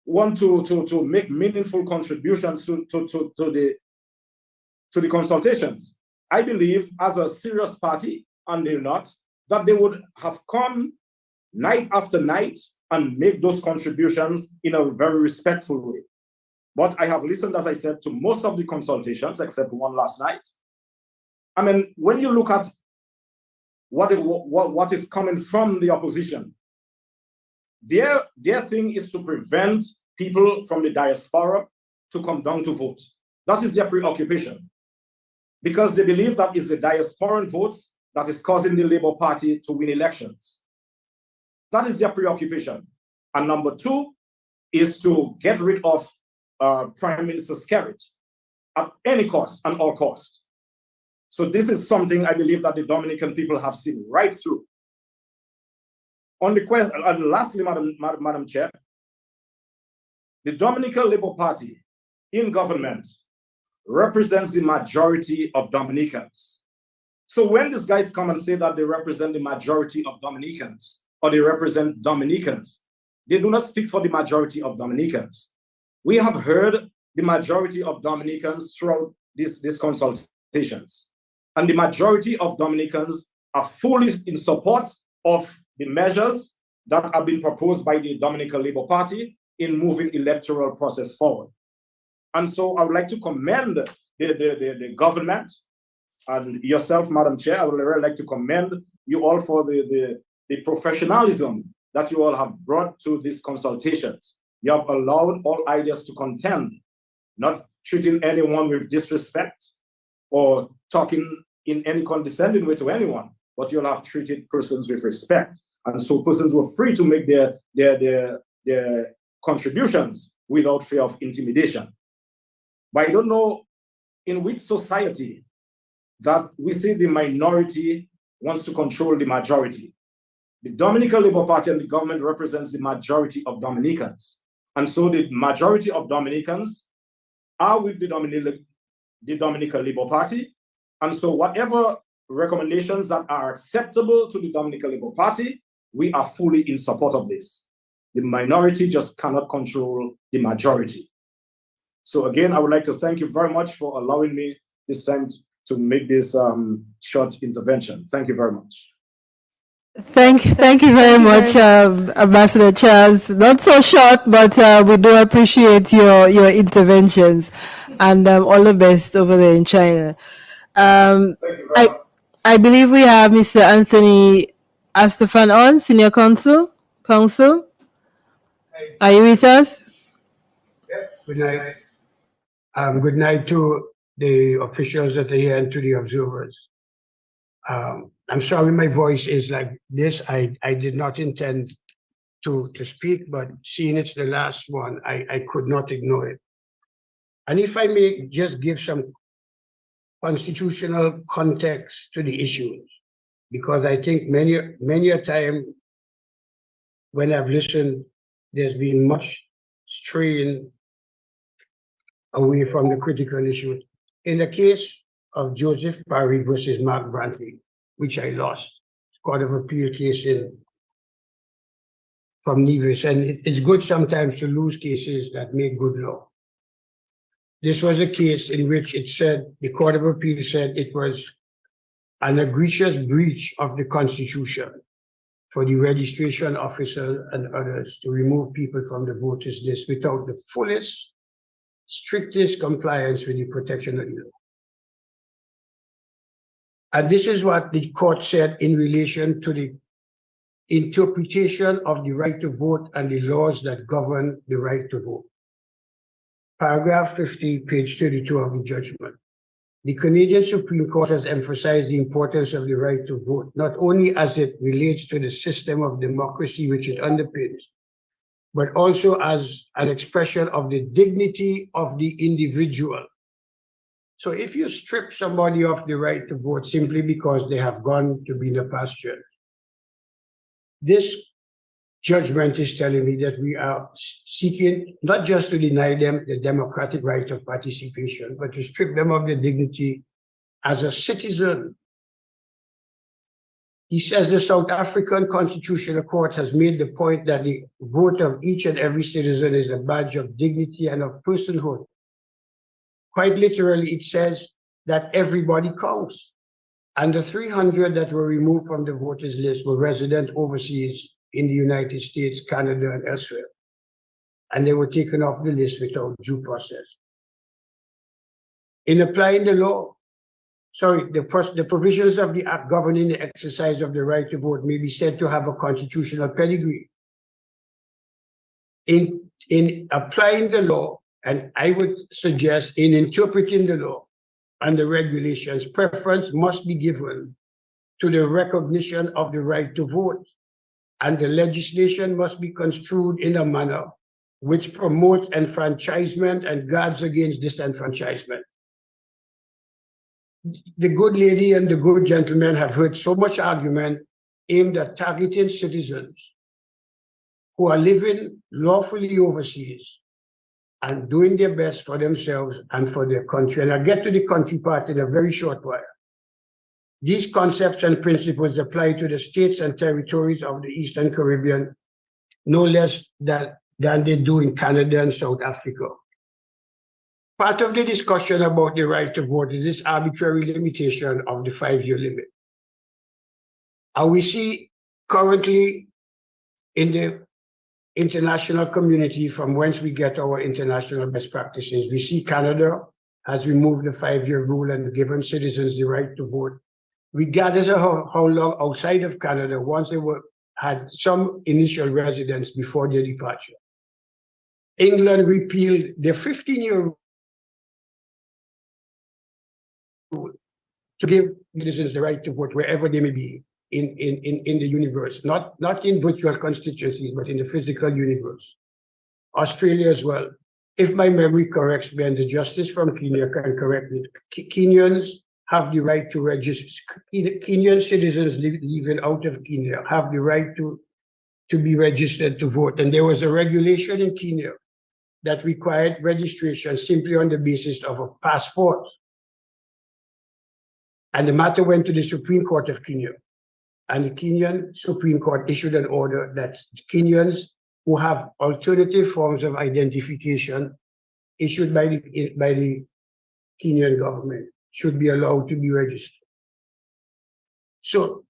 Speaker 11: to make meaningful contributions to the consultations, I believe as a serious party, and they're not, that they would have come night after night and make those contributions in a very respectful way. But I have listened, as I said, to most of the consultations, except one last night. I mean, when you look at what is coming from the opposition, their thing is to prevent people from the diaspora to come down to vote. That is their preoccupation. Because they believe that it's the diasporan votes that is causing the Labour Party to win elections. That is their preoccupation. And number two is to get rid of Prime Minister Skerrit at any cost and all cost. So this is something I believe that the Dominican people have seen right through. On the question, and lastly, Madam Chair, the Dominican Labour Party in government represents the majority of Dominicans. So when these guys come and say that they represent the majority of Dominicans, or they represent Dominicans, they do not speak for the majority of Dominicans. We have heard the majority of Dominicans throughout these consultations. And the majority of Dominicans are fully in support of the measures that have been proposed by the Dominican Labour Party in moving electoral process forward. And so I would like to commend the government and yourself, Madam Chair. I would really like to commend you all for the professionalism that you all have brought to these consultations. You have allowed all ideas to contend, not treating anyone with disrespect or talking in any condescending way to anyone, but you'll have treated persons with respect. And so persons were free to make their contributions without fear of intimidation. But I don't know in which society that we see the minority wants to control the majority. The Dominican Labour Party and the government represents the majority of Dominicans. And so the majority of Dominicans are with the Dominican Labour Party. And so whatever recommendations that are acceptable to the Dominican Labour Party, we are fully in support of this. The minority just cannot control the majority. So again, I would like to thank you very much for allowing me this time to make this short intervention. Thank you very much.
Speaker 1: Thank you very much, Ambassador Charles. Not so short, but we do appreciate your interventions, and all the best over there in China. I believe we have Mr. Anthony Astafan on, Senior Counsel. Are you with us?
Speaker 12: Good night. Good night to the officials that are here and to the observers. I'm sorry my voice is like this. I did not intend to speak, but seeing it's the last one, I could not ignore it. And if I may just give some constitutional context to the issues, because I think many a time when I've listened, there's been much straying away from the critical issues. In the case of Joseph Parry versus Mark Brantley, which I lost, Court of Appeal case from Nevis, and it's good sometimes to lose cases that make good law. This was a case in which it said, the Court of Appeal said it was an egregious breach of the Constitution for the registration officer and others to remove people from the voters list without the fullest, strictest compliance with the protection of the law. And this is what the court said in relation to the interpretation of the right to vote and the laws that govern the right to vote. Paragraph 50, page 32 of the judgment. The Canadian Supreme Court has emphasized the importance of the right to vote, not only as it relates to the system of democracy which it underpins, but also as an expression of the dignity of the individual. So if you strip somebody of the right to vote simply because they have gone to be in a pasture, this judgment is telling me that we are seeking not just to deny them the democratic right of participation, but to strip them of their dignity as a citizen. He says the South African Constitutional Court has made the point that the vote of each and every citizen is a badge of dignity and of personhood. Quite literally, it says that everybody counts. And the 300 that were removed from the voters list were resident overseas in the United States, Canada, and elsewhere. And they were taken off the list without due process. In applying the law, the provisions of the Act governing the exercise of the right to vote may be said to have a constitutional pedigree. In applying the law, and I would suggest in interpreting the law and the regulations, preference must be given to the recognition of the right to vote, and the legislation must be construed in a manner which promotes enfranchisement and guards against disenfranchisement. The good lady and the good gentleman have heard so much argument aimed at targeting citizens who are living lawfully overseas and doing their best for themselves and for their country. And I'll get to the country part in a very short while. These concepts and principles apply to the states and territories of the Eastern Caribbean no less than they do in Canada and South Africa. Part of the discussion about the right to vote is this arbitrary limitation of the 5-year limit. And we see currently in the international community from whence we get our international best practices, we see Canada has removed the 5-year rule and given citizens the right to vote, regardless of how long outside of Canada, once they had some initial residence before their departure. England repealed their 15-year rule to give citizens the right to vote wherever they may be in the universe, not in virtual constituencies, but in the physical universe. Australia as well. If my memory corrects me, and the justice from Kenya can correct me, Kenyans have the right to register. Kenyan citizens living out of Kenya have the right to be registered to vote. And there was a regulation in Kenya that required registration simply on the basis of a passport. And the matter went to the Supreme Court of Kenya. And the Kenyan Supreme Court issued an order that Kenyans who have alternative forms of identification issued by the Kenyan government should be allowed to be registered. So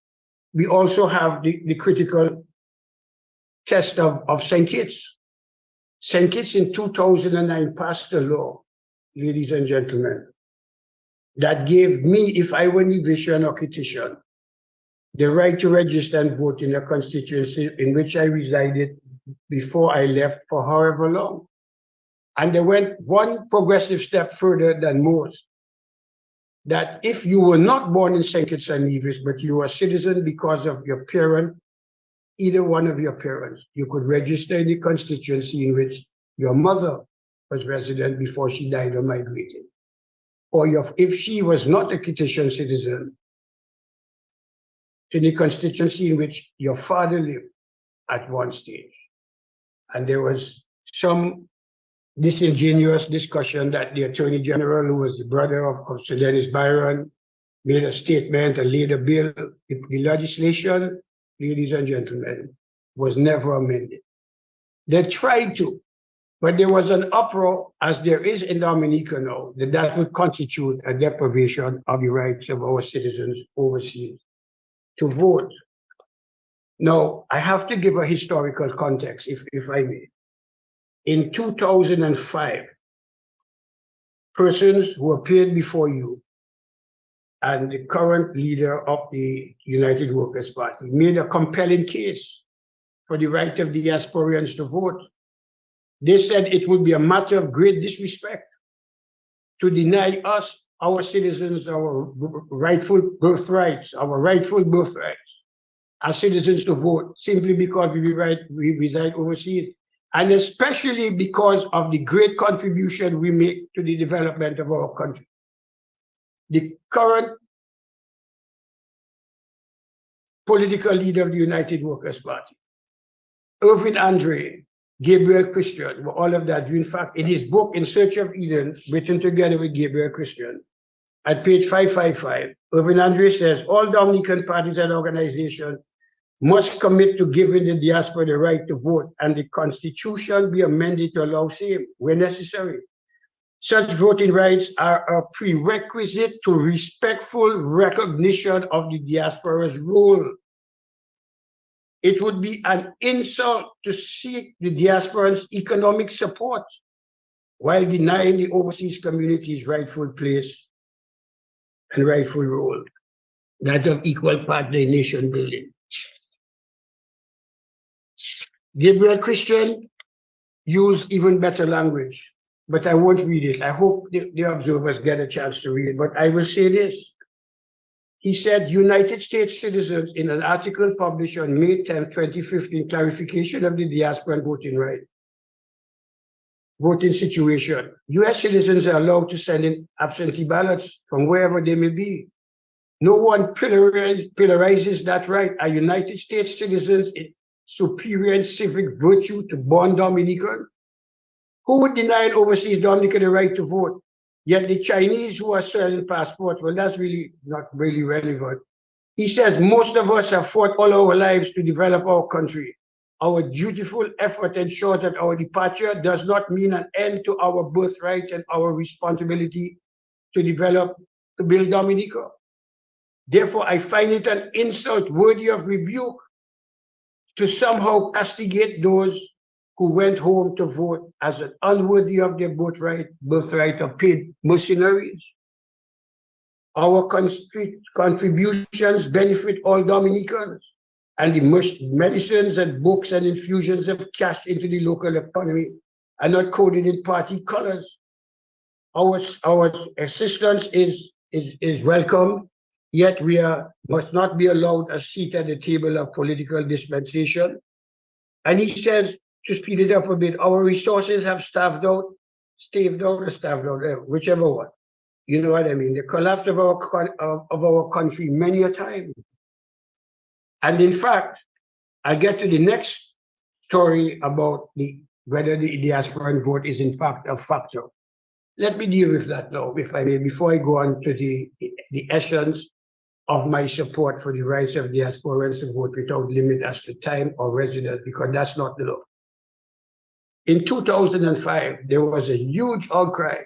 Speaker 12: we also have the critical test of St. Kitts. St. Kitts in 2009 passed a law, ladies and gentlemen, that gave me, if I were in Vision or Kittian, the right to register and vote in a constituency in which I resided before I left for however long. And they went one progressive step further than most, that if you were not born in St. Kitts and Nevis, but you were a citizen because of your parent, either one of your parents, you could register in the constituency in which your mother was resident before she died or migrated. Or if she was not a Kittitian citizen, in the constituency in which your father lived at one stage. And there was some disingenuous discussion that the Attorney General, who was the brother of Sir Dennis Byron, made a statement and laid a bill. The legislation, ladies and gentlemen, was never amended. They tried to, but there was an uproar, as there is in Dominica now, that would constitute a deprivation of the rights of our citizens overseas to vote. Now, I have to give a historical context, if I may. In 2005, persons who appeared before you and the current leader of the United Workers' Party made a compelling case for the right of the diasporans to vote. They said it would be a matter of great disrespect to deny us, our citizens, our rightful birthrights, as citizens to vote simply because we reside overseas, and especially because of the great contribution we make to the development of our country. The current political leader of the United Workers' Party, Irvin Andre, Gabriel Christian, all of that. In fact, in his book, In Search of Eden, written together with Gabriel Christian, at page 555, Irvin Andre says, all Dominican parties and organizations must commit to giving the diaspora the right to vote, and the Constitution be amended to allow same where necessary. Such voting rights are a prerequisite to respectful recognition of the diaspora's role. It would be an insult to seek the diaspora's economic support while denying the overseas community's rightful place and rightful role, that of equal partner in nation building. Gabriel Christian used even better language, but I won't read it. I hope the observers get a chance to read it, but I will say this. He said, United States citizens, in an article published on May 10, 2015, clarification of the diaspora and voting situation. US citizens are allowed to send in absentee ballots from wherever they may be. No one pillarizes that right. Are United States citizens in superior in civic virtue to born Dominican? Who would deny an overseas Dominican the right to vote? Yet the Chinese who are selling passports, well, that's really not really relevant. He says, most of us have fought all our lives to develop our country. Our dutiful effort ensures that our departure does not mean an end to our birthright and our responsibility to build Dominica. Therefore, I find it an insult worthy of rebuke to somehow castigate those who went home to vote as an unworthy of their birthright of paid mercenaries. Our contributions benefit all Dominicans, and the medicines and books and infusions of cash into the local economy are not coded in party colors. Our assistance is welcome, yet we must not be allowed a seat at the table of political dispensation. And he says, to speed it up a bit, our resources have staved out, whichever one. You know what I mean? The collapse of our country many a time. And in fact, I get to the next story about the whether the diasporan vote is in fact a factor. Let me deal with that now, if I may, before I go on to the essence of my support for the rights of diasporans to vote without limit as to time or residence, because that's not the law. In 2005, there was a huge outcry.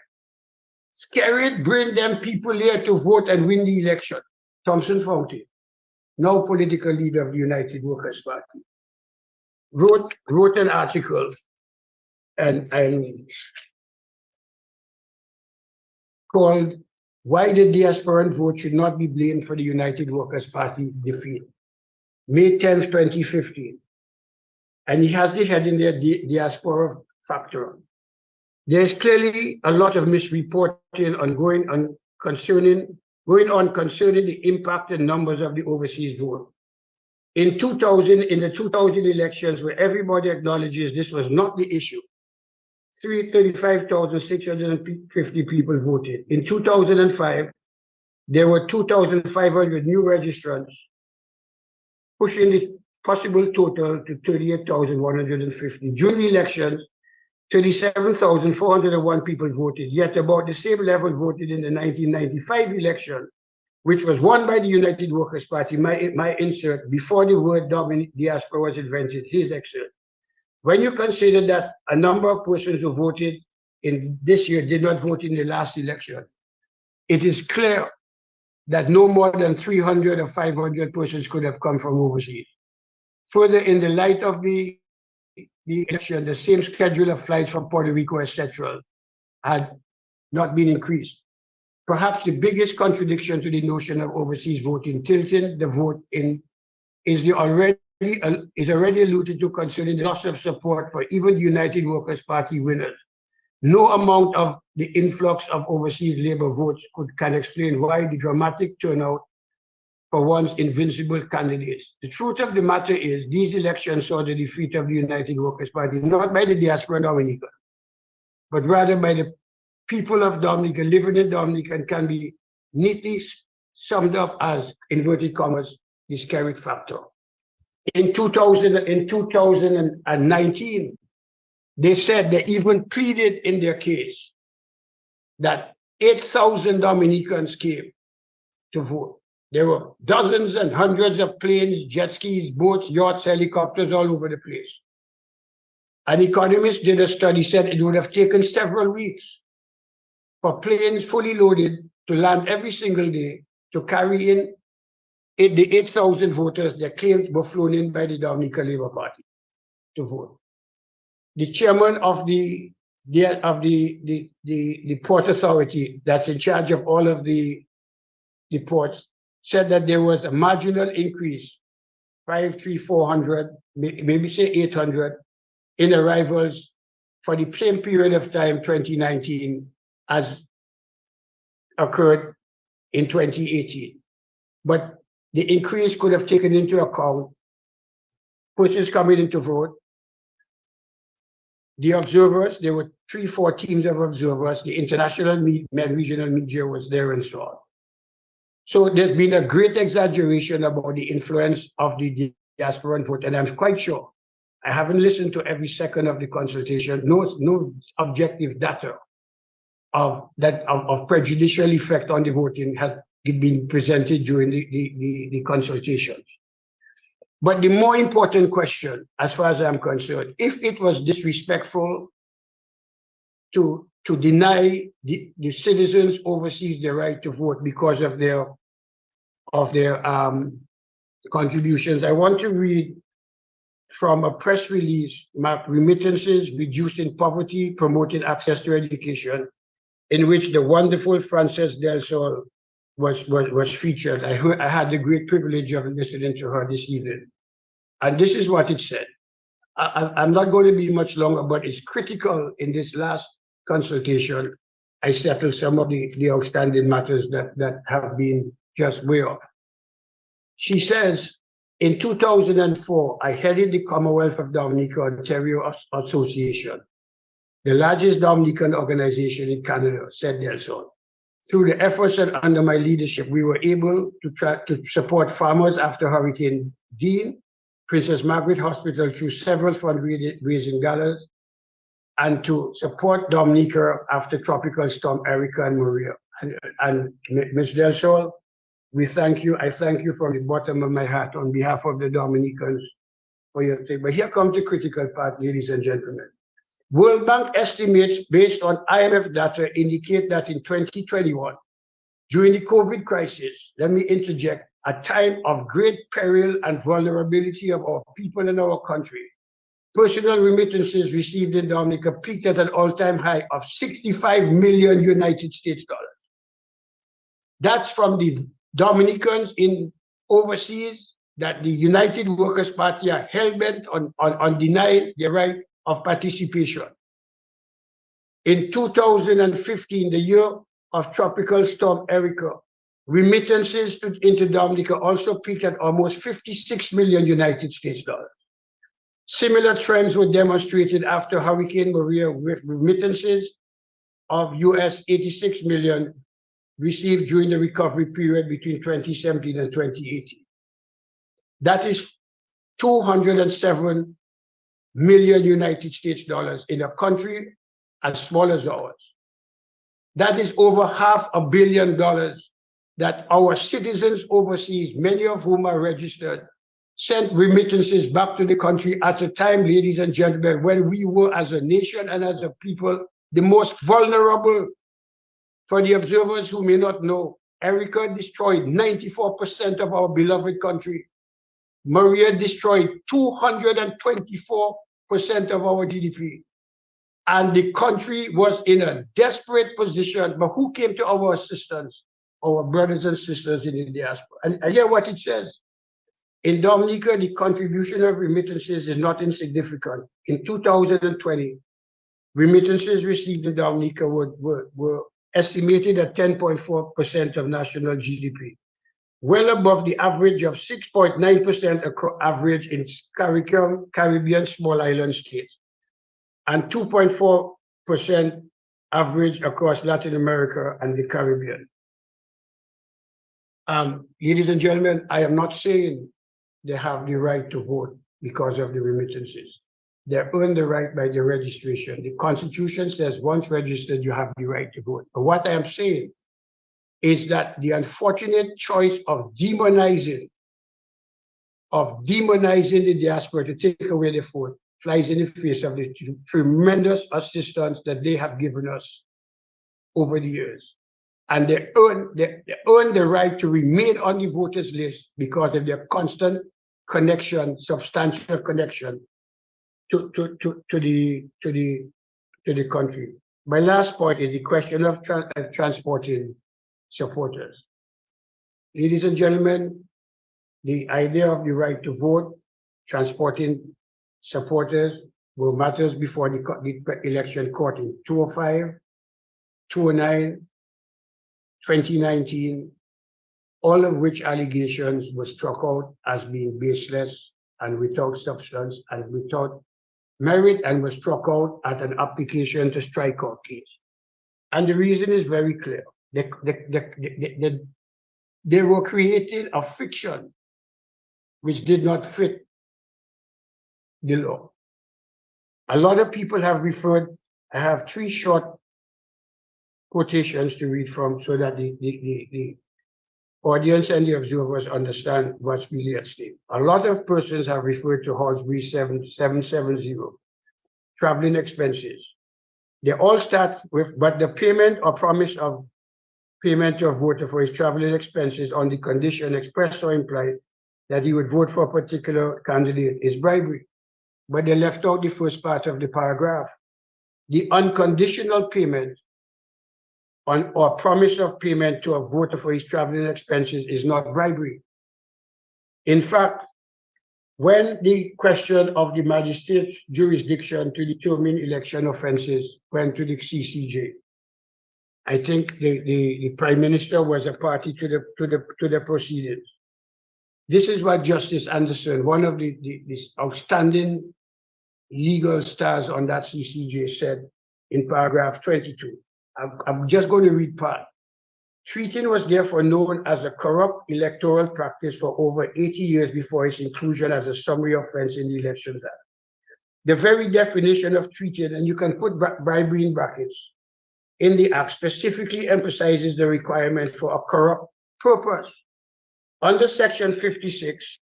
Speaker 12: Scared, bring them people here to vote and win the election. Thompson Fountain, now political leader of the United Workers' Party, wrote an article and called "Why the Diasporan Vote Should Not Be Blamed for the United Workers' Party Defeat," May 10th, 2015. And he has the heading there, Diaspora Factor. There's clearly a lot of misreporting going on concerning the impact and numbers of the overseas vote. In the 2000 elections, where everybody acknowledges this was not the issue, 35,650 people voted. In 2005, there were 2,500 new registrants, pushing the possible total to 38,150. During the elections, 37,401 people voted, yet about the same level voted in the 1995 election, which was won by the United Workers' Party, my insert, before the word diaspora was invented, his excerpt. When you consider that a number of persons who voted in this year did not vote in the last election, it is clear that no more than 300 or 500 persons could have come from overseas. Further, in the light of the election, the same schedule of flights from Puerto Rico, etc., had not been increased. Perhaps the biggest contradiction to the notion of overseas voting, tilting the vote in, is already alluded to concerning the loss of support for even the United Workers' Party winners. No amount of the influx of overseas labor votes can explain why the dramatic turnout for one's invincible candidates. The truth of the matter is these elections saw the defeat of the United Workers' Party, not by the diaspora Dominica, but rather by the people of Dominica living in Dominica, and can be neatly summed up as, inverted commas, the Skerritt factor. In 2019, they said they even pleaded in their case that 8,000 Dominicans came to vote. There were dozens and hundreds of planes, jet skis, boats, yachts, helicopters all over the place. An economist did a study, said it would have taken several weeks for planes fully loaded to land every single day to carry in the 8,000 voters that claimed were flown in by the Dominica Labour Party to vote. The chairman of the Port Authority that's in charge of all of the ports said that there was a marginal increase, 400, maybe say 800 in arrivals for the same period of time, 2019, as occurred in 2018. But the increase could have taken into account persons coming in to vote, the observers. There were 3-4 teams of observers. The international regional media was there and so on. So there's been a great exaggeration about the influence of the diaspora vote, and I'm quite sure, I haven't listened to every second of the consultation, no objective data of prejudicial effect on the voting has been presented during the consultations. But the more important question, as far as I'm concerned, if it was disrespectful to deny the citizens overseas the right to vote because of their contributions, I want to read from a press release marked "Remittances Reducing Poverty, Promoting Access to Education," in which the wonderful Frances Del Sol was featured. I had the great privilege of listening to her this evening. And this is what it said. I'm not going to be much longer, but it's critical in this last consultation. I settled some of the outstanding matters that have been just way off. She says, in 2004, I headed the Commonwealth of Dominica Ontario Association, the largest Dominican organization in Canada, said Del Sol. Through the efforts and under my leadership, we were able to support farmers after Hurricane Dean, Princess Margaret Hospital through several fundraising galas, and to support Dominica after Tropical Storm Erica and Maria. And Ms. Del Sol, we thank you. I thank you from the bottom of my heart on behalf of the Dominicans for your thing. But here comes the critical part, ladies and gentlemen. World Bank estimates based on IMF data indicate that in 2021, during the COVID crisis, let me interject, a time of great peril and vulnerability of our people in our country, personal remittances received in Dominica peaked at an all-time high of 65 million United States dollars. That's from the Dominicans in overseas that the United Workers' Party are hell-bent on denying the right of participation. In 2015, the year of Tropical Storm Erica, remittances into Dominica also peaked at almost 56 million United States dollars. Similar trends were demonstrated after Hurricane Maria, with remittances of US 86 million received during the recovery period between 2017 and 2018. That is 207 million United States dollars in a country as small as ours. That is over $500 million that our citizens overseas, many of whom are registered, sent remittances back to the country at a time, ladies and gentlemen, when we were as a nation and as a people, the most vulnerable. For the observers who may not know, Erica destroyed 94% of our beloved country. Maria destroyed 224% of our GDP. And the country was in a desperate position, but who came to our assistance? Our brothers and sisters in the diaspora. And hear what it says. In Dominica, the contribution of remittances is not insignificant. In 2020, remittances received in Dominica were estimated at 10.4% of national GDP, well above the average of 6.9% average in Caribbean small island states, and 2.4% average across Latin America and the Caribbean. Ladies and gentlemen, I am not saying they have the right to vote because of the remittances. They earn the right by the registration. The Constitution says once registered, you have the right to vote. But what I am saying is that the unfortunate choice of demonizing the diaspora to take away the vote flies in the face of the tremendous assistance that they have given us over the years. And they earn the right to remain on the voters list because of their constant connection, substantial connection to the country. My last point is the question of transporting supporters. Ladies and gentlemen, the idea of the right to vote, transporting supporters were matters before the election court in 2005, 2009, 2019, all of which allegations were struck out as being baseless and without substance and without merit, and was struck out at an application to strike out case. And the reason is very clear. They were creating a fiction which did not fit the law. A lot of people have referred, I have 3 short quotations to read from so that the audience and the observers understand what's really at stake. A lot of persons have referred to Halsbury 770, traveling expenses. They all start with, but the payment or promise of payment to a voter for his traveling expenses on the condition expressed or implied that he would vote for a particular candidate is bribery. But they left out the first part of the paragraph. The unconditional payment on or promise of payment to a voter for his traveling expenses is not bribery. In fact, when the question of the magistrate's jurisdiction to determine election offenses went to the CCJ, I think the Prime Minister was a party to the proceedings. This is what Justice Anderson, one of the outstanding legal stars on that CCJ, said in paragraph 22. I'm just going to read part. Treating was therefore known as a corrupt electoral practice for over 80 years before its inclusion as a summary offense in the Elections Act. the very definition of treated, and you can put bribery in brackets, in the Act specifically emphasizes the requirement for a corrupt purpose. Under Section 56,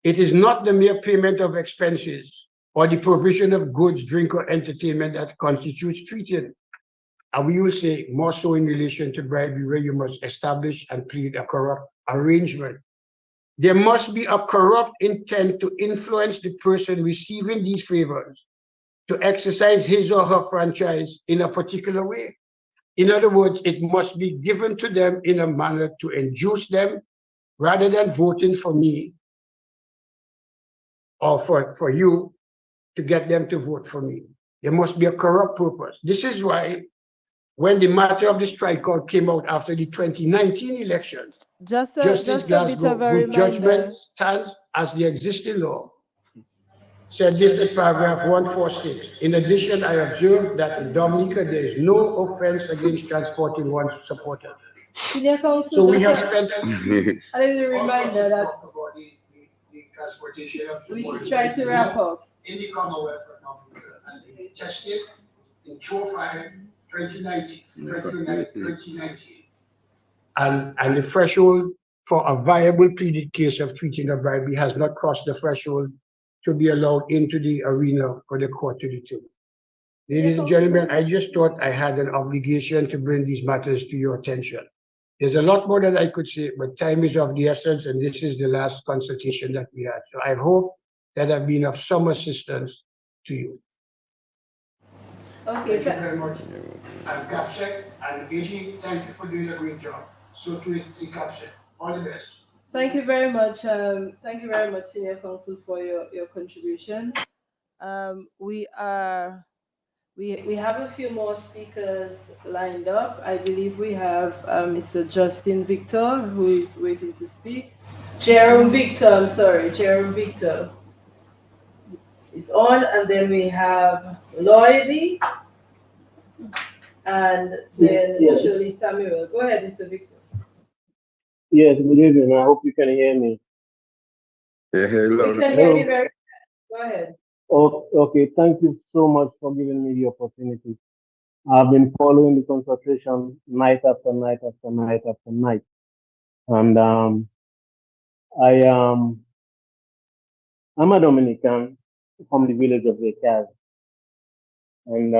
Speaker 12: it is not the mere payment of expenses or the provision of goods, drink, or entertainment that constitutes treated. And we will say more so in relation to bribery, where you must establish and plead a corrupt arrangement. There must be a corrupt intent to influence the person receiving these favors to exercise his or her franchise in a particular way. In other words, it must be given to them in a manner to induce them, rather than voting for me or for you, to get them to vote for me. There must be a corrupt purpose. This is why when the matter of the strike court came out after the 2019 election, Justice
Speaker 1: just a
Speaker 12: Glasgow,
Speaker 1: bit of a
Speaker 12: whose judgment
Speaker 1: reminder.
Speaker 12: stands as the existing law, said this in paragraph 146. In addition, I observe that in Dominica, there is no offense against transporting one's supporters.
Speaker 1: Senior Counsel,
Speaker 12: So we have spent
Speaker 1: a little reminder that
Speaker 12: the transportation of
Speaker 1: we should try to wrap up.
Speaker 12: in the Commonwealth of Dominica, and they tested in 2005, 2019. And the threshold for a viable pleaded case of treating a bribery has not crossed the threshold to be allowed into the arena for the court to determine. Ladies and gentlemen, I just thought I had an obligation to bring these matters to your attention. There's a lot more that I could say, but time is of the essence, and this is the last consultation that we had. So I hope that I've been of some assistance to you.
Speaker 1: Okay.
Speaker 12: Thank you very much. And CAPSEC and AG, thank you for doing a great job. So to the CAPSEC, all the best.
Speaker 1: Thank you very much. Thank you very much, Senior Counsel, for your contribution. We have a few more speakers lined up. I believe we have Mr. Justin Victor, who is waiting to speak. Jerome Victor is on, and then we have Lloydie, and then Shirley Samuel. Go ahead, Mr. Victor.
Speaker 13: Yes, good evening. I hope you can hear me.
Speaker 2: Yeah, hello.
Speaker 1: We can hear you very well. Go ahead.
Speaker 13: Oh, okay, thank you so much for giving me the opportunity. I've been following the consultation night after night after night after night. And I'm a Dominican from the village of Recaz. And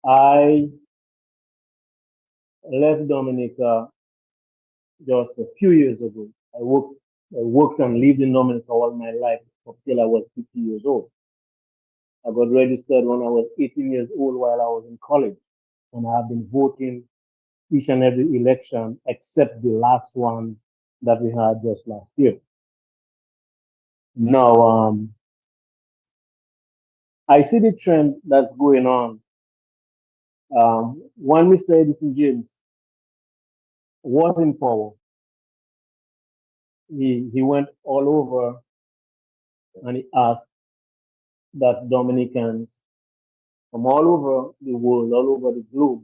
Speaker 13: I left Dominica just a few years ago. I worked and lived in Dominica all my life until I was 50 years old. I got registered when I was 18 years old while I was in college. And I have been voting each and every election except the last one that we had just last year. Now, I see the trend that's going on. When Mr. Edison James was in power, he went all over and he asked that Dominicans from all over the world, all over the globe,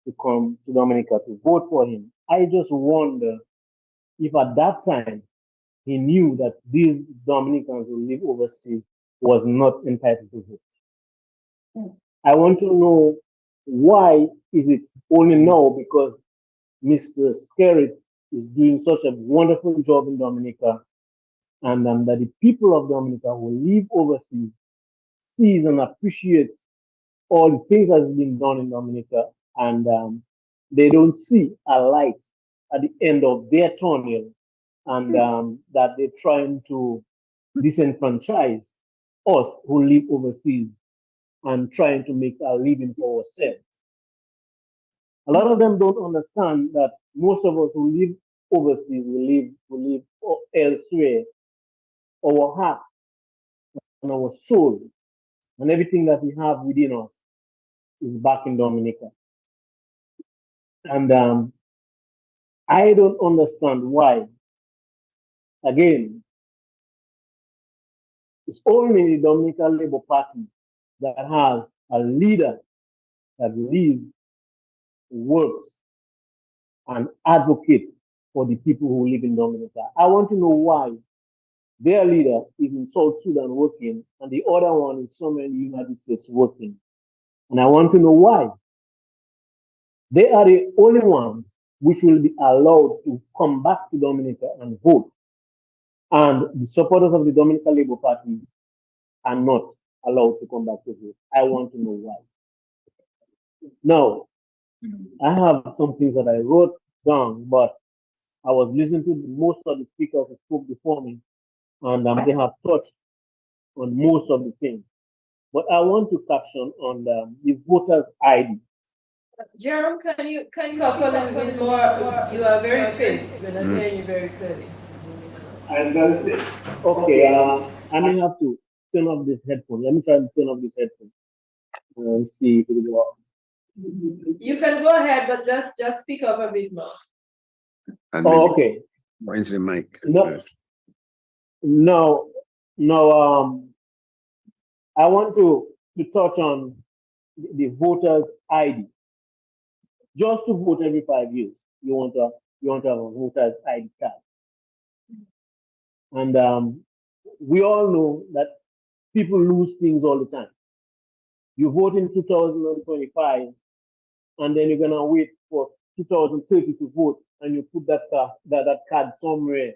Speaker 13: to come to Dominica to vote for him. I just wonder if at that time he knew that these Dominicans who live overseas was not entitled to vote. I want to know why is it only now because Mr. Skerrit is doing such a wonderful job in Dominica, and that the people of Dominica who live overseas sees and appreciates all the things that's been done in Dominica, and they don't see a light at the end of their tunnel, and that they're trying to disenfranchise us who live overseas and trying to make a living for ourselves. A lot of them don't understand that most of us who live overseas, we live elsewhere. Our heart and our soul and everything that we have within us is back in Dominica. And I don't understand why. Again, it's only the Dominican Labour Party that has a leader that lives, works, and advocates for the people who live in Dominica. I want to know why Their leader is in South Sudan working, and the other one is somewhere in the United States working. And I want to know why. They are the only ones which will be allowed to come back to Dominica and vote. And the supporters of the Dominican Labour Party are not allowed to come back to vote. I want to know why. Now, I have some things that I wrote down, but I was listening to most of the speakers who spoke before me, and they have touched on most of the things. But I want to caption on the voters' ID.
Speaker 1: Jerome, can you talk a little bit more? You are very faint. We're not hearing you very clearly.
Speaker 13: Okay, I may have to turn off this headphone. Let me try to turn off this headphone and see if it will work.
Speaker 1: You can go ahead, but just speak up a bit more.
Speaker 2: And
Speaker 13: Oh, okay.
Speaker 2: More into the mic.
Speaker 13: No, I want to touch on the voters' ID. Just to vote every 5 years, you want to have a voters' ID card. And we all know that people lose things all the time. You vote in 2025, and then you're gonna wait for 2030 to vote, and you put that card somewhere.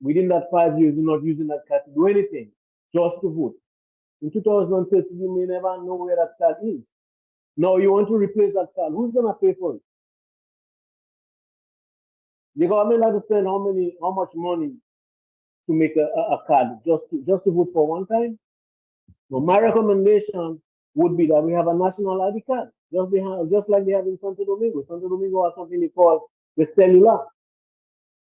Speaker 13: Within that 5 years, you're not using that card to do anything, just to vote. In 2030, you may never know where that card is. Now you want to replace that card. Who's gonna pay for it? The government has to spend how much money to make a card just to vote for one time? So my recommendation would be that we have a national ID card, just like they have in Santo Domingo. Santo Domingo has something they call the cellular,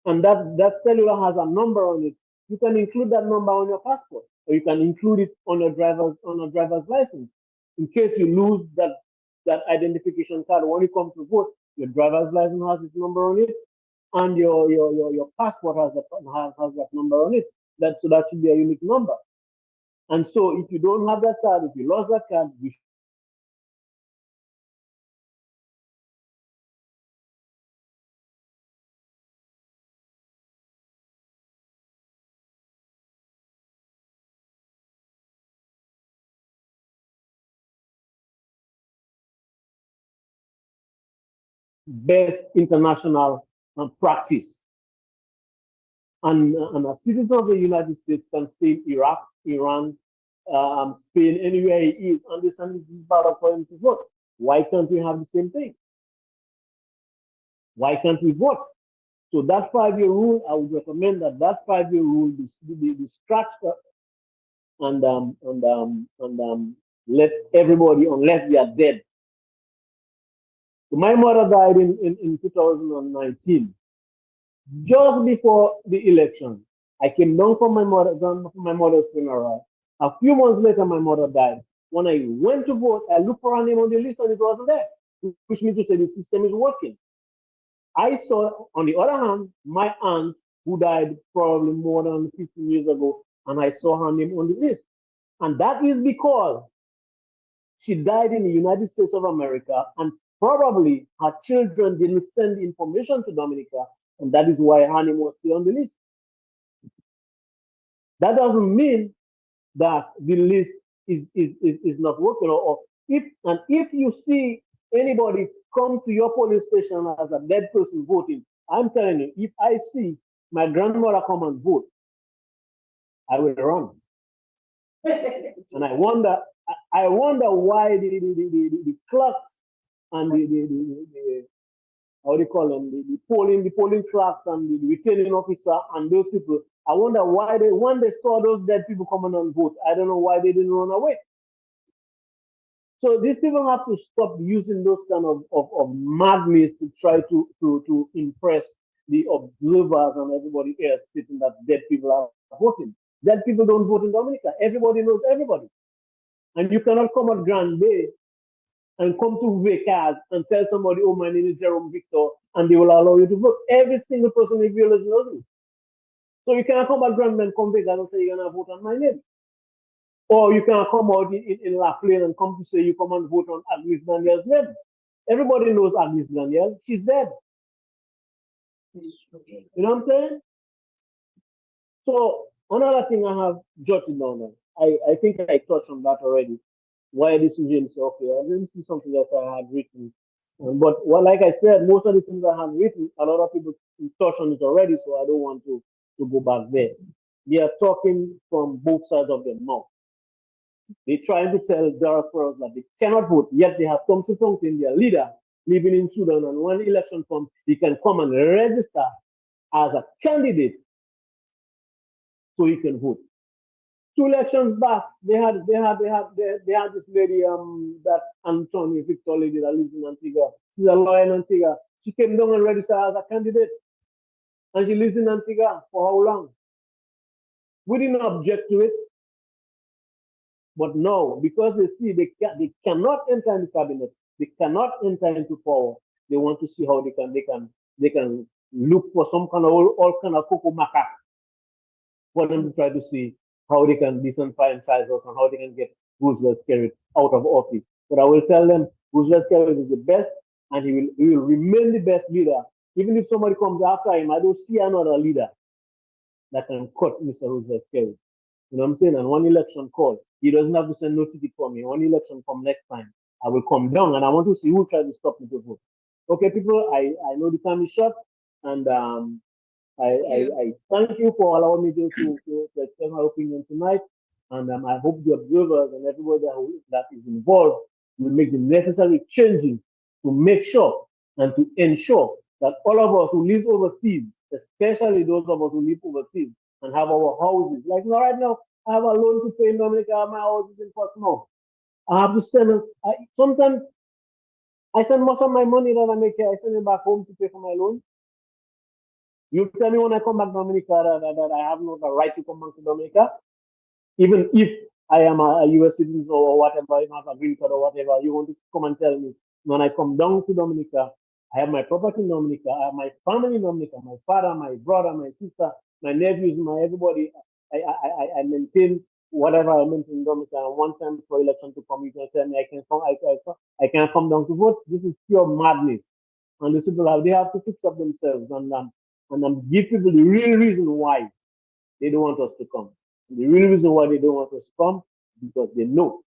Speaker 13: and that cellular has a number on it. You can include that number on your passport, or you can include it on a driver's license. In case you lose that identification card when you come to vote, your driver's license has this number on it, and your passport has that number on it. So that should be a unique number. And so if you don't have that card, if you lost that card, you best international practice. And a citizen of the United States can stay in Iraq, Iran, Spain, anywhere he is, and this is better for him to vote. Why can't we have the same thing? Why can't we vote? So that 5-year rule, I would recommend that 5-year rule be scratched up and let everybody, unless they are dead. So my mother died in 2019. Just before the election, I came down from my mother's funeral. A few months later, my mother died. When I went to vote, I looked for her name on the list and it wasn't there, which means to say the system is working. I saw, on the other hand, my aunt, who died probably more than 15 years ago, and I saw her name on the list. And that is because she died in the United States of America, and probably her children didn't send information to Dominica, and that is why her name was still on the list. That doesn't mean that the list is not working, or if you see anybody come to your police station as a dead person voting, I'm telling you, if I see my grandmother come and vote, I will run. And I wonder why the clerks and the how do you call them, the polling clerks and the returning officer and those people, I wonder why when they saw those dead people coming on vote, I don't know why they didn't run away. So these people have to stop using those kind of madness to try to impress the observers and everybody else sitting that dead people are voting. Dead people don't vote in Dominica. Everybody knows everybody. And you cannot come at Grand Bay and come to Vegas and tell somebody, oh, my name is Jerome Victor, and they will allow you to vote. Every single person in village knows you. So you cannot come at Grand Bay and come Vegas and say you're going to vote on my name. Or you can come out in La Plaine and come to say you come and vote on Agnes Daniel's name. Everybody knows Agnes Daniel. She's dead. You know what I'm saying? So another thing I have jotted down, I think I touched on that already. Why this regime is okay? I didn't see something else I had written. But well, like I said, most of the things I have written, a lot of people touched on it already, so I don't want to go back there. They are talking from both sides of their mouth. They're trying to tell diasporas that they cannot vote, yet they have come to something, their leader living in Sudan, and when election comes, he can come and register as a candidate so he can vote. 2 elections back, they had this lady, that Anthony Victor lady that lives in Antigua. She's a lawyer in Antigua. She came down and registered as a candidate, and she lives in Antigua for how long? We didn't object to it, but no, because they see they cannot enter in the cabinet, they cannot enter into power. They want to see how they can look for some kind of all kind of cocoa macaque for them to try to see how they can disenfranchise us and how they can get Roosevelt Skerrit out of office. But I will tell them Roosevelt Skerrit is the best, and he will remain the best leader. Even if somebody comes after him, I don't see another leader that can cut Mr. Roosevelt Skerrit. You know what I'm saying? And one election call, he doesn't have to send no ticket for me. One election come next time, I will come down and I want to see who tries to stop me to vote. Okay, people, I know the time is short, and I thank you for allowing me to express my opinion tonight. And I hope the observers and everybody that is involved will make the necessary changes to make sure and to ensure that all of us who live overseas, especially those of us who live overseas and have our houses, like right now, I have a loan to pay in Dominica, my house is in Portsmouth. I have to send, sometimes I send most of my money that I make here, I send it back home to pay for my loan. You tell me when I come back to Dominica that I have no right to come back to Dominica, even if I am a US citizen or whatever, I have a green card or whatever, you want to come and tell me when I come down to Dominica, I have my property in Dominica, I have my family in Dominica, my father, my brother, my sister, my nephews, my everybody. I maintain whatever I maintain in Dominica. And one time for election to come, you can tell me I can't come down to vote. This is pure madness. And these people they have to fix up themselves and give people the real reason why they don't want us to come. And the real reason why they don't want us to come because they know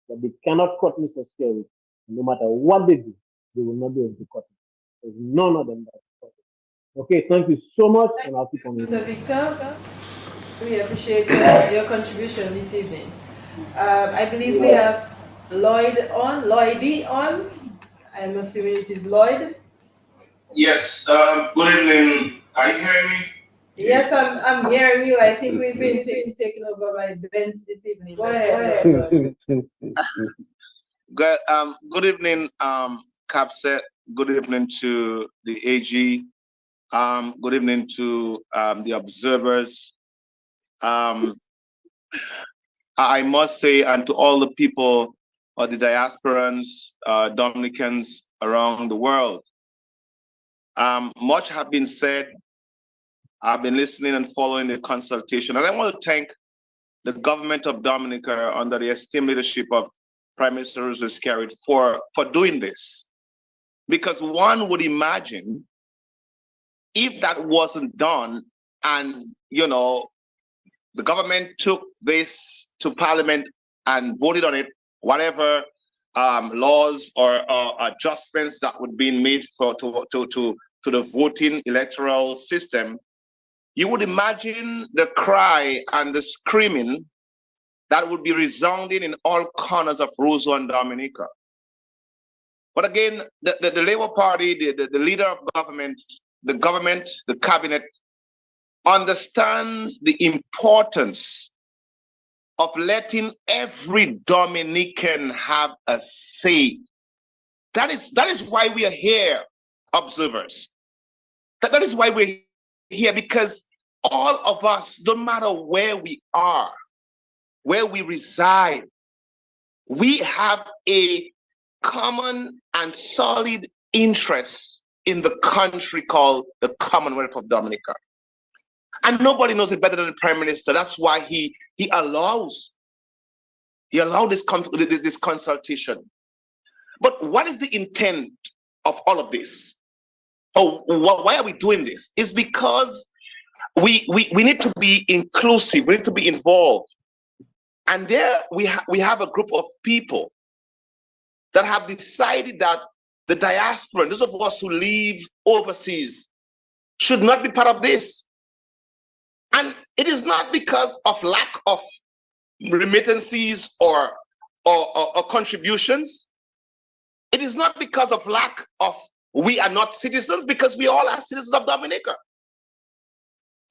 Speaker 13: that they cannot cut Mr. Skerrit. No matter what they do, they will not be able to cut him. There's none of them that can cut him. Okay, thank you so much, and I'll keep on.
Speaker 1: Mr. Victor, we appreciate your contribution this evening. I believe we have Lloydie on. I'm assuming it is Lloyd.
Speaker 14: Yes, good evening. Are you hearing me?
Speaker 1: Yes, I'm hearing you. I think we've been taken over by Benz this evening. Go ahead.
Speaker 14: Good evening, Capset. Good evening to the AG. Good evening to the observers. I must say, and to all the people or the diasporans, Dominicans around the world, much have been said. I've been listening and following the consultation, and I want to thank the government of Dominica under the esteemed leadership of Prime Minister Roosevelt Skerrit for doing this. Because one would imagine if that wasn't done and, you know, the government took this to Parliament and voted on it, whatever laws or adjustments that would be made to the voting electoral system, you would imagine the cry and the screaming that would be resounding in all corners of Roseau and Dominica. But again, the Labour Party, the leader of government, the cabinet, understands the importance of letting every Dominican have a say. That is why we are here, observers. That is why we're here, because all of us, no matter where we are, where we reside, we have a common and solid interest in the country called the Commonwealth of Dominica. And nobody knows it better than the Prime Minister. That's why he allowed this consultation. But what is the intent of all of this? Oh, why are we doing this? It's because we need to be inclusive. We need to be involved. And there we have a group of people that have decided that the diaspora, those of us who live overseas, should not be part of this. And it is not because of lack of remittances or contributions. It is not because of lack of we are not citizens, because we all are citizens of Dominica.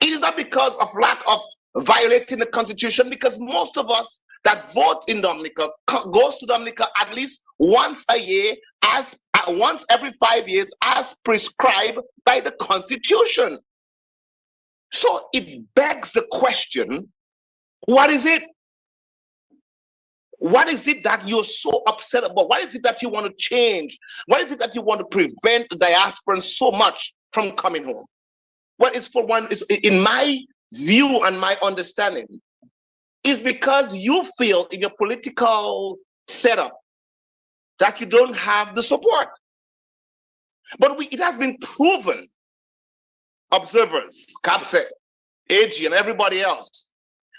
Speaker 14: It is not because of lack of violating the Constitution, because most of us that vote in Dominica goes to Dominica at least once a year, once every 5 years, as prescribed by the Constitution. So it begs the question, what is it? What is it that you're so upset about? What is it that you want to change? What is it that you want to prevent the diasporans so much from coming home? Well, it's for one, is in my view and my understanding, is because you feel in your political setup that you don't have the support. But it has been proven, observers, CAPSEC, AG, and everybody else,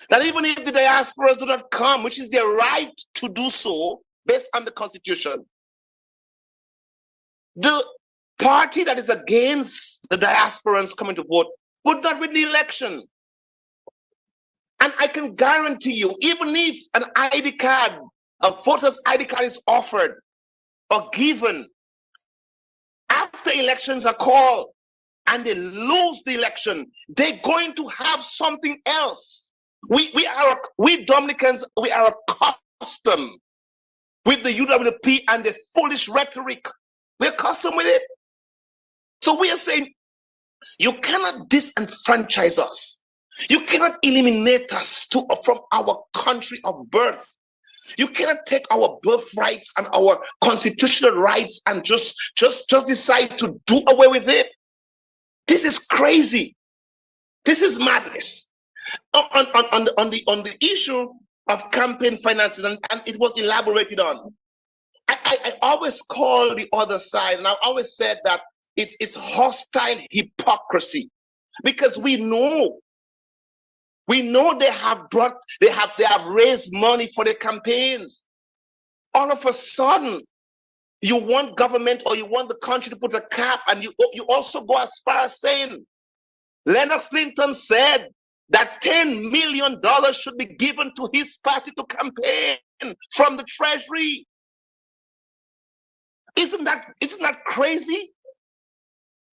Speaker 14: that even if the diasporas do not come, which is their right to do so based on the Constitution, the party that is against the diasporans coming to vote would not win the election. And I can guarantee you, even if an ID card, a voter's ID card is offered or given after elections are called and they lose the election, they're going to have something else. We Dominicans, we are accustomed with the UWP and the foolish rhetoric. We're accustomed with it. So we are saying, you cannot disenfranchise us. You cannot eliminate us from our country of birth. You cannot take our birthrights and our constitutional rights and just decide to do away with it. This is crazy. This is madness. On the issue of campaign finances, and it was elaborated on, I always call the other side, and I always said that it's hostile hypocrisy, because we know they have raised money for their campaigns. All of a sudden, you want government or you want the country to put a cap, and you also go as far as saying, Lennox Clinton said that $10 million should be given to his party to campaign from the Treasury. Isn't that crazy?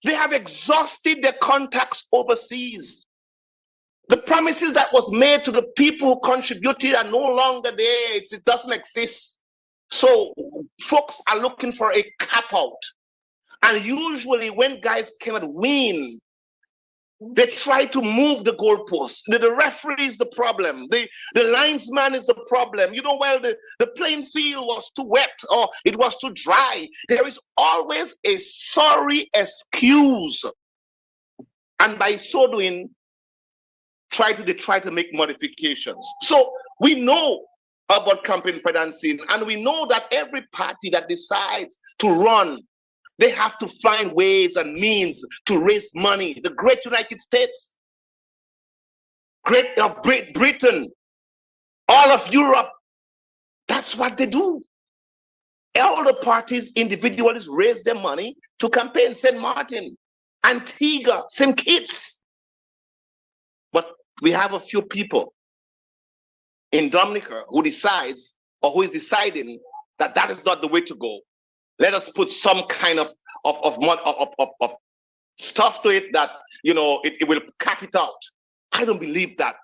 Speaker 14: They have exhausted their contacts overseas. The promises that was made to the people who contributed are no longer there. It doesn't exist. So folks are looking for a cap out. And usually when guys cannot win, they try to move the goalposts. The referee is the problem. The linesman is the problem. Well, the playing field was too wet or it was too dry. There is always a sorry excuse. And by so doing, they try to make modifications. So we know about campaign financing, and we know that every party that decides to run, they have to find ways and means to raise money. The great United States, Great Britain, all of Europe, that's what they do. All the parties individually raise their money to campaign. St. Martin, Antigua, St. Kitts. But we have a few people in Dominica who decides, or who is deciding, that is not the way to go. Let us put some kind of stuff to it that it will cap it out. I don't believe that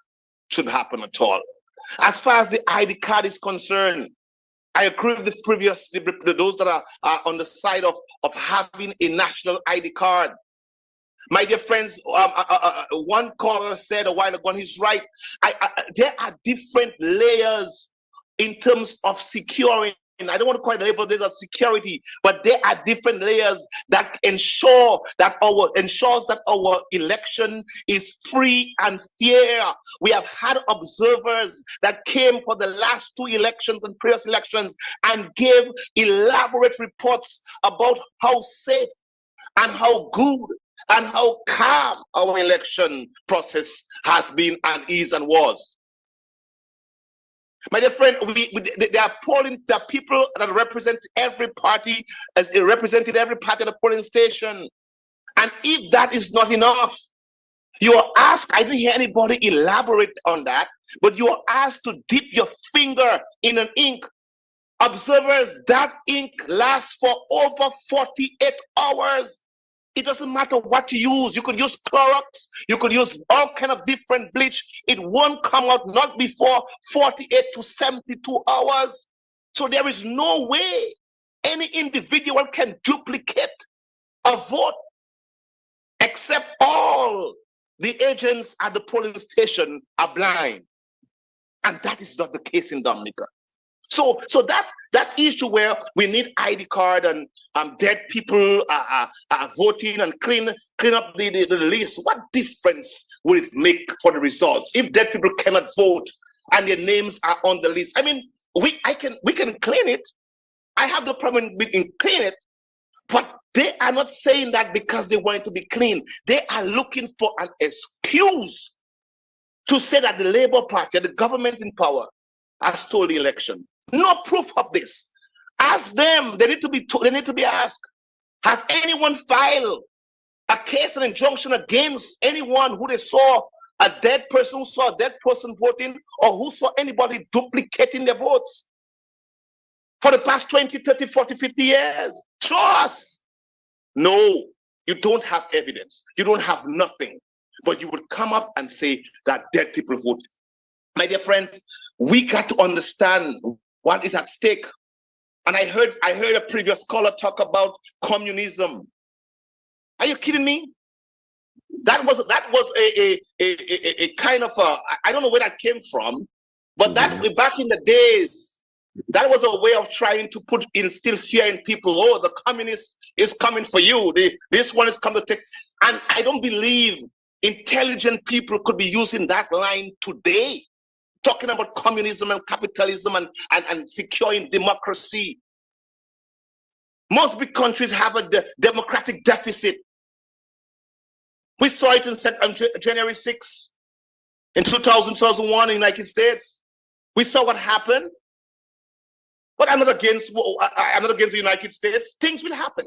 Speaker 14: should happen at all. As far as the ID card is concerned, I agree with those that are on the side of having a national ID card. My dear friends, one caller said a while ago, and he's right, there are different layers in terms of securing. And I don't want to call it label days of security, but there are different layers that ensures that our election is free and fair. We have had observers that came for the last 2 elections and previous elections and gave elaborate reports about how safe and how good and how calm our election process has been and is and was. My dear friend, they are polling, there are people that represent every party, as they represented every party at the polling station. And if that is not enough, you are asked, I didn't hear anybody elaborate on that, but you are asked to dip your finger in an ink. Observers, that ink lasts for over 48 hours. It doesn't matter what you use. You could use Clorox, you could use all kind of different bleach. It won't come out not before 48 to 72 hours. So there is no way any individual can duplicate a vote, except all the agents at the polling station are blind. And that is not the case in Dominica. So that issue where we need ID card and dead people are voting and clean up the list, what difference will it make for the results if dead people cannot vote and their names are on the list? I mean, we can clean it. I have the problem with clean it, but they are not saying that because they want it to be clean. They are looking for an excuse to say that the Labour Party, the government in power, has stolen the election. No proof of this. Ask them. They need to be asked. Has anyone filed a case, an injunction against anyone who they saw a dead person, who saw a dead person voting, or who saw anybody duplicating their votes for the past 20, 30, 40, 50 years? Show us. No, you don't have evidence. You don't have nothing. But you would come up and say that dead people voted. My dear friends, we got to understand what is at stake. And I heard a previous caller talk about communism. Are you kidding me? That was a kind of I don't know where that came from, but that back in the days, that was a way of trying to instill fear in people. Oh, the communist is coming for you. This one is coming to take. And I don't believe intelligent people could be using that line today, talking about communism and capitalism and securing democracy. Most big countries have a democratic deficit. We saw it on January 6 in 2001 in the United States. We saw what happened. But I'm not against the United States. Things will happen.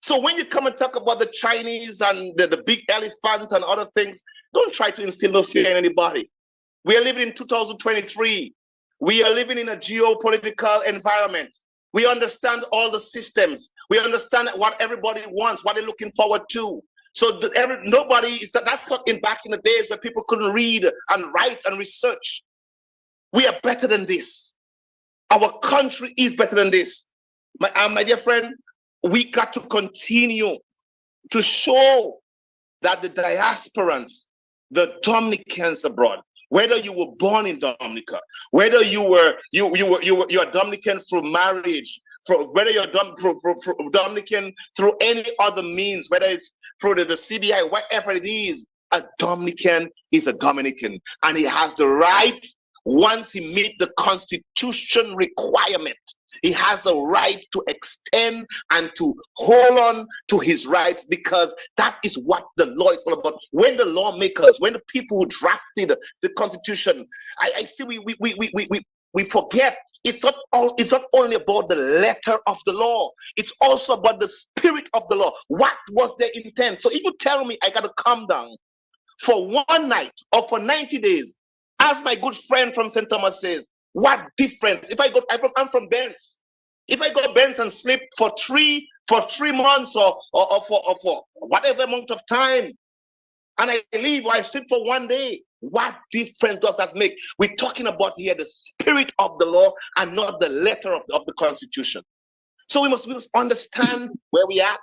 Speaker 14: So when you come and talk about the Chinese and the big elephant and other things, don't try to instill no fear in anybody. We are living in 2023. We are living in a geopolitical environment. We understand all the systems. We understand what everybody wants, what they're looking forward to. So nobody is that's not in back in the days where people couldn't read and write and research. We are better than this. Our country is better than this. My dear friend, we got to continue to show that the diasporans, the Dominicans abroad, whether you were born in Dominica, whether you're Dominican through marriage, whether you're Dominican through any other means, whether it's through the CBI, whatever it is, a Dominican is a Dominican, and he has the right. Once he meets the Constitution requirement, he has a right to extend and to hold on to his rights, because that is what the law is all about. When the lawmakers, when the people who drafted the Constitution, I see we forget it's not only about the letter of the law, it's also about the spirit of the law. What was their intent? So if you tell me I got to come down for one night or for 90 days, as my good friend from St. Thomas says, what difference? If I'm from Benz. If I go Benz and sleep for 3 months or for whatever amount of time, and I leave or I sleep for one day, what difference does that make? We're talking about here the spirit of the law and not the letter of the Constitution. So we must understand where we are.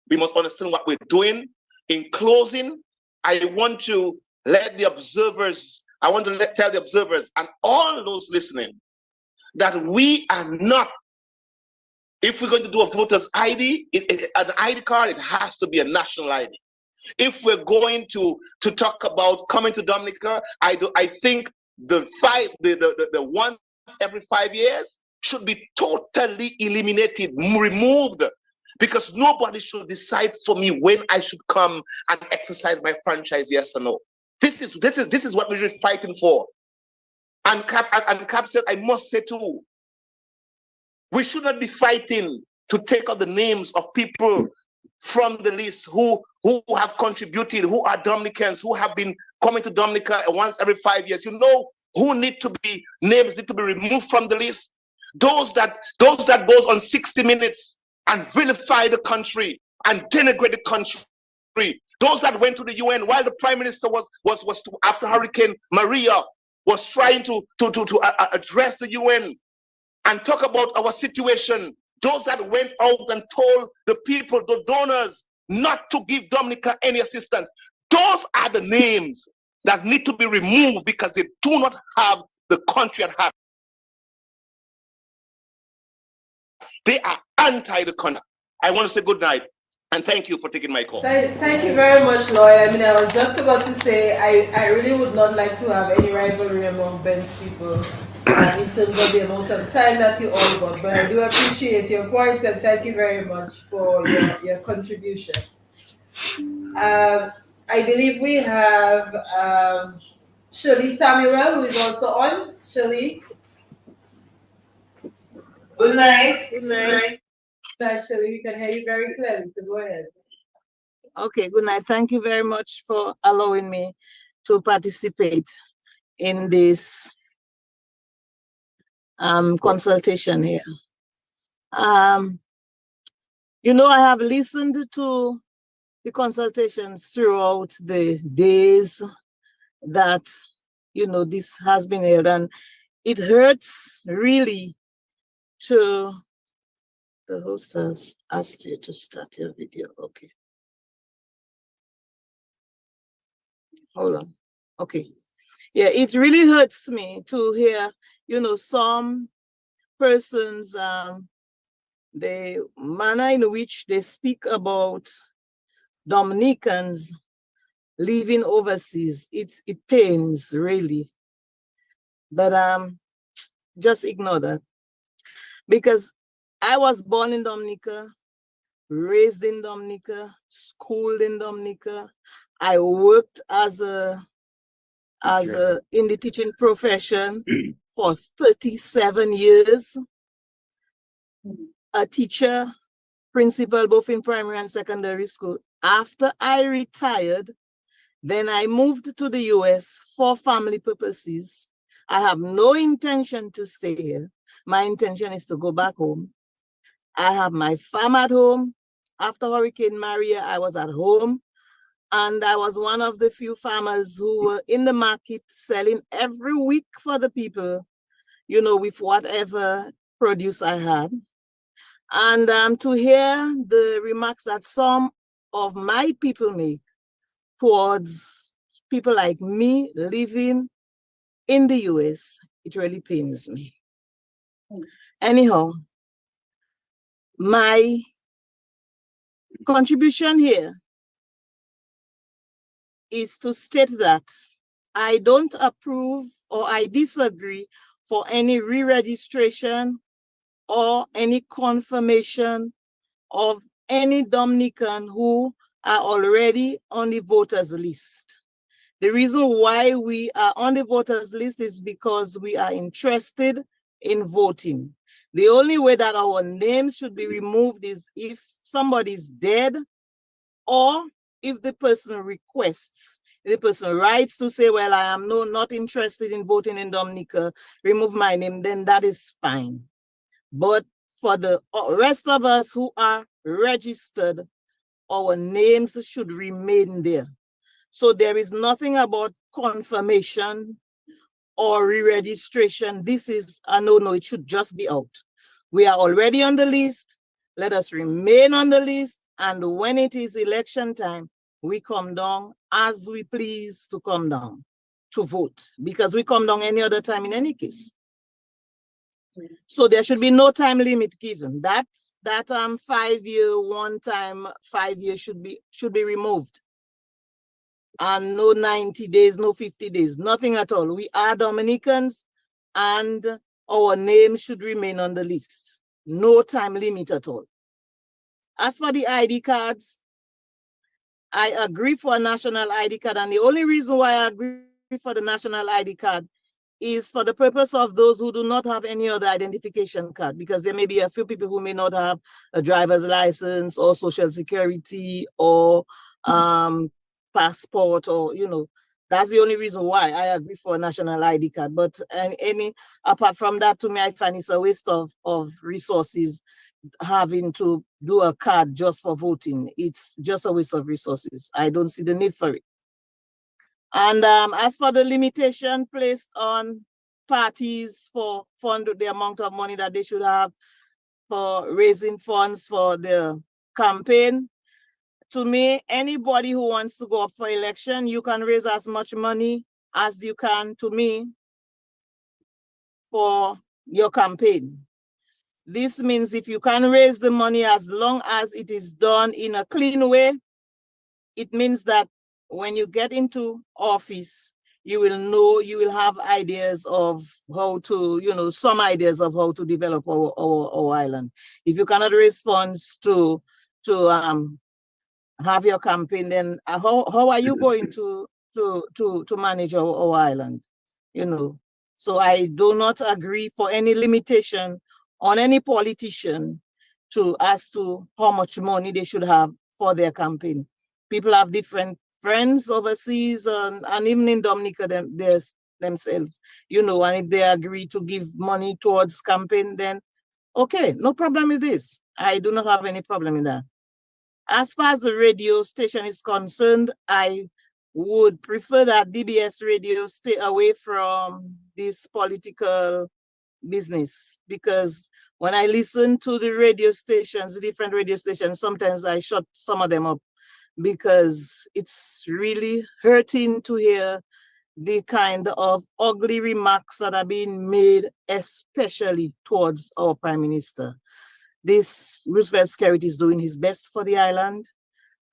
Speaker 14: We must understand what we're doing. In closing, I want to tell the observers and all those listening that we are not, if we're going to do a voter's ID, an ID card, it has to be a national ID. If we're going to talk about coming to Dominica, I think the once every 5 years should be totally eliminated, removed, because nobody should decide for me when I should come and exercise my franchise, yes or no. This is what we're fighting for. And Cap said, I must say too, we should not be fighting to take out the names of people from the list who have contributed, who are Dominicans, who have been coming to Dominica once every 5 years. You know who names need to be removed from the list? Those that goes on 60 Minutes and vilify the country and denigrate the country. Those that went to the UN while the Prime Minister was after Hurricane Maria was trying to address the UN and talk about our situation. Those that went out and told the people, the donors, not to give Dominica any assistance. Those are the names that need to be removed because they do not have the country at heart. They are anti the country. I want to say good night and thank you for taking my call.
Speaker 1: Thank you very much, Lloyd. I mean, I was just about to say I really would not like to have any rivalry among Ben's people in terms of the amount of time that you all got, but I do appreciate your point and thank you very much for your contribution. I believe we have Shirley Samuel, who is also on. Shirley.
Speaker 15: Good night. Good night.
Speaker 1: Shirley, we can hear you very clearly, so go ahead.
Speaker 15: Okay, good night. Thank you very much for allowing me to participate in this consultation here. You know, I have listened to the consultations throughout the days that, you know, this has been held, and it hurts really to, the host has asked you to start your video. Okay. Hold on. Okay. Yeah, it really hurts me to hear, you know, some persons, the manner in which they speak about Dominicans living overseas. It pains really. But just ignore that. Because I was born in Dominica, raised in Dominica, schooled in Dominica. I worked as in the teaching profession for 37 years. A teacher, principal, both in primary and secondary school. After I retired, then I moved to the US for family purposes. I have no intention to stay here. My intention is to go back home. I have my farm at home. After Hurricane Maria, I was at home. And I was one of the few farmers who were in the market selling every week for the people, you know, with whatever produce I had. And to hear the remarks that some of my people make towards people like me living in the US, it really pains me. Anyhow, my contribution here is to state that I don't approve or I disagree for any re-registration or any confirmation of any Dominican who are already on the voters list. The reason why we are on the voters list is because we are interested in voting. The only way that our names should be removed is if somebody is dead or if the person requests. If the person writes to say, well, I am not interested in voting in Dominica, remove my name, then that is fine. But for the rest of us who are registered, our names should remain there. So there is nothing about confirmation or re-registration. This is a no, it should just be out. We are already on the list. Let us remain on the list. And when it is election time, we come down as we please to come down to vote, because we come down any other time in any case. So there should be no time limit given. That 5-year, one time 5 years should be removed. And no 90 days, no 50 days, nothing at all. We are Dominicans and our name should remain on the list. No time limit at all. As for the ID cards, I agree for a national ID card, and the only reason why I agree for the national ID card is for the purpose of those who do not have any other identification card, because there may be a few people who may not have a driver's license or social security or passport, or, you know, that's the only reason why I agree for a national ID card. But any apart from that, to me, I find it's a waste of resources having to do a card just for voting. It's just a waste of resources. I don't see the need for it. And as for the limitation placed on parties for fund the amount of money that they should have for raising funds for the campaign, to me, anybody who wants to go up for election, you can raise as much money as you can, to me, for your campaign. This means if you can raise the money as long as it is done in a clean way, it means that when you get into office, you will know, you will have ideas of how to, you know, some ideas of how to develop our island. If you cannot raise funds to have your campaign, then how are you going to manage our island? You know, so I do not agree for any limitation on any politician as to how much money they should have for their campaign. People have different friends overseas and even in Dominica themselves, you know, and if they agree to give money towards campaign, then okay, no problem with this. I do not have any problem in that. As far as the radio station is concerned, I would prefer that DBS radio stay away from this political business, because when I listen to the radio stations, the different radio stations, sometimes I shut some of them up because it's really hurting to hear the kind of ugly remarks that are being made, especially towards our Prime Minister. This Roosevelt Skerrit is doing his best for the island.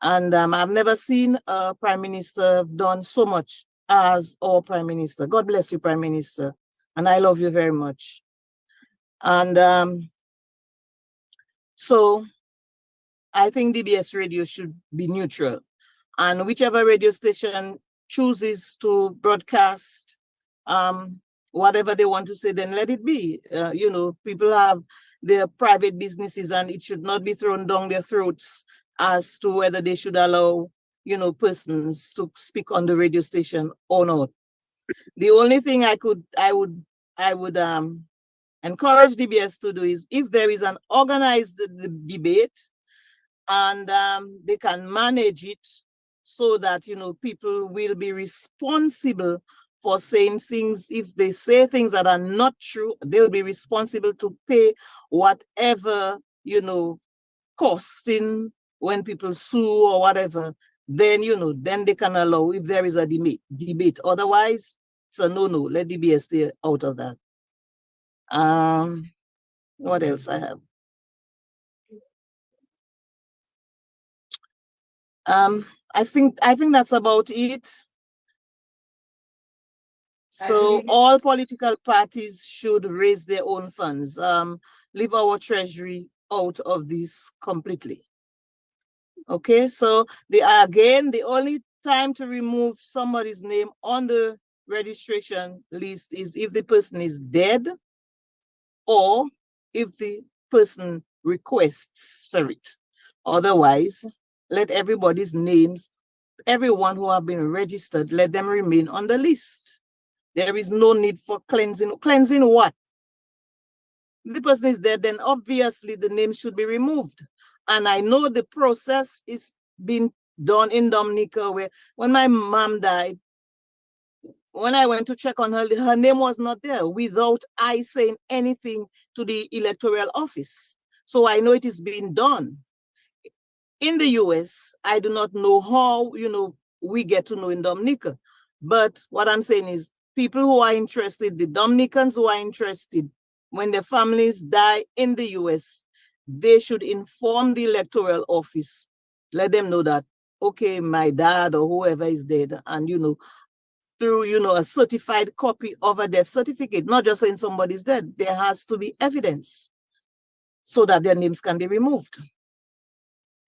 Speaker 15: And I've never seen a Prime Minister done so much as our Prime Minister. God bless you, Prime Minister. And I love you very much. And so I think DBS radio should be neutral. And whichever radio station chooses to broadcast whatever they want to say, then let it be. You know, people have their private businesses, and it should not be thrown down their throats as to whether they should allow, you know, persons to speak on the radio station or not. The only thing I would encourage DBS to do is, if there is an organized debate and they can manage it so that, you know, people will be responsible for saying things. If they say things that are not true, they'll be responsible to pay whatever, you know, costing when people sue or whatever. Then, you know, then they can allow, if there is a debate. Otherwise, it's a no-no. Let DBS stay out of that. What else I have? I think that's about it. So all political parties should raise their own funds. Leave our treasury out of this completely. Okay, so again, the only time to remove somebody's name on the registration list is if the person is dead or if the person requests for it. Otherwise, let everybody's names, everyone who have been registered, let them remain on the list. There is no need for cleansing. Cleansing what? If the person is dead, then obviously the name should be removed. And I know the process is being done in Dominica, where when my mom died, when I went to check on her, her name was not there without I saying anything to the electoral office. So I know it is being done. In the US, I do not know how, you know, we get to know in Dominica. But what I'm saying is, people who are interested, the Dominicans who are interested, when their families die in the US, they should inform the electoral office. Let them know that, okay, my dad or whoever is dead, and, you know, through, you know, a certified copy of a death certificate, not just saying somebody's dead, there has to be evidence so that their names can be removed.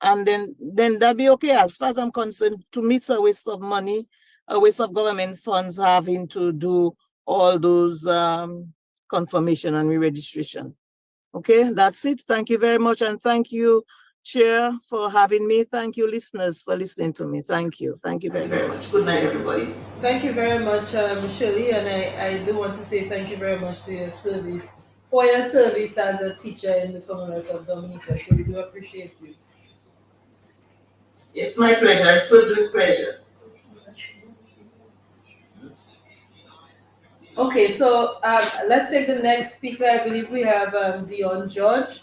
Speaker 15: and then that'll be okay. As far as I'm concerned, to me, it's a waste of money, a waste of government funds having to do all those confirmation and re-registration. Okay, that's it. Thank you very much. And thank you, Chair, for having me. Thank you, listeners, for listening to me. Thank you. Thank you very, very much. Good night, everybody.
Speaker 1: Thank you very much, Shirley, and I do want to say thank you very much to your service, for your service as a teacher in the Commonwealth of Dominica. So we do appreciate you.
Speaker 15: It's my pleasure. I served with pleasure.
Speaker 1: Okay, so let's take the next speaker. I believe we have Dion George.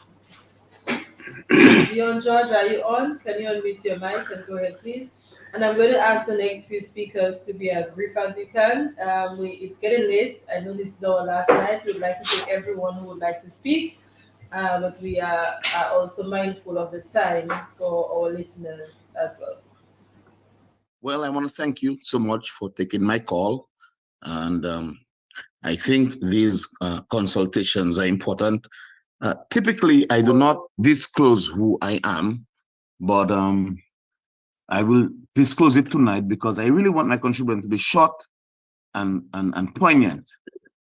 Speaker 1: Dion George, are you on? Can you unmute your mic and go ahead, please? And I'm going to ask the next few speakers to be as brief as you can. It's getting late. I know this is our last night. We'd like to take everyone who would like to speak, but we are also mindful of the time for our listeners as well.
Speaker 16: Well, I want to thank you so much for taking my call. And I think these consultations are important. Typically, I do not disclose who I am, but I will disclose it tonight because I really want my contribution to be short and poignant.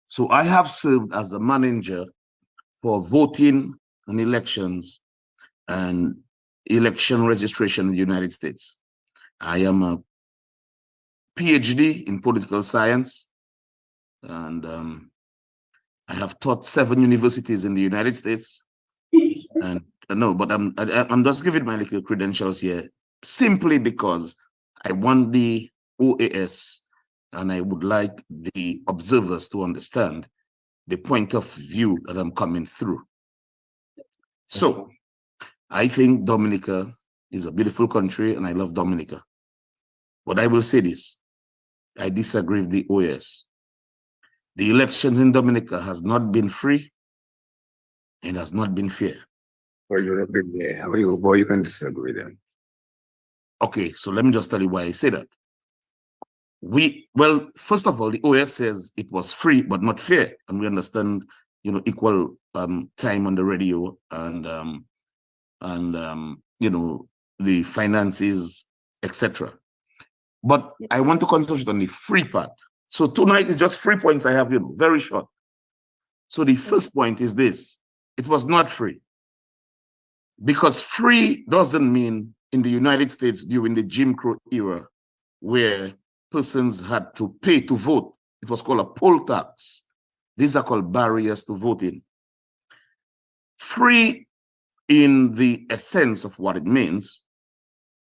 Speaker 16: So I have served as a manager for voting and elections and election registration in the United States. I am a PhD in political science, and I have taught 7 universities in the United States. And no, but I'm just giving my little credentials here simply because I want the OAS and I would like the observers to understand the point of view that I'm coming through. So I think Dominica is a beautiful country and I love Dominica. But I will say this, I disagree with the OAS. The elections in Dominica has not been free and has not been fair.
Speaker 2: Well, you're a big there. How you can disagree then?
Speaker 16: Okay, so let me just tell you why I say that. Well, first of all, the OAS says it was free but not fair, and we understand, equal time on the radio and the finances, etc. But I want to concentrate on the free part. So tonight is just 3 points I have, very short. So the first point is this: it was not free. Because free doesn't mean in the United States during the Jim Crow era, where persons had to pay to vote. It was called a poll tax. These are called barriers to voting. Free, in the essence of what it means,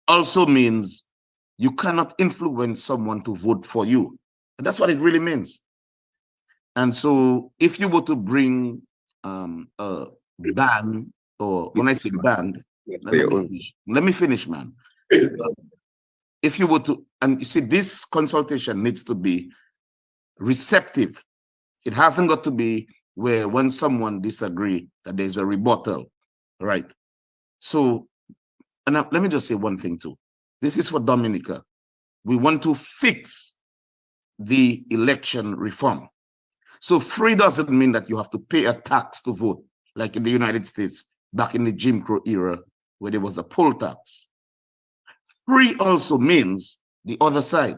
Speaker 16: also means you cannot influence someone to vote for you. And that's what it really means. And so if you were to bring a ban, or when I say banned, let me finish, man. If you were to, and you see, this consultation needs to be receptive. It hasn't got to be where when someone disagrees that there's a rebuttal, right? So, and let me just say one thing too. This is for Dominica. We want to fix the election reform. So free doesn't mean that you have to pay a tax to vote, like in the United States, back in the Jim Crow era, where there was a poll tax. Free also means the other side.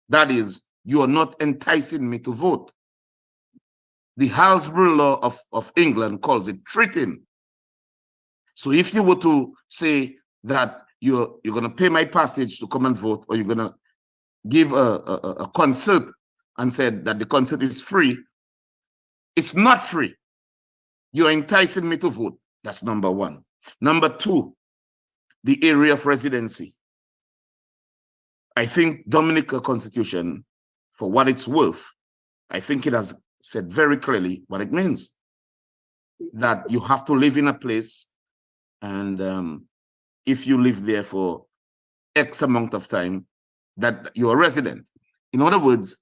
Speaker 16: That is, you are not enticing me to vote. The Halsbury law of England calls it treating. So if you were to say that you're going to pay my passage to come and vote, or you're going to give a concert and said that the concert is free, it's not free. You're enticing me to vote. That's number one. Number two, the area of residency. I think Dominica Constitution, for what it's worth, I think it has said very clearly what it means. That you have to live in a place, and if you live there for X amount of time, that you're a resident. In other words,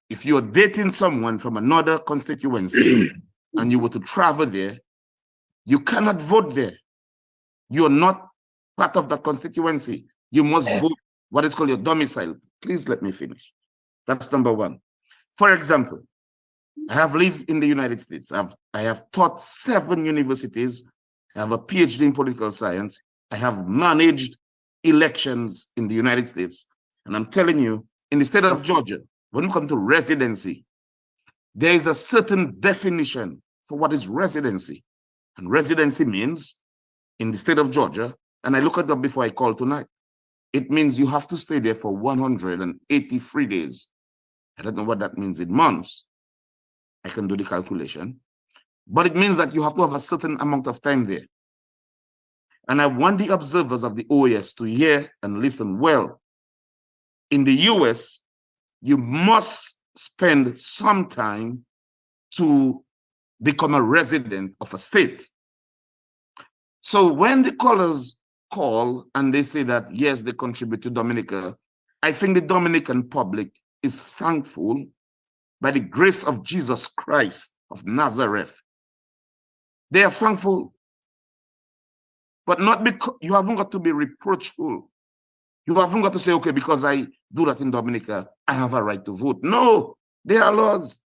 Speaker 16: if you're dating someone from another constituency and you were to travel there, you cannot vote there. You're not part of that constituency. You must vote what is called your domicile. Please let me finish. That's number one. For example, I have lived in the United States. I have taught 7 universities. I have a PhD in political science. I have managed elections in the United States. And I'm telling you, in the state of Georgia, when we come to residency, there is a certain definition for what is residency. And residency means, in the state of Georgia, and I looked it up before I called tonight, it means you have to stay there for 183 days. I don't know what that means in months. I can do the calculation. But it means that you have to have a certain amount of time there. And I want the observers of the OAS to hear and listen well. In the US, you must spend some time to become a resident of a state. So when the callers call and they say that, yes, they contribute to Dominica, I think the Dominican public is thankful by the grace of Jesus Christ of Nazareth. They are thankful, but not because you haven't got to be reproachful. You haven't got to say, okay, because I do that in Dominica, I have a right to vote. No, there are laws.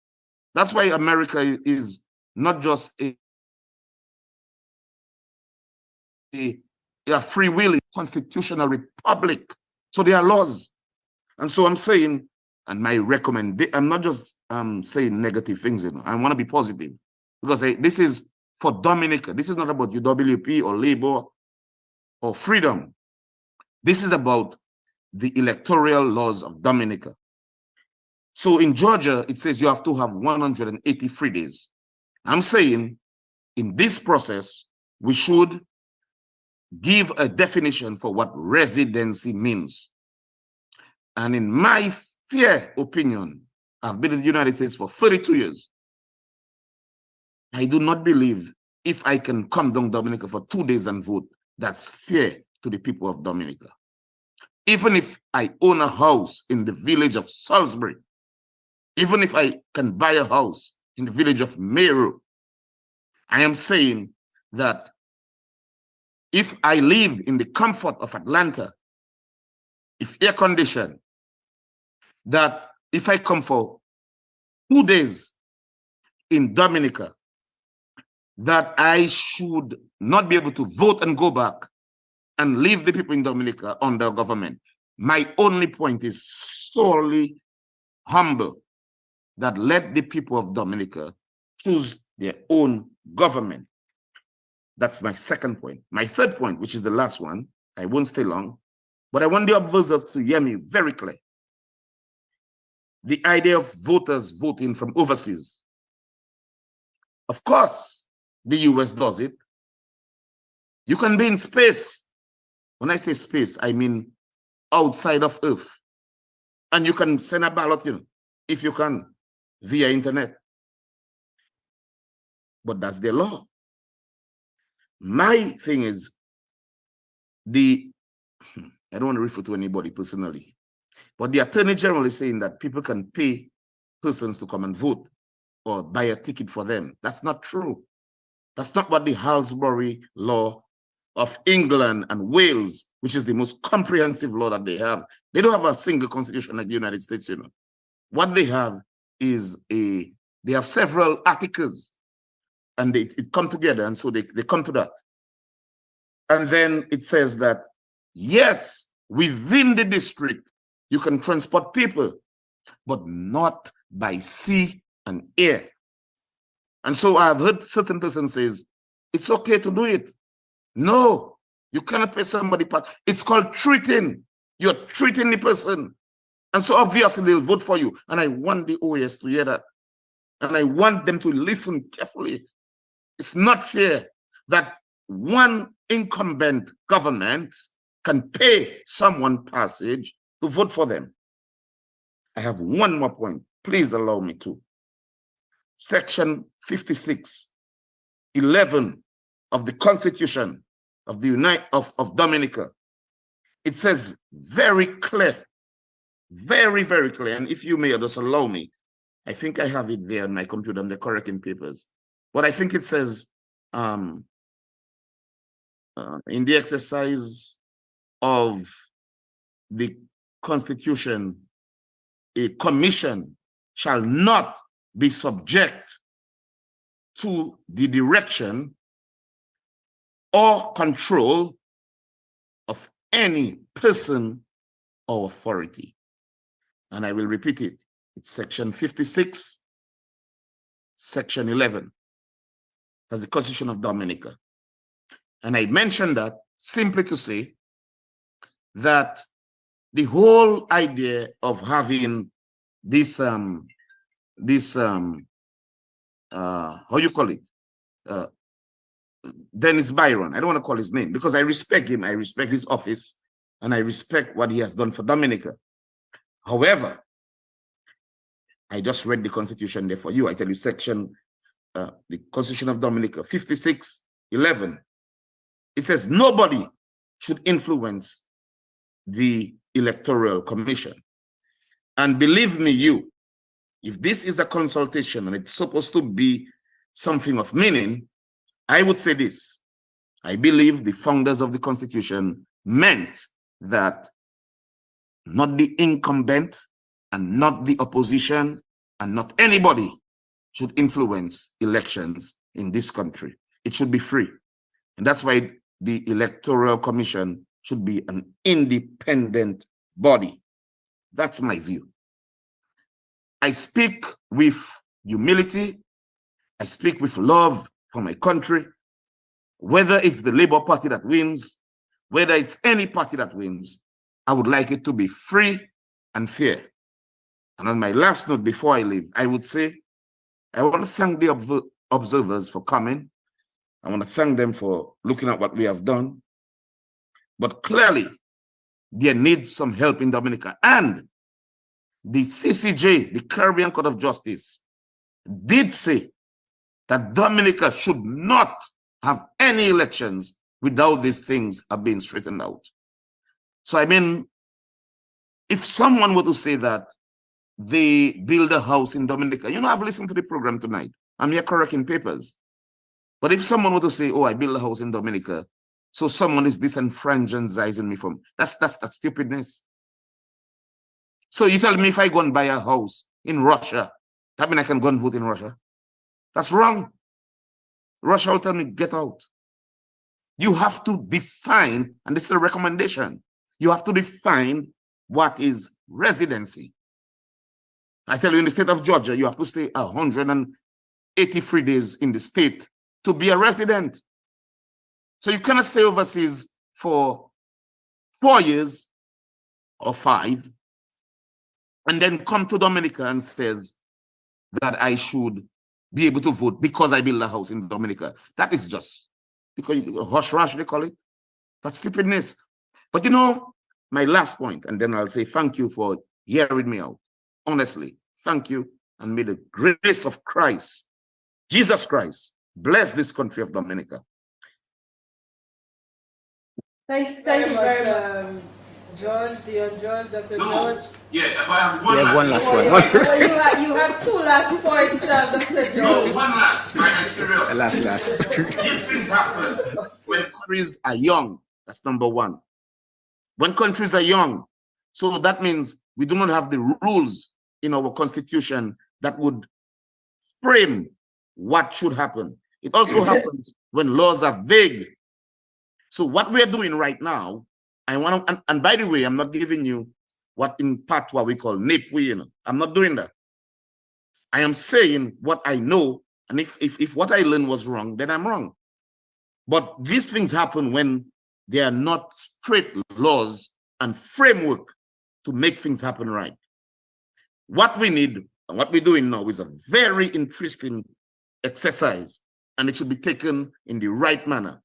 Speaker 16: That's why America is not just a free will constitutional republic. So there are laws. And so I'm saying, and my recommendation, I'm not just saying negative things, you know. I want to be positive because this is for Dominica. This is not about UWP or Labor or freedom. This is about the electoral laws of Dominica. So in Georgia, it says you have to have 183 days. I'm saying in this process, we should give a definition for what residency means. And in my fair opinion, I've been in the United States for 32 years. I do not believe if I can come down Dominica for 2 days and vote, that's fair to the people of Dominica. Even if I own a house in the village of Salisbury, even if I can buy a house in the village of Meru, I am saying that if I live in the comfort of Atlanta, if air conditioned, that if I come for 2 days in Dominica, that I should not be able to vote and go back and leave the people in Dominica under government. My only point is solely humble, that let the people of Dominica choose their own government. That's my second point. My third point, which is the last one, I won't stay long, but I want the observers to hear me very clear. The idea of voters voting from overseas. Of course, the US does it. You can be in space. When I say space, I mean outside of Earth. And you can send a ballot, you know, if you can, via internet. But that's their law. My thing is, I don't want to refer to anybody personally, but the Attorney General is saying that people can pay persons to come and vote or buy a ticket for them. That's not true. That's not what the Halsbury law of England and Wales, which is the most comprehensive law that they have. They don't have a single constitution like the United States, you know. What they have is they have several articles and it come together, and so they come to that. And then it says that, yes, within the district, you can transport people, but not by sea and air. And so I've heard certain persons says, it's okay to do it. No, you cannot pay somebody. It's called treating. You're treating the person. And so obviously they'll vote for you. And I want the OAS to hear that. And I want them to listen carefully. It's not fair that one incumbent government can pay someone passage to vote for them. I have one more point. Please allow me to. Section 56(11) of the Constitution of the of Dominica. It says very clear, very, very clear. And if you may just allow me, I think I have it there on my computer and the correcting papers. But I think it says in the exercise of the Constitution, a commission shall not be subject to the direction or control of any person or authority. And I will repeat it. It's section 56, section 11. That's the Constitution of Dominica. And I mentioned that simply to say that the whole idea of having this how you call it, Dennis Byron, I don't want to call his name because I respect him, I respect his office, and I respect what he has done for Dominica. However, I just read the Constitution there for you. I tell you, section the Constitution of Dominica 56:11. It says nobody should influence the Electoral Commission. And believe me, if this is a consultation and it's supposed to be something of meaning, I would say this. I believe the founders of the Constitution meant that not the incumbent and not the opposition and not anybody should influence elections in this country. It should be free. And that's why the Electoral Commission should be an independent body. That's my view. I speak with humility. I speak with love for my country. Whether it's the Labour Party that wins, whether it's any party that wins, I would like it to be free and fair. And on my last note, before I leave, I would say, I want to thank the observers for coming. I want to thank them for looking at what we have done. But clearly, there needs some help in Dominica. And the CCJ, the Caribbean Court of Justice, did say that Dominica should not have any elections without these things are being straightened out. So, I mean, if someone were to say that they build a house in Dominica, you know, I've listened to the program tonight. I'm here correcting papers. But if someone were to say, oh, I build a house in Dominica, so someone is disenfranchising me from, that's stupidness. So you tell me if I go and buy a house in Russia, that means I can go and vote in Russia? That's wrong. Russia will tell me, get out. You have to define, and this is a recommendation, you have to define what is residency. I tell you, in the state of Georgia, you have to stay 183 days in the state to be a resident. So you cannot stay overseas for 4 years or 5 and then come to Dominica and says that I should be able to vote because I build a house in Dominica. That is just, because hush rush, they call it. That's stupidness. But you know, my last point, and then I'll say thank you for hearing me out. Honestly, thank you, and may the grace of Christ, Jesus Christ, bless this country of Dominica.
Speaker 1: Thank you very much, George, Dion George, Dr. George.
Speaker 16: Yeah, one last one.
Speaker 1: You had 2 last points, Dr. George.
Speaker 16: No, one last. I'm serious.
Speaker 4: Last.
Speaker 16: These things happen when countries are young. That's number one. When countries are young. So that means we do not have the rules in our constitution that would frame what should happen. It also happens when laws are vague. So what we're doing right now, I want to, and by the way, I'm not giving you what in patois we call nepwe, you know. I'm not doing that. I am saying what I know, and if what I learned was wrong, then I'm wrong. But these things happen when there are not straight laws and framework to make things happen right. What we need, and what we're doing now, is a very interesting exercise, and it should be taken in the right manner.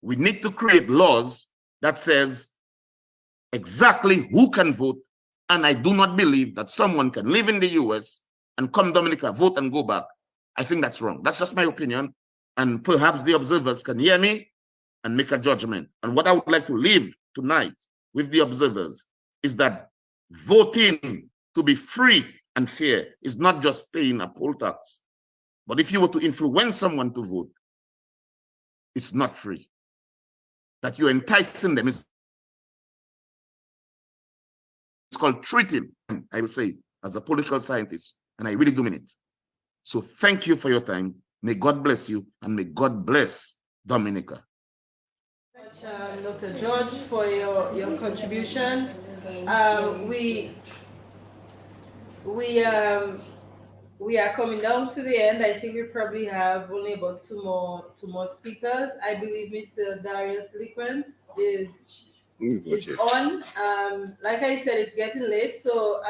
Speaker 16: We need to create laws that says exactly who can vote, and I do not believe that someone can live in the US and come Dominica, vote and go back. I think that's wrong. That's just my opinion, and perhaps the observers can hear me and make a judgment. And what I would like to leave tonight with the observers is that voting to be free and fair is not just paying a poll tax. But if you were to influence someone to vote, it's not free. That you're enticing them. It's called treating, I will say, as a political scientist, and I really do mean it. So thank you for your time. May God bless you, and may God bless Dominica.
Speaker 1: Dr. George, for your contribution. We are coming down to the end. I think we probably have only about two more speakers. I believe Mr. Darius Liquent is on. Like I said, it's getting late, so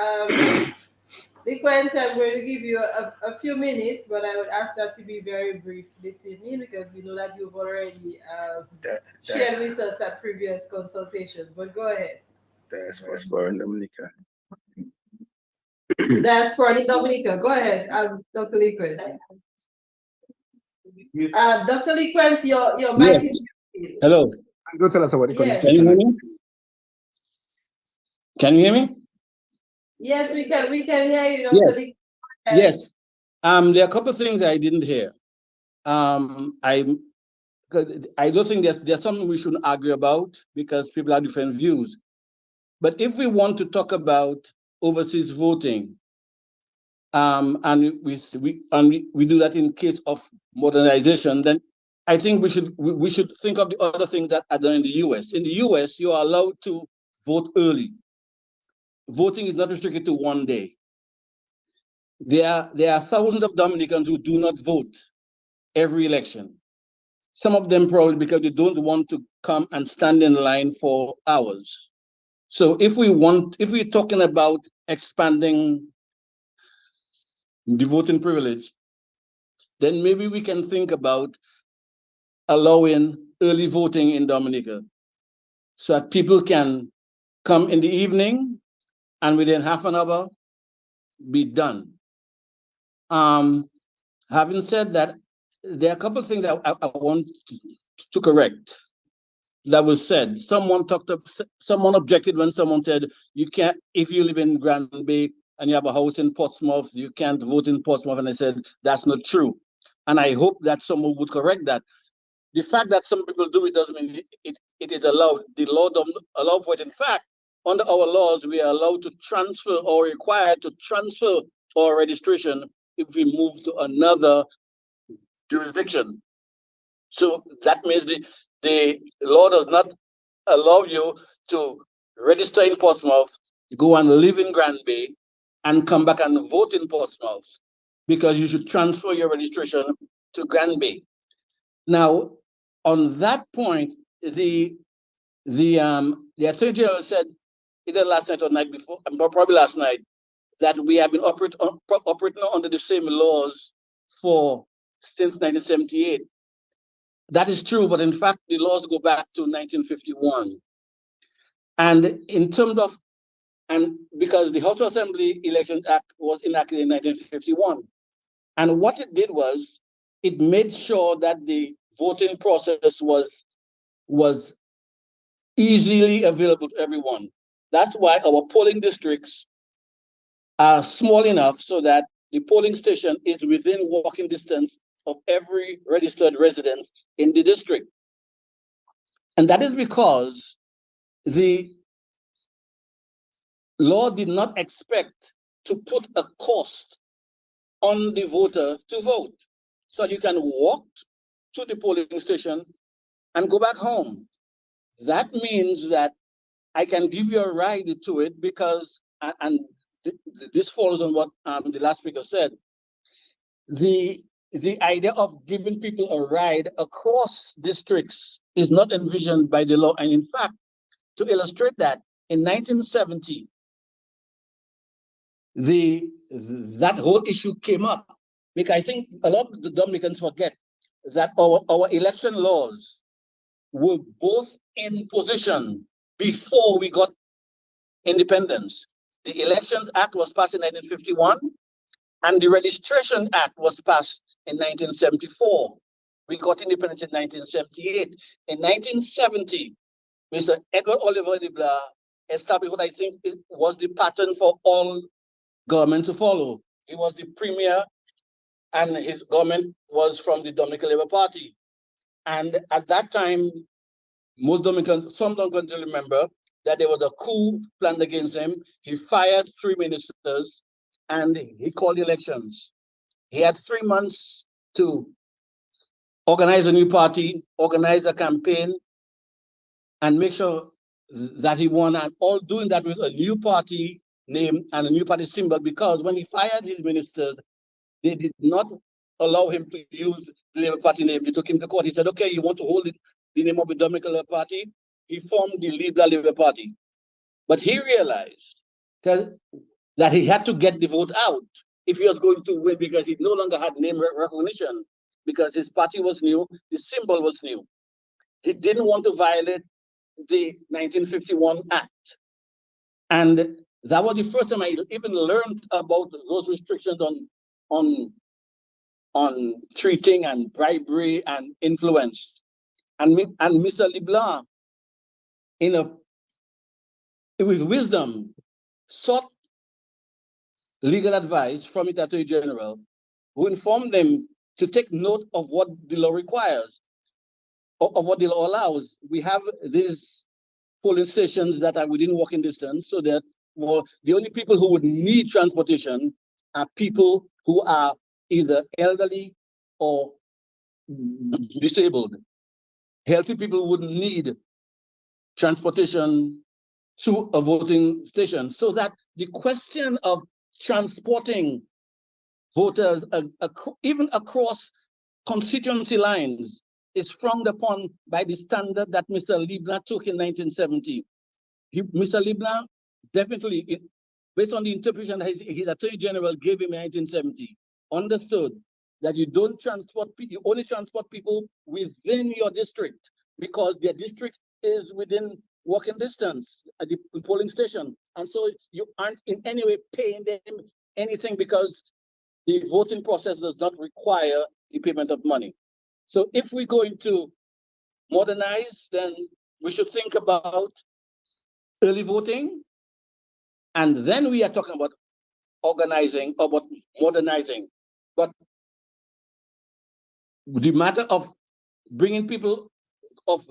Speaker 1: Liquent, I'm going to give you a few minutes, but I would ask that to be very brief this evening because we know that you've already shared with us at previous consultations. But go ahead.
Speaker 17: Diaspora in Dominica.
Speaker 1: Diaspora in Dominica. Go ahead, Dr. Liquent. Dr. Liquent, your mic is.
Speaker 17: Hello.
Speaker 2: Go tell us about the
Speaker 1: Yes.
Speaker 17: Can you hear me? Can you hear me?
Speaker 1: Yes, we can. We can hear you, Dr.
Speaker 17: Yes.
Speaker 1: Liquent.
Speaker 17: Yes. There are a couple of things I didn't hear. I don't think there's something we shouldn't argue about because people have different views. But if we want to talk about overseas voting, and we do that in case of modernization, then I think we should think of the other things that are done in the US. In the US, you are allowed to vote early. Voting is not restricted to one day. There are thousands of Dominicans who do not vote every election. Some of them probably because they don't want to come and stand in line for hours. So if we're talking about expanding the voting privilege, then maybe we can think about allowing early voting in Dominica so that people can come in the evening and within half an hour be done. Having said that, there are a couple of things that I want to correct that was said. Someone objected when someone said, you can't, if you live in Grand Bay and you have a house in Portsmouth, you can't vote in Portsmouth. And I said, that's not true. And I hope that someone would correct that. The fact that some people do it doesn't mean it is allowed. The law doesn't allow for it. In fact, under our laws, we are allowed to transfer or required to transfer our registration if we move to another jurisdiction. So that means the law does not allow you to register in Portsmouth, go and live in Grand Bay, and come back and vote in Portsmouth, because you should transfer your registration to Grand Bay. Now, on that point, the Attorney General said either last night or night before, probably last night, that we have been operating under the same laws since 1978. That is true, but in fact, the laws go back to 1951. And in terms of, because the House of Assembly Elections Act was enacted in 1951. And what it did was, it made sure that the voting process was easily available to everyone. That's why our polling districts are small enough so that the polling station is within walking distance of every registered resident in the district. And that is because the law did not expect to put a cost on the voter to vote. So you can walk to the polling station and go back home. That means that I can give you a ride to it because, and this follows on what the last speaker said, the idea of giving people a ride across districts is not envisioned by the law. And in fact, to illustrate that, in 1970, that whole issue came up, because I think a lot of the Dominicans forget that our election laws were both in position before we got independence. The Elections Act was passed in 1951, and the Registration Act was passed in 1974. We got independence in 1978. In 1970, Mr. Edward Oliver de Blas established what I think was the pattern for all government to follow. He was the premier, and his government was from the Dominican Labour Party. And at that time, most Dominicans, some Dominicans remember that there was a coup planned against him. He fired 3 ministers and he called elections. He had 3 months to organize a new party, organize a campaign, and make sure that he won, and all doing that with a new party name and a new party symbol, because when he fired his ministers, they did not allow him to use the Labour Party name. They took him to court. He said, okay, you want to hold the name of the Dominican Labour Party? He formed the Labour Party. But he realized that he had to get the vote out if he was going to win, because he no longer had name recognition, because his party was new, the symbol was new. He didn't want to violate the 1951 Act. And that was the first time I even learned about those restrictions on treating and bribery and influence. And Mr. LeBlanc, with wisdom, sought legal advice from the Attorney General, who informed them to take note of what the law requires, of what the law allows. We have these polling stations that are within walking distance, so that the only people who would need transportation are people who are either elderly or disabled. Healthy people wouldn't need transportation to a voting station, so that the question of transporting voters even across constituency lines is frowned upon by the standard that Mr. LeBlanc took in 1970. Mr. LeBlanc definitely, based on the interpretation that his Attorney General gave him in 1970, understood that you only transport people within your district, because their district is within walking distance at the polling station. And so you aren't in any way paying them anything, because the voting process does not require the payment of money. So if we're going to modernize, then we should think about early voting, and then we are talking about organizing, about modernizing. But the matter of bringing people, of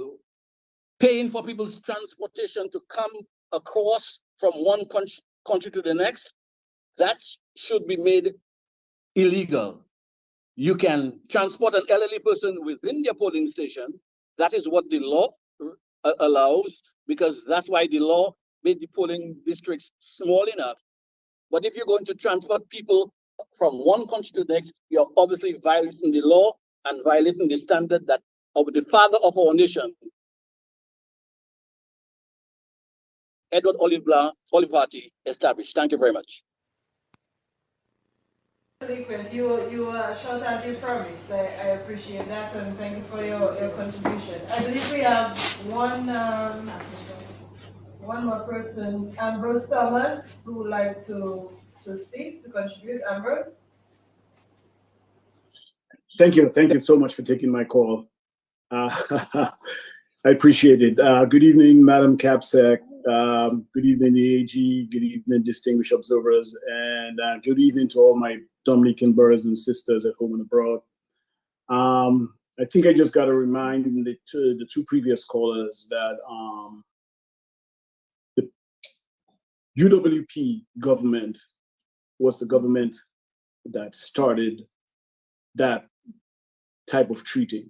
Speaker 17: paying for people's transportation to come across from one country to the next, that should be made illegal. You can transport an elderly person within their polling station. That is what the law allows, because that's why the law made the polling districts small enough. But if you're going to transport people from one country to the next, you're obviously violating the law and violating the standard that of the father of our nation, Edward Olive Party, established. Thank you very much.
Speaker 1: You short as you promised. I appreciate that, and thank you for your contribution. I believe we have one more person, Ambrose Thomas, who would like to speak, to contribute. Ambrose?
Speaker 18: Thank you so much for taking my call. I appreciate it. Good evening, Madam Capsec. Good evening, the AG. Good evening, distinguished observers, and good evening to all my Dominican brothers and sisters at home and abroad. I think I just got to remind the two previous callers that the UWP government was the government that started that type of treating.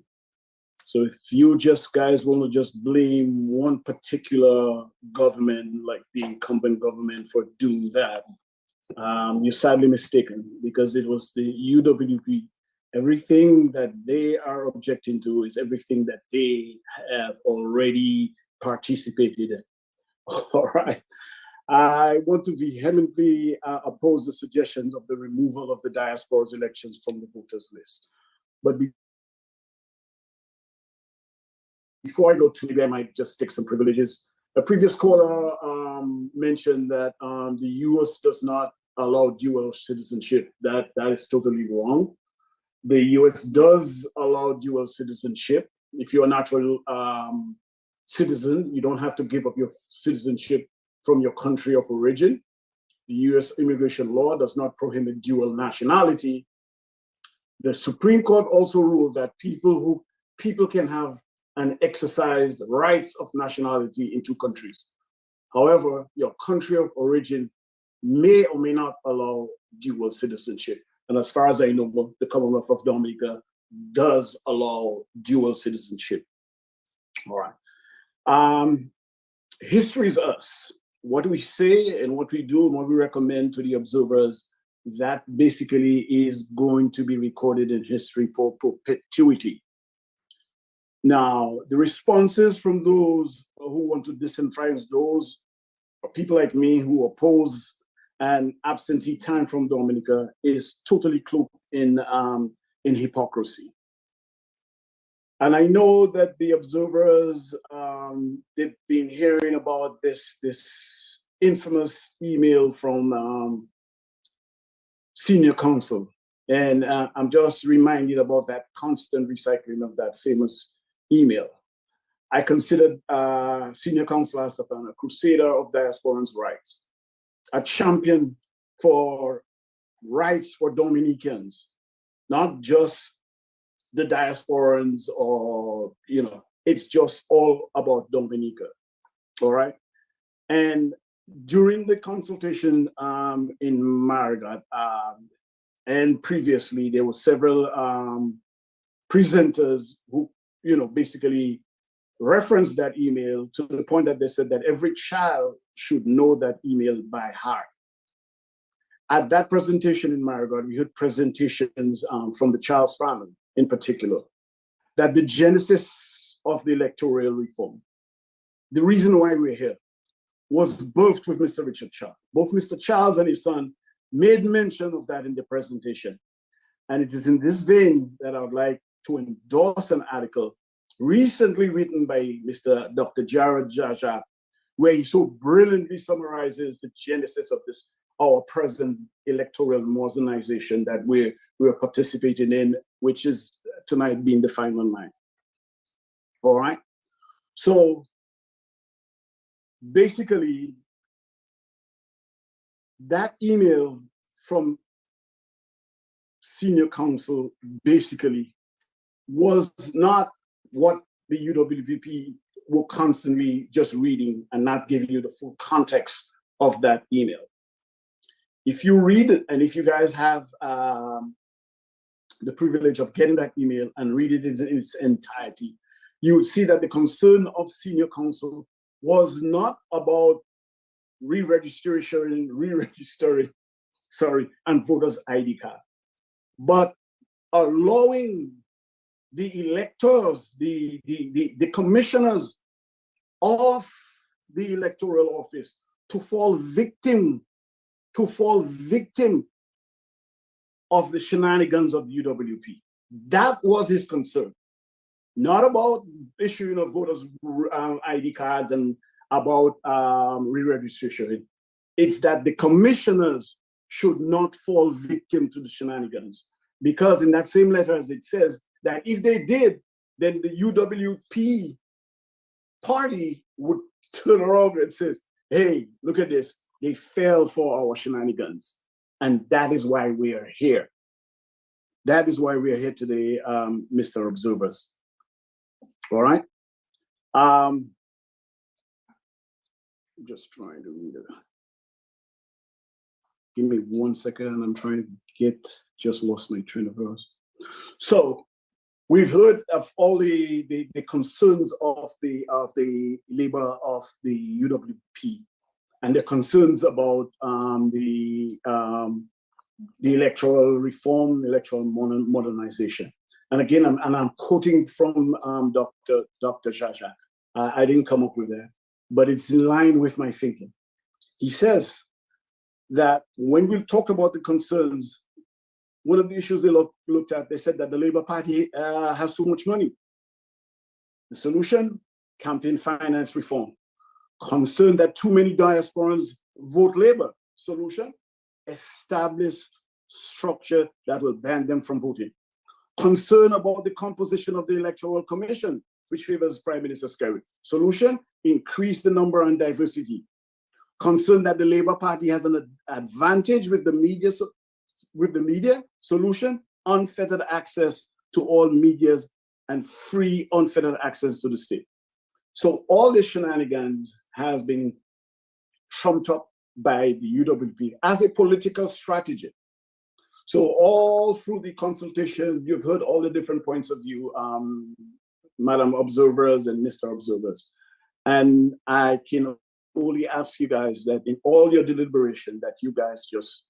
Speaker 18: So if you guys want to just blame one particular government, like the incumbent government, for doing that, you're sadly mistaken, because it was the UWP. Everything that they are objecting to is everything that they have already participated in. All right. I want to vehemently oppose the suggestions of the removal of the diaspora's elections from the voters list. But before I go to it, I might just take some privileges. A previous caller mentioned that the US does not allow dual citizenship. That is totally wrong. The US does allow dual citizenship. If you're a natural citizen, you don't have to give up your citizenship from your country of origin. The US immigration law does not prohibit dual nationality. The Supreme Court also ruled that people can have and exercise rights of nationality in two countries. However, your country of origin may or may not allow dual citizenship. And as far as I know, the Commonwealth of Dominica does allow dual citizenship. All right. History is us. What we say and what we do and what we recommend to the observers, that basically is going to be recorded in history for perpetuity. Now, the responses from those who want to disenfranchise those, or people like me who oppose an absentee time from Dominica, is totally cloaked in hypocrisy. And I know that the observers, they've been hearing about this infamous email from senior counsel. And I'm just reminded about that constant recycling of that famous email. I considered senior counsel as a crusader of diasporans' rights, a champion for rights for Dominicans, not just the diasporans, or, you know, it's just all about Dominica, all right? And during the consultation in Marigot, and previously, there were several presenters who, you know, basically referenced that email to the point that they said that every child should know that email by heart. At that presentation in Marigot, we heard presentations from the Charles family in particular, that the genesis of the electoral reform, the reason why we're here, was birthed with Mr. Richard Charles. Both Mr. Charles and his son made mention of that in the presentation. And it is in this vein that I would like to endorse an article recently written by Dr. Jared Jaja, where he so brilliantly summarizes the genesis of this, our present electoral modernization that we're participating in, which is tonight being the final night. All right. So basically, that email from senior counsel basically was not what the UWPP were constantly just reading and not giving you the full context of that email. If you read it, and if you guys have the privilege of getting that email and read it in its entirety, you would see that the concern of senior counsel was not about re-registering, and voters' ID card, but allowing the electors, the commissioners of the electoral office to fall victim of the shenanigans of the UWP. That was his concern. Not about issuing of voters' ID cards and about re-registration. It's that the commissioners should not fall victim to the shenanigans. Because in that same letter, as it says, that if they did, then the UWP party would turn around and say, hey, look at this. They fell for our shenanigans. And that is why we are here. That is why we are here today, Mr. Observers. All right. I'm just trying to read it. Give me 1 second. I'm trying to just lost my train of thought. So we've heard of all the concerns of the labor of the UWP and the concerns about the electoral reform, electoral modernization. And again, I'm quoting from Dr. Jaja. I didn't come up with that, but it's in line with my thinking. He says that when we talk about the concerns, one of the issues they looked at, they said that the Labour Party has too much money. The solution, campaign finance reform. Concern that too many diasporans vote Labour. Solution, establish structure that will ban them from voting. Concern about the composition of the Electoral Commission, which favors Prime Minister Kerry. Solution, increase the number and diversity. Concern that the Labour Party has an advantage with the media. Solution, unfettered access to all medias and free unfettered access to the state. So all the shenanigans has been trumped up by the UWP as a political strategy. So all through the consultation, you've heard all the different points of view, Madam Observers and Mr. Observers. And I can only ask you guys that in all your deliberation, that you guys just,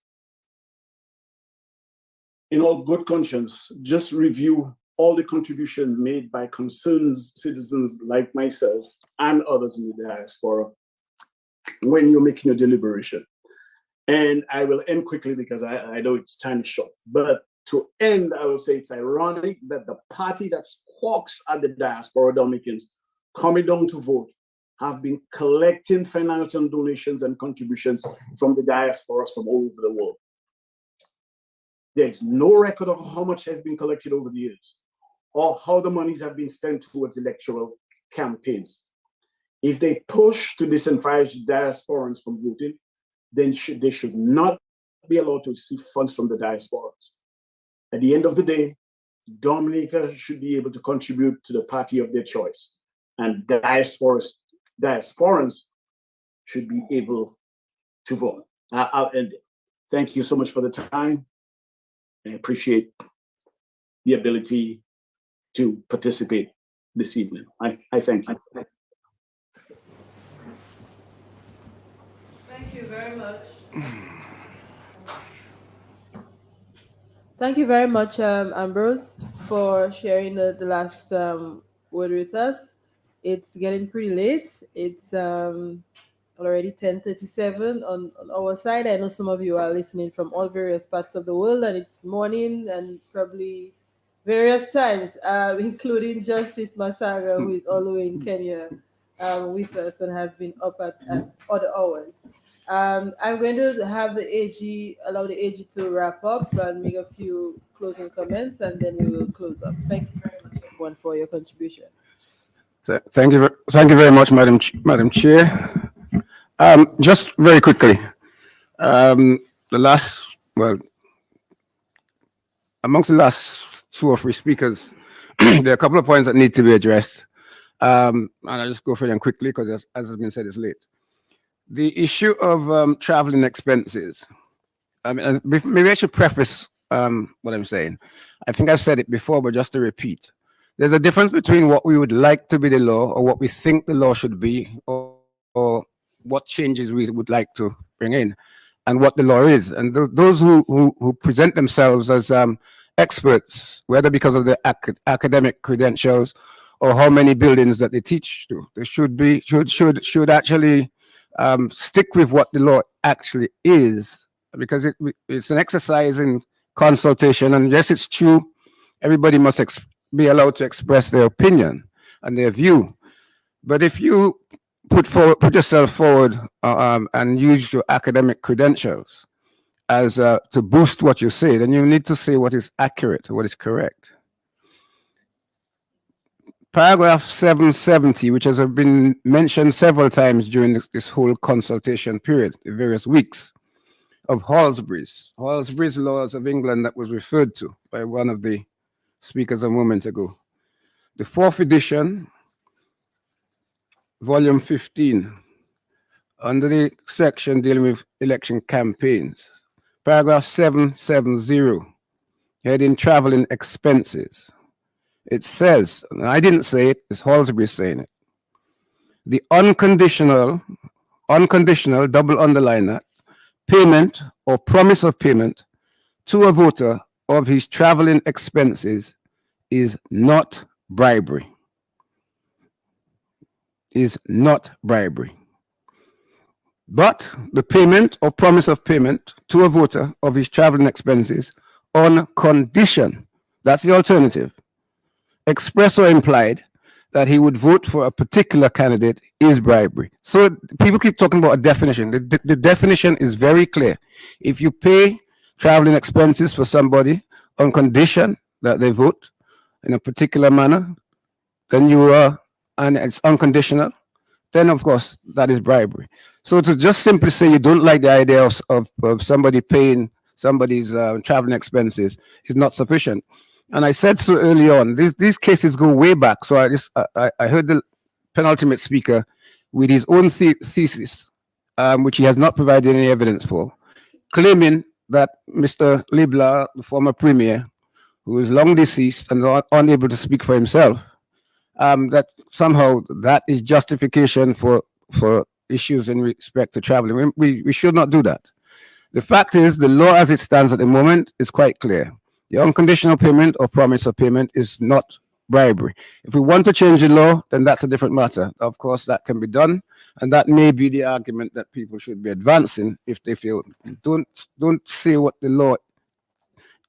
Speaker 18: in all good conscience, just review all the contribution made by concerned citizens like myself and others in the diaspora when you're making your deliberation. And I will end quickly because I know it's time short. But to end, I will say it's ironic that the party that squawks at the diaspora Dominicans coming down to vote have been collecting financial donations and contributions from the diasporas from all over the world. There's no record of how much has been collected over the years or how the monies have been spent towards electoral campaigns. If they push to disenfranchise diasporans from voting, then they should not be allowed to receive funds from the diasporans. At the end of the day, Dominica should be able to contribute to the party of their choice, and diasporans should be able to vote. I'll end it. Thank you so much for the time. I appreciate the ability to participate this evening. I thank you.
Speaker 1: Thank you very much. Thank you very much, Ambrose, for sharing the last word with us. It's getting pretty late. It's already 10:37 on our side. I know some of you are listening from all various parts of the world, and it's morning and probably various times, including Justice Masaga, who is all the way in Kenya with us and has been up at other hours. I'm going to have allow the AG to wrap up and make a few closing comments, and then we will close up. Thank you very much, everyone, for your contribution.
Speaker 19: Thank you very much, Madam Chair. Just very quickly, amongst the last 2 or 3 speakers, there are a couple of points that need to be addressed, and I'll just go through them quickly because, as has been said, it's late. The issue of traveling expenses. Maybe I should preface what I'm saying. I think I've said it before, but just to repeat, there's a difference between what we would like to be the law or what we think the law should be, or what changes we would like to bring in, and what the law is. And those who present themselves as experts, whether because of their academic credentials or how many buildings that they teach to, they should actually stick with what the law actually is, because it's an exercise in consultation. And yes, it's true, everybody must be allowed to express their opinion and their view. But if you put yourself forward and use your academic credentials as to boost what you say, then you need to say what is accurate, what is correct. Paragraph 770, which has been mentioned several times during this whole consultation period, the various weeks, of Halsbury's laws of England that was referred to by one of the speakers a moment ago. The 4th edition, volume 15, under the section dealing with election campaigns, paragraph 770, heading traveling expenses. It says, and I didn't say it, it's Halsbury saying it, the unconditional, double underline that, payment or promise of payment to a voter of his traveling expenses is not bribery. Is not bribery. But the payment or promise of payment to a voter of his traveling expenses on condition, that's the alternative, express or implied, that he would vote for a particular candidate is bribery. So people keep talking about a definition. The definition is very clear. If you pay traveling expenses for somebody on condition that they vote in a particular manner, then you are, and it's unconditional, then of course that is bribery. So to just simply say you don't like the idea of somebody paying somebody's traveling expenses is not sufficient. And I said so early on, these cases go way back. So I heard the penultimate speaker with his own thesis, which he has not provided any evidence for, claiming that Mr. Libla, the former premier, who is long deceased and unable to speak for himself, that somehow that is justification for issues in respect to traveling. We should not do that. The fact is, the law as it stands at the moment is quite clear. The unconditional payment or promise of payment is not bribery. If we want to change the law, then that's a different matter. Of course, that can be done, and that may be the argument that people should be advancing if they feel don't say what the law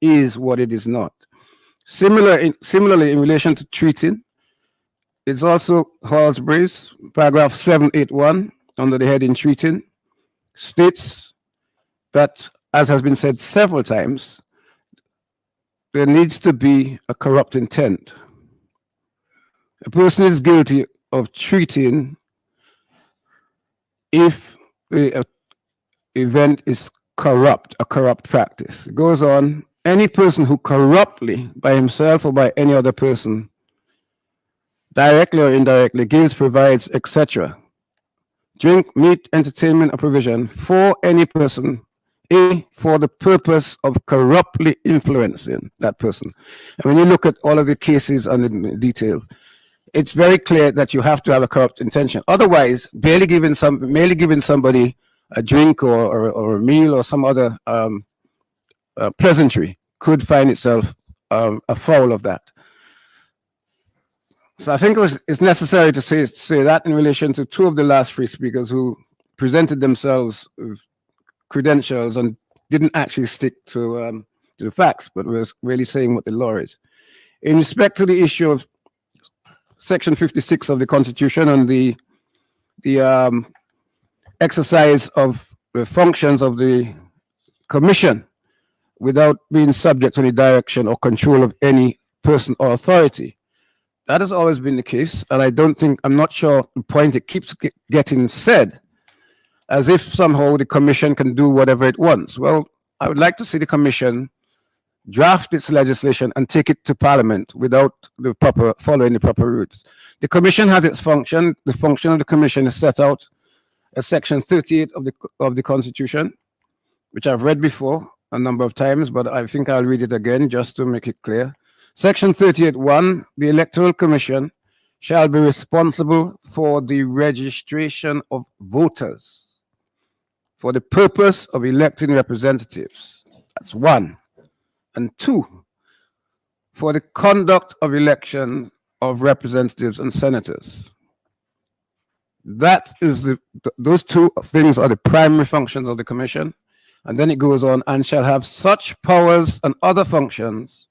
Speaker 19: is what it is not. Similarly, in relation to treating, it's also Halsbury's paragraph 781 under the heading treating states that, as has been said several times, there needs to be a corrupt intent. A person is guilty of treating if the event is corrupt, a corrupt practice. It goes on, any person who corruptly, by himself or by any other person, directly or indirectly, gives, provides, etc., drink, meat, entertainment, or provision for any person, for the purpose of corruptly influencing that person. And when you look at all of the cases and the detail, it's very clear that you have to have a corrupt intention. Otherwise, merely giving somebody a drink or a meal or some other pleasantry could find itself afoul of that. So I think it's necessary to say that in relation to two of the last three speakers who presented themselves with credentials and didn't actually stick to the facts, but was really saying what the law is. In respect to the issue of Section 56 of the Constitution and the exercise of the functions of the Commission without being subject to any direction or control of any person or authority, that has always been the case, and I'm not sure the point it keeps getting said, as if somehow the Commission can do whatever it wants. Well, I would like to see the Commission draft its legislation and take it to Parliament without following the proper routes. The Commission has its function. The function of the Commission is set out as Section 38 of the Constitution, which I've read before a number of times, but I think I'll read it again just to make it clear. Section 38(1), the Electoral Commission shall be responsible for the registration of voters for the purpose of electing representatives. That's one. And two, for the conduct of elections of representatives and senators. That is those two things are the primary functions of the Commission. And then it goes on, and shall have such powers and other functions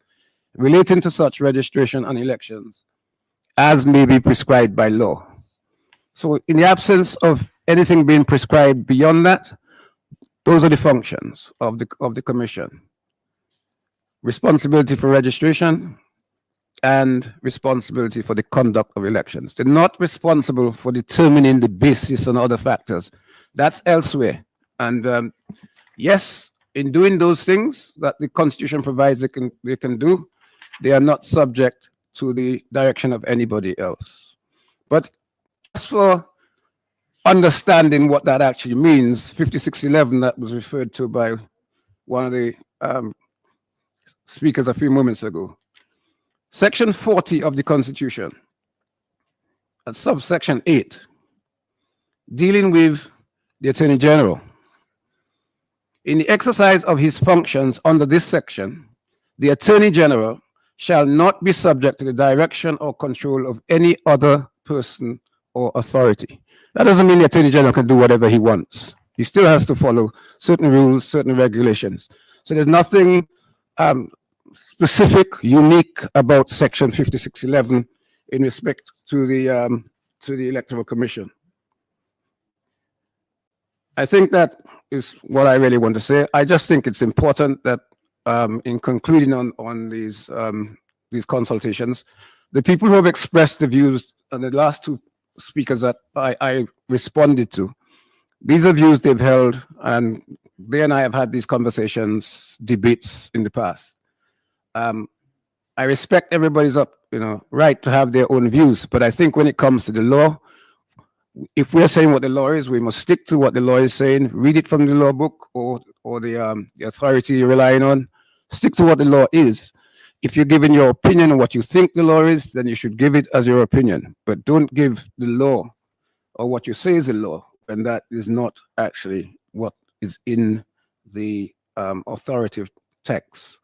Speaker 19: relating to such registration and elections as may be prescribed by law. So in the absence of anything being prescribed beyond that, those are the functions of the Commission. Responsibility for registration and responsibility for the conduct of elections. They're not responsible for determining the basis and other factors. That's elsewhere. And yes, in doing those things that the Constitution provides they can do, they are not subject to the direction of anybody else. But just for understanding what that actually means, 5611 that was referred to by one of the speakers a few moments ago. Section 40 of the Constitution, at subsection 8, dealing with the Attorney General. In the exercise of his functions under this section, the Attorney General shall not be subject to the direction or control of any other person or authority. That doesn't mean the Attorney General can do whatever he wants. He still has to follow certain rules, certain regulations. So there's nothing specific, unique about Section 5611 in respect to the Electoral Commission. I think that is what I really want to say. I just think it's important that in concluding on these consultations, the people who have expressed the views and the last two speakers that I responded to, these are views they've held, and they and I have had these conversations, debates in the past. I respect everybody's right to have their own views, but I think when it comes to the law, if we're saying what the law is, we must stick to what the law is saying, read it from the law book or the authority you're relying on, stick to what the law is. If you're giving your opinion on what you think the law is, then you should give it as your opinion, but don't give the law or what you say is the law when that is not actually what is in the authoritative text.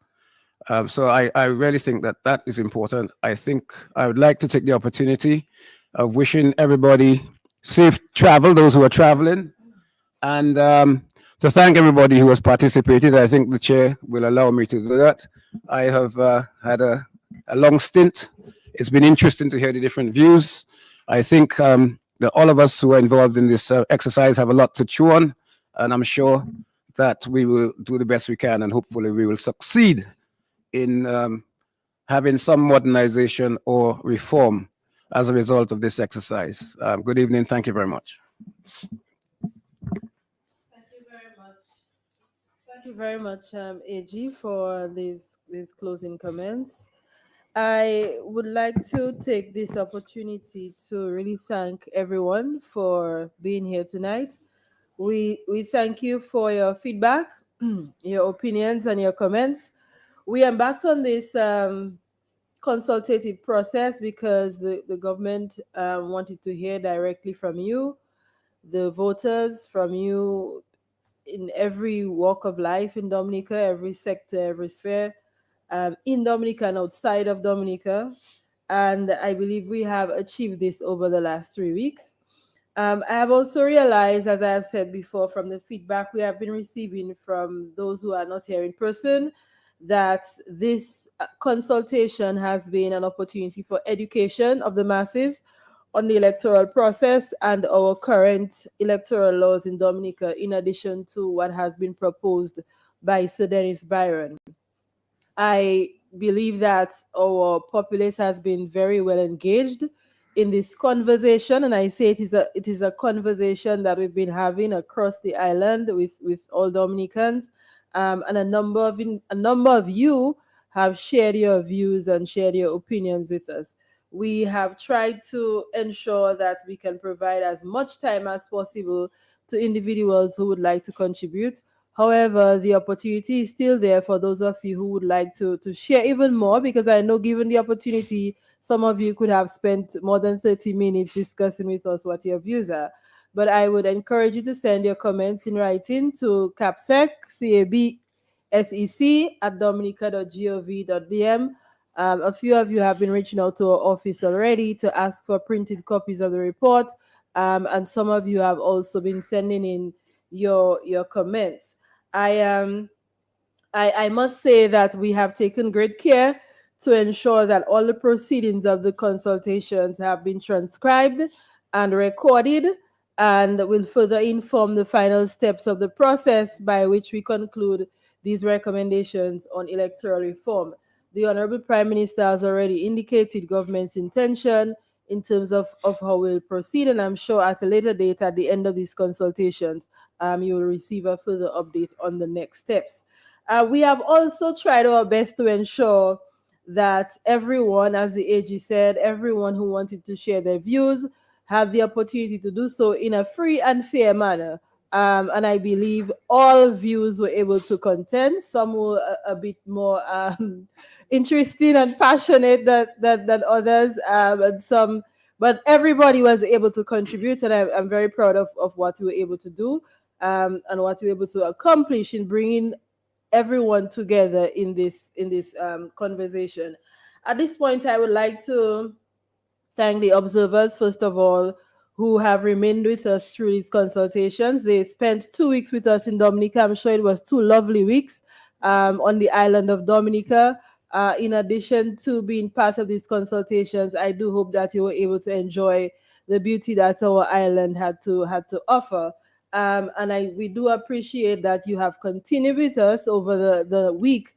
Speaker 19: So I really think that that is important. I think I would like to take the opportunity of wishing everybody safe travel, those who are traveling, and to thank everybody who has participated. I think the chair will allow me to do that. I have had a long stint. It's been interesting to hear the different views. I think that all of us who are involved in this exercise have a lot to chew on, and I'm sure that we will do the best we can, and hopefully we will succeed in having some modernization or reform as a result of this exercise. Good evening. Thank you very much.
Speaker 1: Thank you very much, AG, for these closing comments. I would like to take this opportunity to really thank everyone for being here tonight. We thank you for your feedback, your opinions, and your comments. We embarked on this consultative process because the government wanted to hear directly from you, the voters, from you in every walk of life in Dominica, every sector, every sphere, in Dominica and outside of Dominica. And I believe we have achieved this over the last 3 weeks. I have also realized, as I have said before, from the feedback we have been receiving from those who are not here in person, that this consultation has been an opportunity for education of the masses on the electoral process and our current electoral laws in Dominica, in addition to what has been proposed by Sir Dennis Byron. I believe that our populace has been very well engaged in this conversation, and I say it is a conversation that we've been having across the island with all Dominicans, and a number of you have shared your views and shared your opinions with us. We have tried to ensure that we can provide as much time as possible to individuals who would like to contribute. However, the opportunity is still there for those of you who would like to share even more, because I know given the opportunity, some of you could have spent more than 30 minutes discussing with us what your views are. But I would encourage you to send your comments in writing to capsec, cabsec@dominica.gov.dm. A few of you have been reaching out to our office already to ask for printed copies of the report, and some of you have also been sending in your comments. I must say that we have taken great care to ensure that all the proceedings of the consultations have been transcribed and recorded, and will further inform the final steps of the process by which we conclude these recommendations on electoral reform. The Honorable Prime Minister has already indicated government's intention in terms of how we'll proceed, and I'm sure at a later date, at the end of these consultations, you will receive a further update on the next steps. We have also tried our best to ensure that everyone, as the AG said, everyone who wanted to share their views had the opportunity to do so in a free and fair manner. And I believe all views were able to contend. Some were a bit more interesting and passionate than others, but everybody was able to contribute, and I'm very proud of what we were able to do, and what we were able to accomplish in bringing everyone together in this conversation. At this point, I would like to thank the observers, first of all, who have remained with us through these consultations. They spent 2 weeks with us in Dominica. I'm sure it was 2 lovely weeks on the island of Dominica. In addition to being part of these consultations, I do hope that you were able to enjoy the beauty that our island had to offer. And we do appreciate that you have continued with us over the week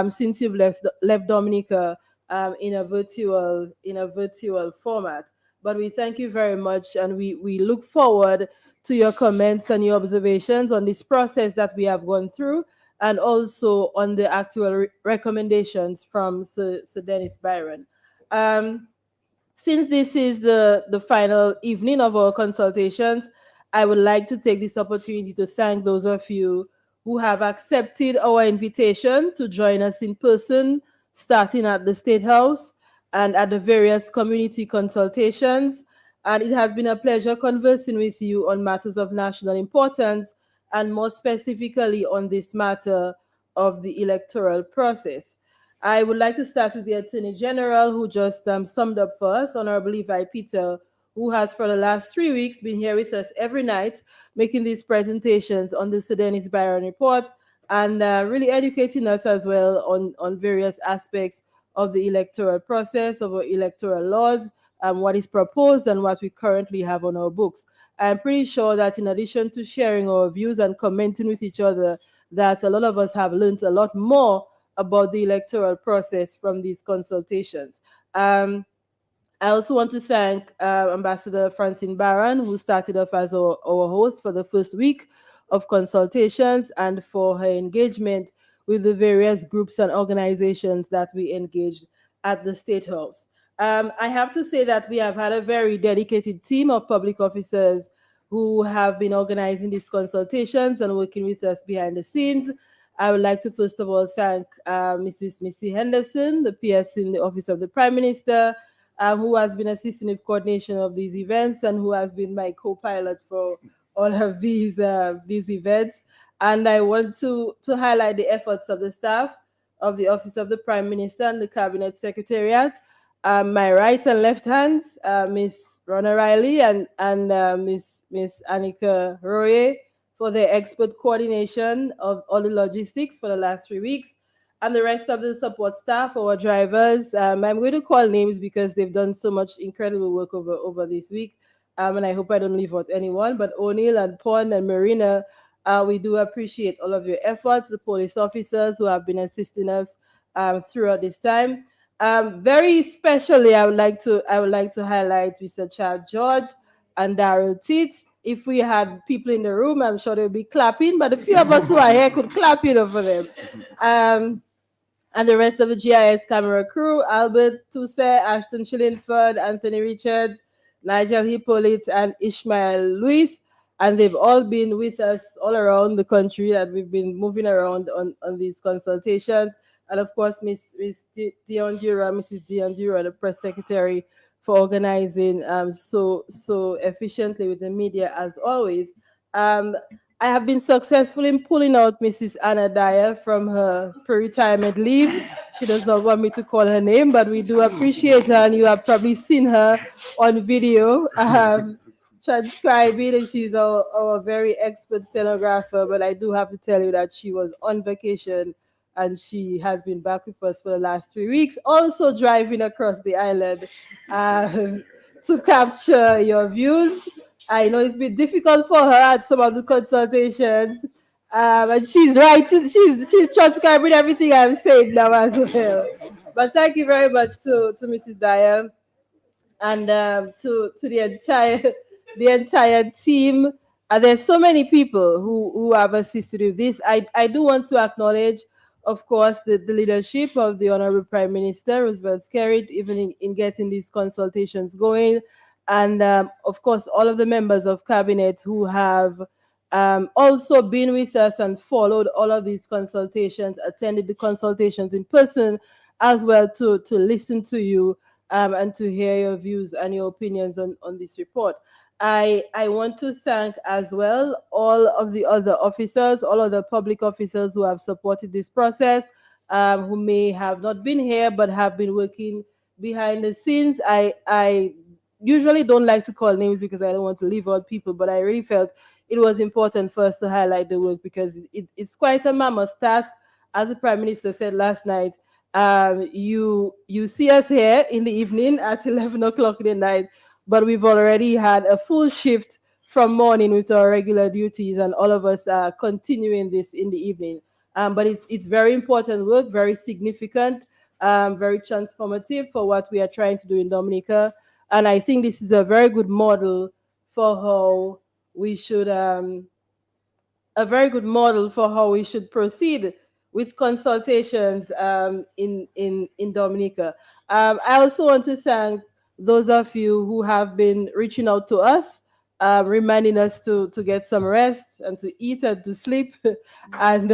Speaker 1: since you've left Dominica in a virtual format. But we thank you very much, and we look forward to your comments and your observations on this process that we have gone through, and also on the actual recommendations from Sir Dennis Byron. Since this is the final evening of our consultations, I would like to take this opportunity to thank those of you who have accepted our invitation to join us in person starting at the State House and at the various community consultations. And it has been a pleasure conversing with you on matters of national importance, and more specifically on this matter of the electoral process. I would like to start with the Attorney General, who just summed up for us, Honorable Levi Peter, who has for the last 3 weeks been here with us every night, making these presentations on the Sudanese Byron Report, and really educating us as well on various aspects of the electoral process, of our electoral laws, what is proposed and what we currently have on our books. I'm pretty sure that in addition to sharing our views and commenting with each other, that a lot of us have learned a lot more about the electoral process from these consultations. I also want to thank Ambassador Francine Barron, who started off as our host for the first week of consultations, and for her engagement with the various groups and organizations that we engaged at the State House. I have to say that we have had a very dedicated team of public officers who have been organizing these consultations and working with us behind the scenes. I would like to first of all thank Mrs. Missy Henderson, the PS in the Office of the Prime Minister, who has been assisting with coordination of these events and who has been my co-pilot for all of these events. And I want to highlight the efforts of the staff of the Office of the Prime Minister and the Cabinet Secretariat, my right and left hands, Ms. Rona Riley and Ms. Annika Roye, for their expert coordination of all the logistics for the last 3 weeks, and the rest of the support staff, our drivers. I'm going to call names because they've done so much incredible work over this week, and I hope I don't leave out anyone, but O'Neill and Pon and Marina, we do appreciate all of your efforts, the police officers who have been assisting us throughout this time. Very especially, I would like to highlight Mr. Chad George and Daryl Teet. If we had people in the room, I'm sure they'll be clapping, but a few of us who are here could clap for them. And the rest of the GIS camera crew, Albert Tuse, Ashton Schillingford, Anthony Richards, Nigel Hippolyte, and Ishmael Luis. And they've all been with us all around the country, that we've been moving around on these consultations. And of course, Mrs. Dion Dura, the press secretary, for organizing so efficiently with the media as always. I have been successful in pulling out Mrs. Anna Dyer from her pre-retirement leave. She does not want me to call her name, but we do appreciate her, and you have probably seen her on video transcribing, and she's our very expert stenographer. But I do have to tell you that she was on vacation, and she has been back with us for the last 3 weeks, also driving across the island to capture your views. I know it's been difficult for her at some of the consultations, and she's writing, she's transcribing everything I'm saying now as well. But thank you very much to Mrs. Dyer and to the entire team. There's so many people who have assisted with this. I do want to acknowledge, of course, the leadership of the Honorable Prime Minister, Roosevelt Skerrit, even in getting these consultations going. And of course, all of the members of cabinet who have also been with us and followed all of these consultations, attended the consultations in person, as well to listen to you and to hear your views and your opinions on this report. I want to thank as well all of the other officers, all of the public officers who have supported this process, who may have not been here but have been working behind the scenes. I usually don't like to call names because I don't want to leave out people, but I really felt it was important for us to highlight the work because it's quite a mammoth task. As the Prime Minister said last night, you see us here in the evening at 11 o'clock in the night, but we've already had a full shift from morning with our regular duties, and all of us are continuing this in the evening. But it's very important work, very significant, very transformative for what we are trying to do in Dominica. And I think this is a very good model for how we should proceed with consultations in Dominica. I also want to thank those of you who have been reaching out to us, reminding us to get some rest and to eat and to sleep, and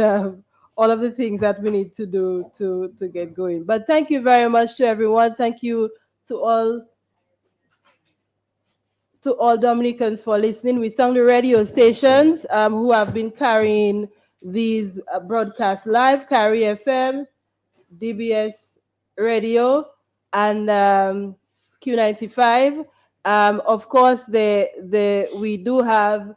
Speaker 1: all of the things that we need to do to get going. But thank you very much to everyone. Thank you to all Dominicans for listening. We thank the radio stations who have been carrying these broadcasts live, Carry FM, DBS Radio, and Q95. Of course, we do have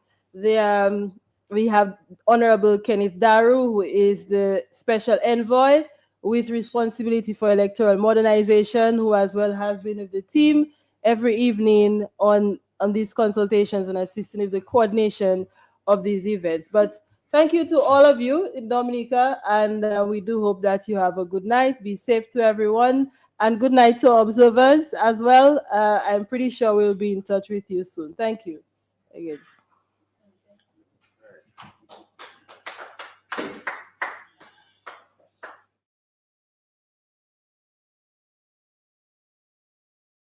Speaker 1: we have Honorable Kenneth Daru, who is the Special Envoy with responsibility for electoral modernization, who as well has been with the team every evening on these consultations and assisting with the coordination of these events. But thank you to all of you in Dominica, and we do hope that you have a good night. Be safe to everyone, and good night to observers as well. I'm pretty sure we'll be in touch with you soon. Thank you again.